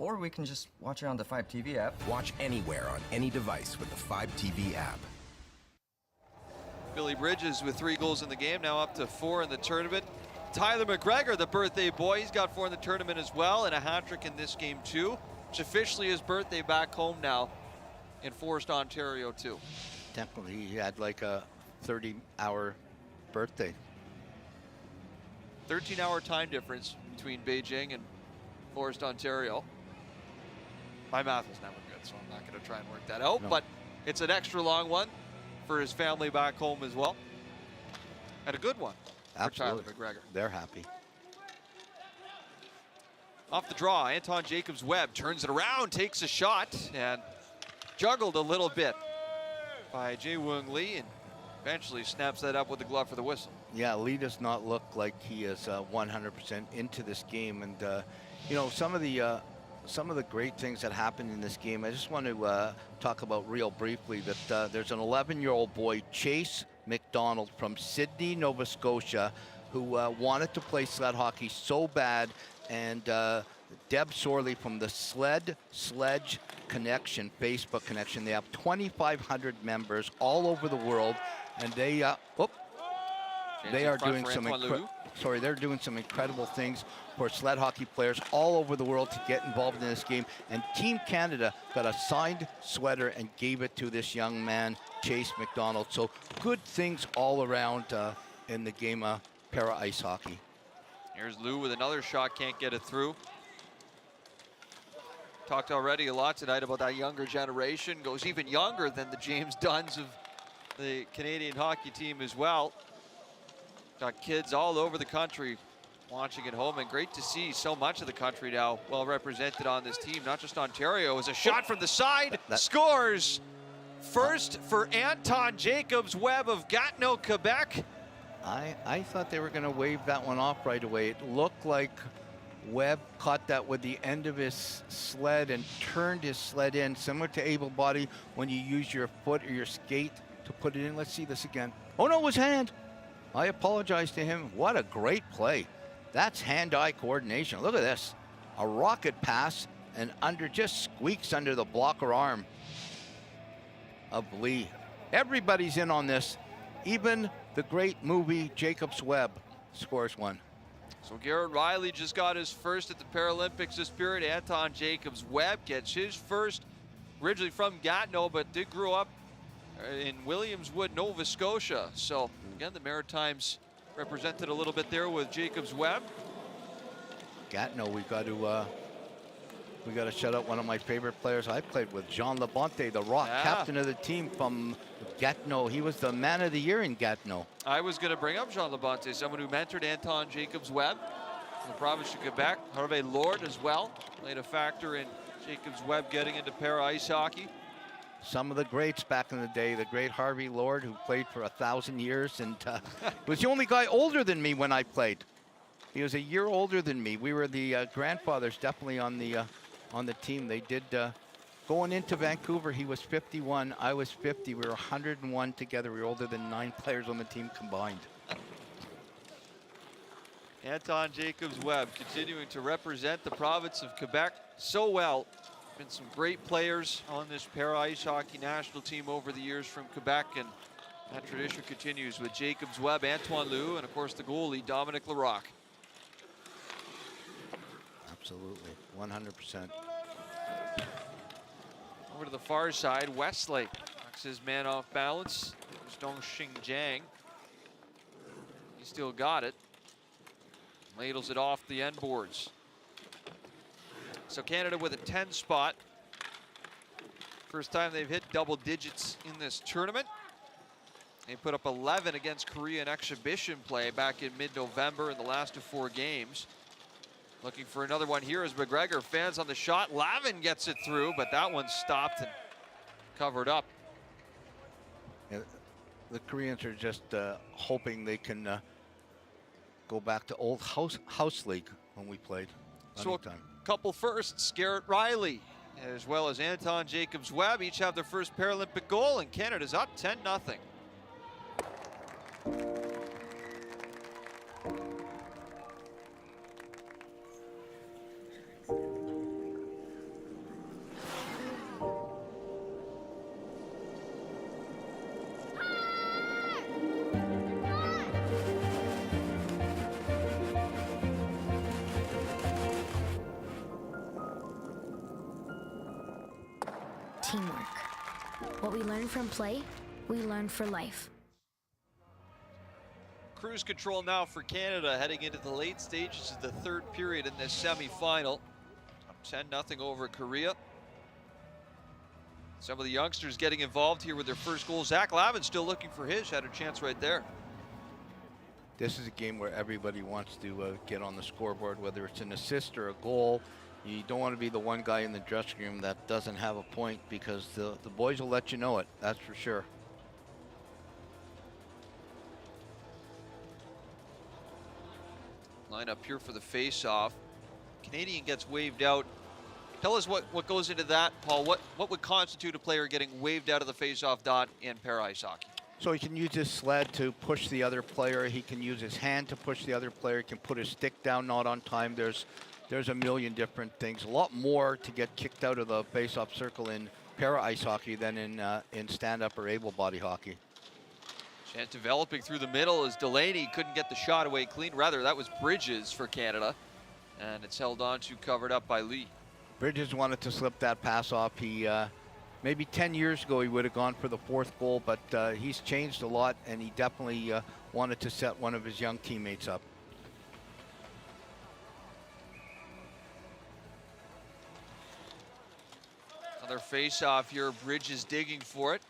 Or we can just watch it on the 5 TV app. Watch anywhere on any device with the 5 TV app. Billy Bridges with 3 goals in the game, now up to 4 in the tournament. Tyler McGregor, the birthday boy, he's got 4 in the tournament as well, and a hat-trick in this game too. It's officially his birthday back home now in Forest, Ontario too. Definitely, he had like a 30-hour birthday. 13-hour time difference between Beijing and Forest, Ontario. My math was never good, so I'm not going to try and work that out, No. but it's an extra long one for his family back home as well. And a good one Absolutely. for Tyler McGregor. They're happy. Off the draw, Anton Jacobs-Webb turns it around, takes a shot, and juggled a little bit by Jae-Woong Lee, and eventually snaps that up with the glove for the whistle. Yeah, Lee does not look like he is 100% into this game, and you know, some of the great things that happened in this game. I just want to talk about real briefly that there's an 11-year-old boy, Chase McDonald from Sydney, Nova Scotia, who wanted to play sled hockey so bad, and Deb Sorley from the Sledge Connection, Facebook connection. They have 2,500 members all over the world, and they are doing some they're doing some incredible things for sled hockey players all over the world to get involved in this game. And Team Canada got a signed sweater and gave it to this young man, Chase McDonald. So good things all around in the game of para ice hockey. Here's Lou with another shot, can't get it through. Talked already a lot tonight about that younger generation. Goes even younger than the James Dunns of the Canadian hockey team as well. Got kids all over the country watching at home, and great to see so much of the country now well represented on this team, not just Ontario. As a shot from the side, scores first for Anton Jacobs-Webb of Gatineau, Quebec. I thought they were going to wave that one off right away. It looked like Webb caught that with the end of his sled and turned his sled in, similar to able body when you use your foot or your skate to put it in. Let's see this again. Oh no, it was hand. I apologize to him. What a great play. That's hand-eye coordination. Look at this. A rocket pass and just squeaks under the blocker arm of Lee. Everybody's in on this. Even the great movie Jacobs-Webb scores one. So Garrett Riley just got his first at the Paralympics this period. Anton Jacobs-Webb gets his first, originally from Gatineau, but did grow up in Williamswood, Nova Scotia. So again, the Maritimes represented a little bit there with Jacobs-Webb. Gatineau, we got to shut out one of my favorite players. I played with Jean Labonte, the Rock, captain of the team from Gatineau. He was the man of the year in Gatineau. I was going to bring up Jean Labonte, someone who mentored Anton Jacobs-Webb in the province of Quebec. Harvey Lord as well played a factor in Jacobs-Webb getting into para ice hockey. Some of the greats back in the day, the great Harvey Lord, who played for 1,000 years and was the only guy older than me when I played. He was a year older than me. We were the grandfathers definitely on the team. They did, going into Vancouver, he was 51, I was 50. We were 101 together. We were older than 9 players on the team combined. Anton Jacobs-Webb continuing to represent the province of Quebec so well. Been some great players on this para ice hockey national team over the years from Quebec, and that tradition continues with Jacobs-Webb, Antoine Lou, and of course the goalie, Dominic Larocque. Absolutely, 100%. Over to the far side, Westlake knocks his man off balance. There's Dong Xing Jiang. He still got it. Ladles it off the end boards. So Canada with a 10 spot. First time they've hit double digits in this tournament. They put up 11 against Korea in exhibition play back in mid-November in the last of 4 games. Looking for another one here as McGregor fans on the shot. Lavin gets it through, but that one stopped and covered up. Yeah, the Koreans are just hoping they can go back to old house league when we played. So a couple firsts, Garrett Riley as well as Anton Jacobs-Webb each have their first Paralympic goal, and Canada's up 10-0. teamwork. What we learn from play, we learn for life. Cruise control now for Canada, heading into the late stages of the third period in this semi-final. 10-0 over Korea. Some of the youngsters getting involved here with their first goal. Zach Lavin still looking for his, had a chance right there. This is a game where everybody wants to get on the scoreboard, whether it's an assist or a goal. You don't want to be the one guy in the dressing room that doesn't have a point, because the boys will let you know it, that's for sure. Line up here for the face-off. Canadian gets waved out. Tell us what goes into that, Paul. What would constitute a player getting waved out of the face-off dot in para ice hockey? So he can use his sled to push the other player. He can use his hand to push the other player. He can put his stick down, not on time. There's a million different things. A lot more to get kicked out of the face-off circle in para ice hockey than in stand-up or able-body hockey. Chance developing through the middle as Delaney couldn't get the shot away clean. Rather, that was Bridges for Canada. And it's held on to, covered up by Lee. Bridges wanted to slip that pass off. He maybe 10 years ago he would have gone for the fourth goal, but he's changed a lot, and he definitely wanted to set one of his young teammates up. Another face-off here. Bridges digging for it.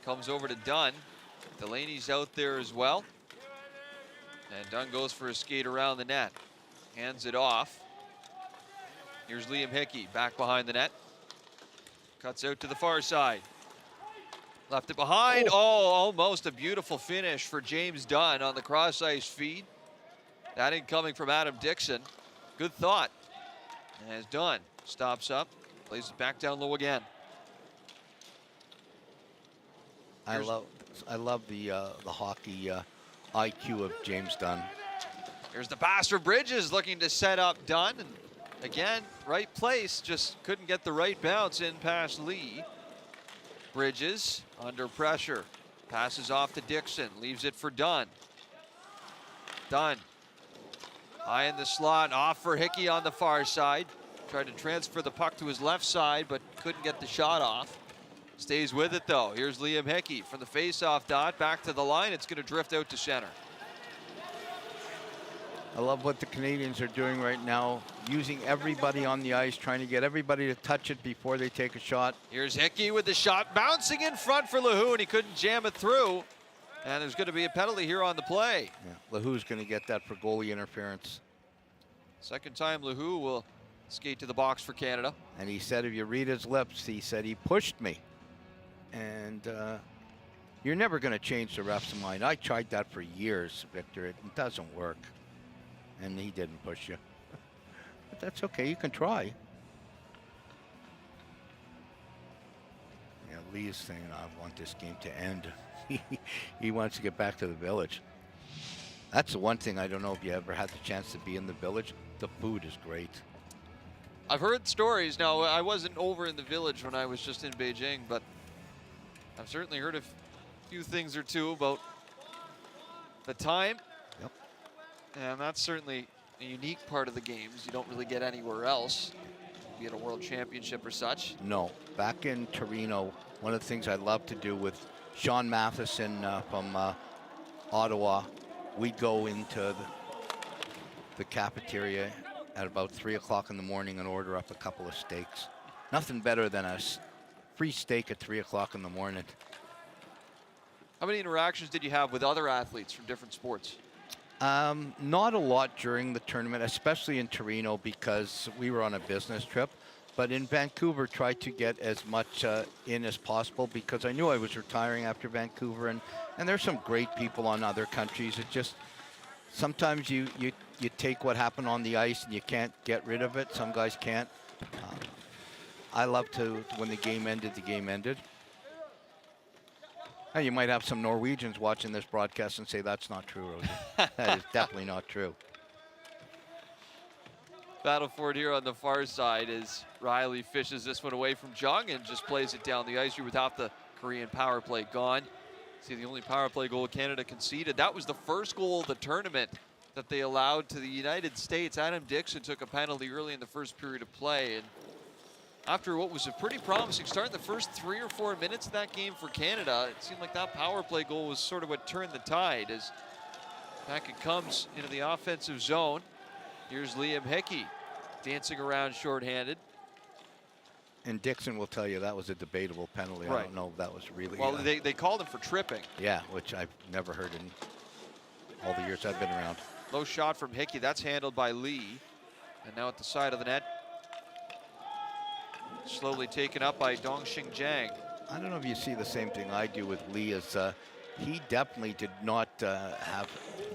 Comes over to Dunn. Delaney's out there as well. And Dunn goes for a skate around the net. Hands it off. Here's Liam Hickey back behind the net. Cuts out to the far side. Left it behind. Oh, almost a beautiful finish for James Dunn on the cross ice feed. That incoming from Adam Dixon. Good thought. As Dunn stops up, plays it back down low again. I love the hockey IQ of James Dunn. Here's the pass for Bridges, looking to set up Dunn. And again, right place, just couldn't get the right bounce in past Lee. Bridges under pressure. Passes off to Dixon, leaves it for Dunn. Dunn high in the slot, off for Hickey on the far side. Tried to transfer the puck to his left side, but couldn't get the shot off. Stays with it though. Here's Liam Hickey from the face-off dot, back to the line. It's going to drift out to center. I love what the Canadians are doing right now, using everybody on the ice, trying to get everybody to touch it before they take a shot. Here's Hickey with the shot, bouncing in front for LaHoo, and he couldn't jam it through. And there's going to be a penalty here on the play. Yeah, LaHoo's going to get that for goalie interference. Second time LaHoo will skate to the box for Canada. And he said, if you read his lips, he said, he pushed me. And you're never going to change the ref's mind. I tried that for years, Victor. It doesn't work. And he didn't push you. But that's okay, you can try. Yeah, Lee is saying, I want this game to end. He wants to get back to the village. That's the one thing, I don't know if you ever had the chance to be in the village. The food is great. I've heard stories. Now, I wasn't over in the village when I was just in Beijing, but I've certainly heard a few things or two about the time. Yep. And that's certainly a unique part of the games. You don't really get anywhere else, be at a world championship or such. No. Back in Torino, one of the things I love to do with Sean Matheson from Ottawa, we'd go into the cafeteria at about 3 o'clock in the morning and order up a couple of steaks. Nothing better than a free steak at 3 o'clock in the morning. How many interactions did you have with other athletes from different sports? Not a lot during the tournament, especially in Torino, because we were on a business trip. But in Vancouver, tried to get as much in as possible, because I knew I was retiring after Vancouver. And there's some great people on other countries. It just, sometimes you take what happened on the ice and you can't get rid of it. Some guys can't. I love to, when the game ended, the game ended. Now, you might have some Norwegians watching this broadcast and say, that's not true, Rosie. That is definitely not true. Battle for it here on the far side as Riley fishes this one away from Jung and just plays it down the ice here without the Korean power play gone. See, the only power play goal Canada conceded. That was the first goal of the tournament that they allowed to the United States. Adam Dixon took a penalty early in the first period of play, and after what was a pretty promising start in the first 3 or 4 minutes of that game for Canada, it seemed like that power play goal was sort of what turned the tide as back it comes into the offensive zone. Here's Liam Hickey dancing around shorthanded. And Dixon will tell you that was a debatable penalty. Right. I don't know if that was really... Well, they called him for tripping. Yeah, which I've never heard in all the years I've been around. Low shot from Hickey. That's handled by Lee. And now at the side of the net. Slowly taken up by Dongxing Jiang. I don't know if you see the same thing I do with Lee. As he definitely did not have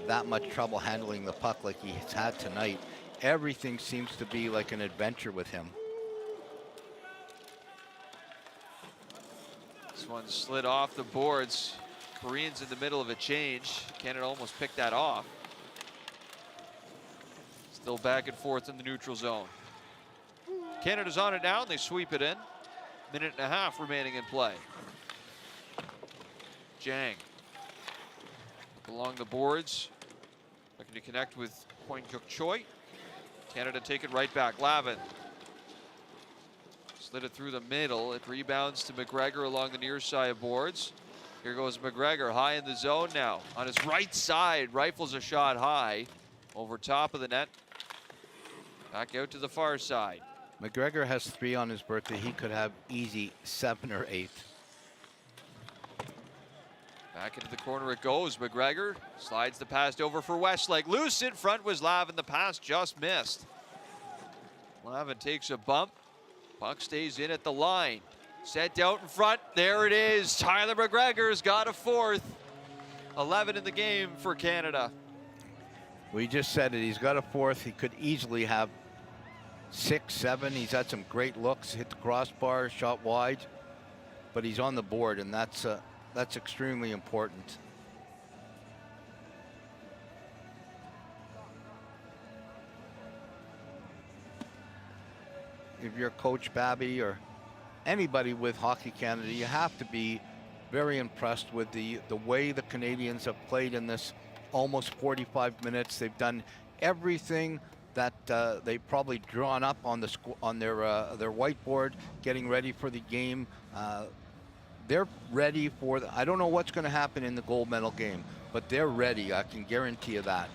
that much trouble handling the puck like he's had tonight. Everything seems to be like an adventure with him. This one slid off the boards. Koreans in the middle of a change. Canada almost picked that off. Still back and forth in the neutral zone. Canada's on it now, and they sweep it in. 1.5 minutes remaining in play. Jiang along the boards, looking to connect with Poinjuk Choi. Canada take it right back. Lavin slid it through the middle. It rebounds to McGregor along the near side boards. Here goes McGregor high in the zone now. On his right side, rifles a shot high over top of the net. Back out to the far side. McGregor has 3 on his birthday. He could have easy 7 or 8. Back into the corner it goes. McGregor slides the pass over for Westlake. Loose in front was Lavin. The pass just missed. Lavin takes a bump. Puck stays in at the line. Set out in front. There it is. Tyler McGregor's got a 4th. 11 in the game for Canada. We just said it. He's got a 4th. He could easily have 6, 7. He's had some great looks. Hit the crossbar, shot wide, but he's on the board, and that's extremely important. If you're Coach Babby or anybody with Hockey Canada, you have to be very impressed with the way the Canadians have played in this almost 45 minutes. They've done everything that they've probably drawn up on their whiteboard, getting ready for the game. They're ready for I don't know what's going to happen in the gold medal game, but they're ready. I can guarantee you that.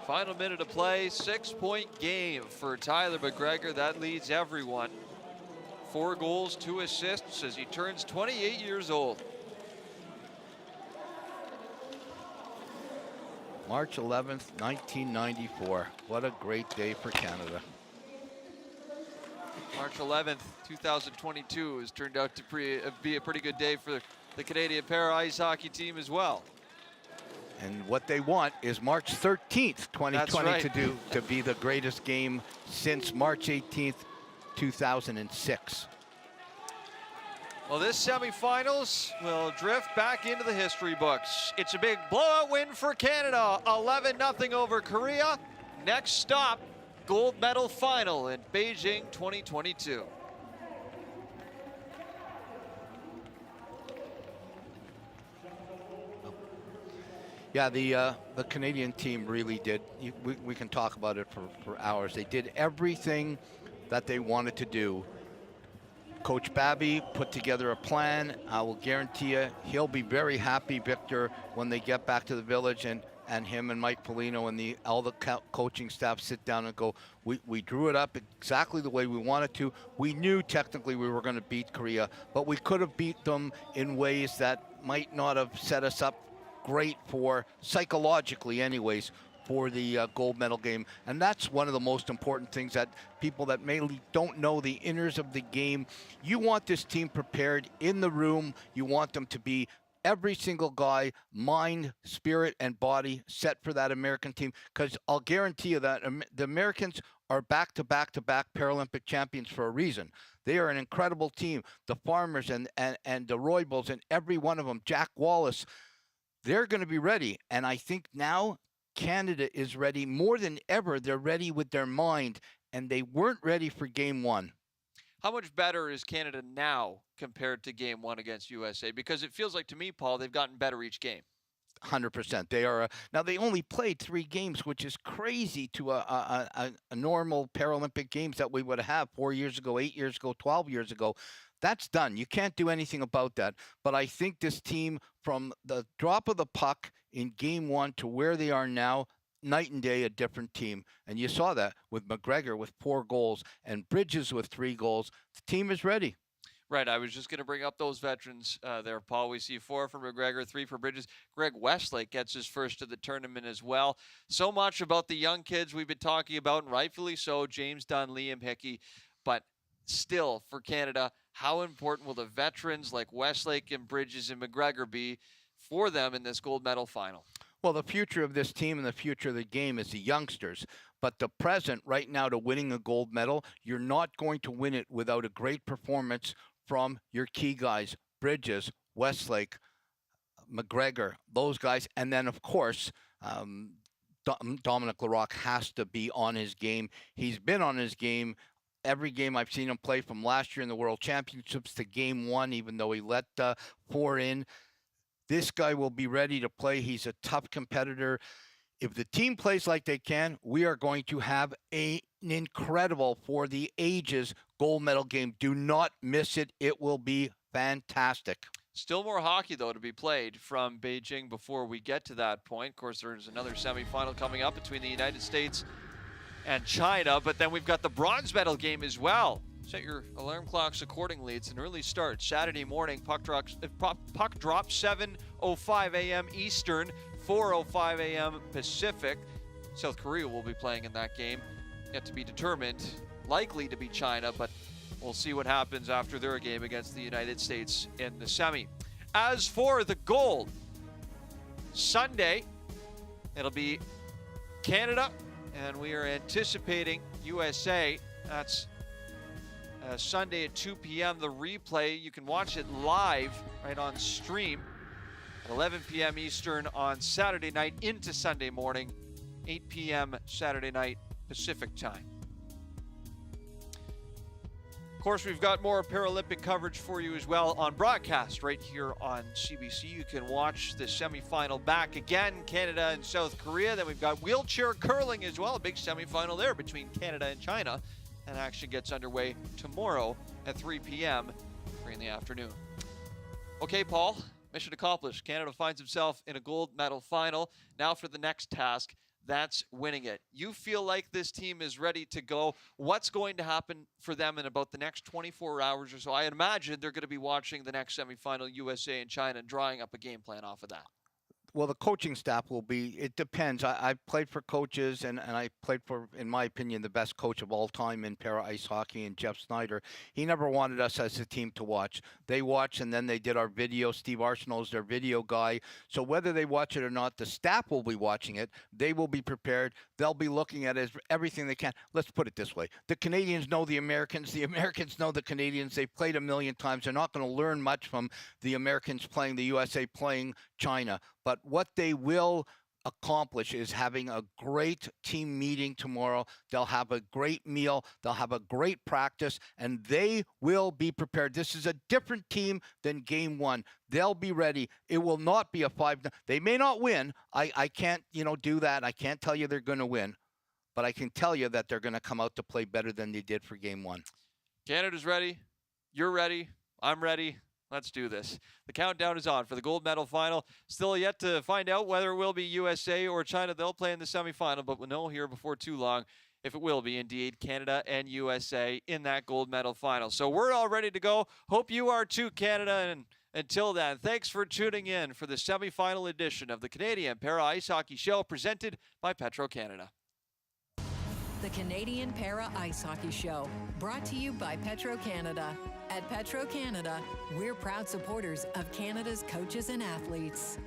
Final minute of play, 6-point game for Tyler McGregor. That leads everyone. 4 goals, 2 assists as he turns 28 years old. March 11th, 1994. What a great day for Canada. March 11th, 2022 has turned out to be a pretty good day for the Canadian Para Ice Hockey team as well. And what they want is March 13th, 2020 right. to be the greatest game since March 18th, 2006. Well, this semifinals will drift back into the history books. It's a big blowout win for Canada, 11-0 over Korea. Next stop, gold medal final in Beijing 2022. Yeah, the Canadian team really did. We can talk about it for hours. They did everything that they wanted to do. Coach Babby put together a plan. I will guarantee you he'll be very happy, Victor, when they get back to the village and him and Mike Polino and all the coaching staff sit down and go, we drew it up exactly the way we wanted to. We knew technically we were going to beat Korea, but we could have beat them in ways that might not have set us up great for, psychologically anyways, for the gold medal game. And that's one of the most important things that people that mainly don't know the inners of the game. You want this team prepared in the room. You want them to be every single guy, mind, spirit, and body set for that American team. Because I'll guarantee you that the Americans are back-to-back Paralympic champions for a reason. They are an incredible team. The Farmers and the Roybals and every one of them, Jack Wallace, they're going to be ready. And I think now Canada is ready more than ever. They're ready with their mind, and they weren't ready for game 1. How much better is Canada now compared to game 1 against USA? Because it feels like to me, Paul, they've gotten better each game. 100%. They are now. They only played 3 games, which is crazy to a normal Paralympic games that we would have 4 years ago, 8 years ago, 12 years ago. That's done. You can't do anything about that. But I think this team, from the drop of the puck in game 1 to where they are now, night and day, a different team. And you saw that with McGregor with 4 goals and Bridges with 3 goals. The team is ready. Right, I was just going to bring up those veterans there, Paul. We see 4 for McGregor, 3 for Bridges. Greg Westlake gets his first of the tournament as well. So much about the young kids we've been talking about, and rightfully so, James Dunn, Liam Hickey. But still, for Canada, how important will the veterans like Westlake and Bridges and McGregor be for them in this gold medal final? Well, the future of this team and the future of the game is the youngsters. But the present right now to winning a gold medal, you're not going to win it without a great performance from your key guys, Bridges, Westlake, McGregor, those guys. And then, of course, Dominic Larocque has to be on his game. He's been on his game every game I've seen him play, from last year in the World Championships to game 1, even though he let 4 in. This guy will be ready to play. He's a tough competitor. If the team plays like they can, we are going to have an incredible, for the ages, gold medal game. Do not miss it. It will be fantastic. Still more hockey, though, to be played from Beijing before we get to that point. Of course, there's another semifinal coming up between the United States and China, but then we've got the bronze medal game as well. Set your alarm clocks accordingly. It's an early start. Saturday morning, puck drops 7:05 a.m. Eastern, 4:05 a.m. Pacific. South Korea will be playing in that game. Yet to be determined. Likely to be China, but we'll see what happens after their game against the United States in the semi. As for the gold, Sunday, it'll be Canada, and we are anticipating USA. That's Sunday at 2 p.m. The replay, you can watch it live right on stream at 11 p.m. Eastern on Saturday night into Sunday morning, 8 p.m. Saturday night Pacific time. Of course, we've got more Paralympic coverage for you as well on broadcast right here on CBC. You can watch the semifinal back again, Canada and South Korea. Then we've got wheelchair curling as well, a big semifinal there between Canada and China. And action gets underway tomorrow at 3 p.m. in the afternoon. Okay, Paul, mission accomplished. Canada finds himself in a gold medal final. Now for the next task, that's winning it. You feel like this team is ready to go. What's going to happen for them in about the next 24 hours or so? I imagine they're going to be watching the next semifinal, USA and China, and drawing up a game plan off of that. Well, the coaching staff will be, it depends. I played for coaches, and I played for, in my opinion, the best coach of all time in para ice hockey, and Jeff Snyder. He never wanted us as a team to watch. They watch, and then they did our video. Steve Arsenault is their video guy. So whether they watch it or not, the staff will be watching it. They will be prepared. They'll be looking at it, everything they can. Let's put it this way. The Canadians know the Americans. The Americans know the Canadians. They've played a million times. They're not going to learn much from the Americans playing the USA, playing China. But what they will accomplish is having a great team meeting tomorrow. They'll have a great meal. They'll have a great practice, and they will be prepared. This is a different team than game 1. They'll be ready. It will not be a 5. They may not win. I can't, do that. I can't tell you they're going to win, but I can tell you that they're going to come out to play better than they did for game 1. Canada's ready. You're ready. I'm ready. Let's do this. The countdown is on for the gold medal final. Still yet to find out whether it will be USA or China. They'll play in the semifinal, but we'll know here before too long if it will be indeed Canada and USA in that gold medal final. So we're all ready to go. Hope you are too, Canada. And until then, thanks for tuning in for the semifinal edition of the Canadian Para Ice Hockey Show presented by Petro-Canada. The Canadian Para Ice Hockey Show, brought to you by Petro-Canada. At Petro-Canada, we're proud supporters of Canada's coaches and athletes.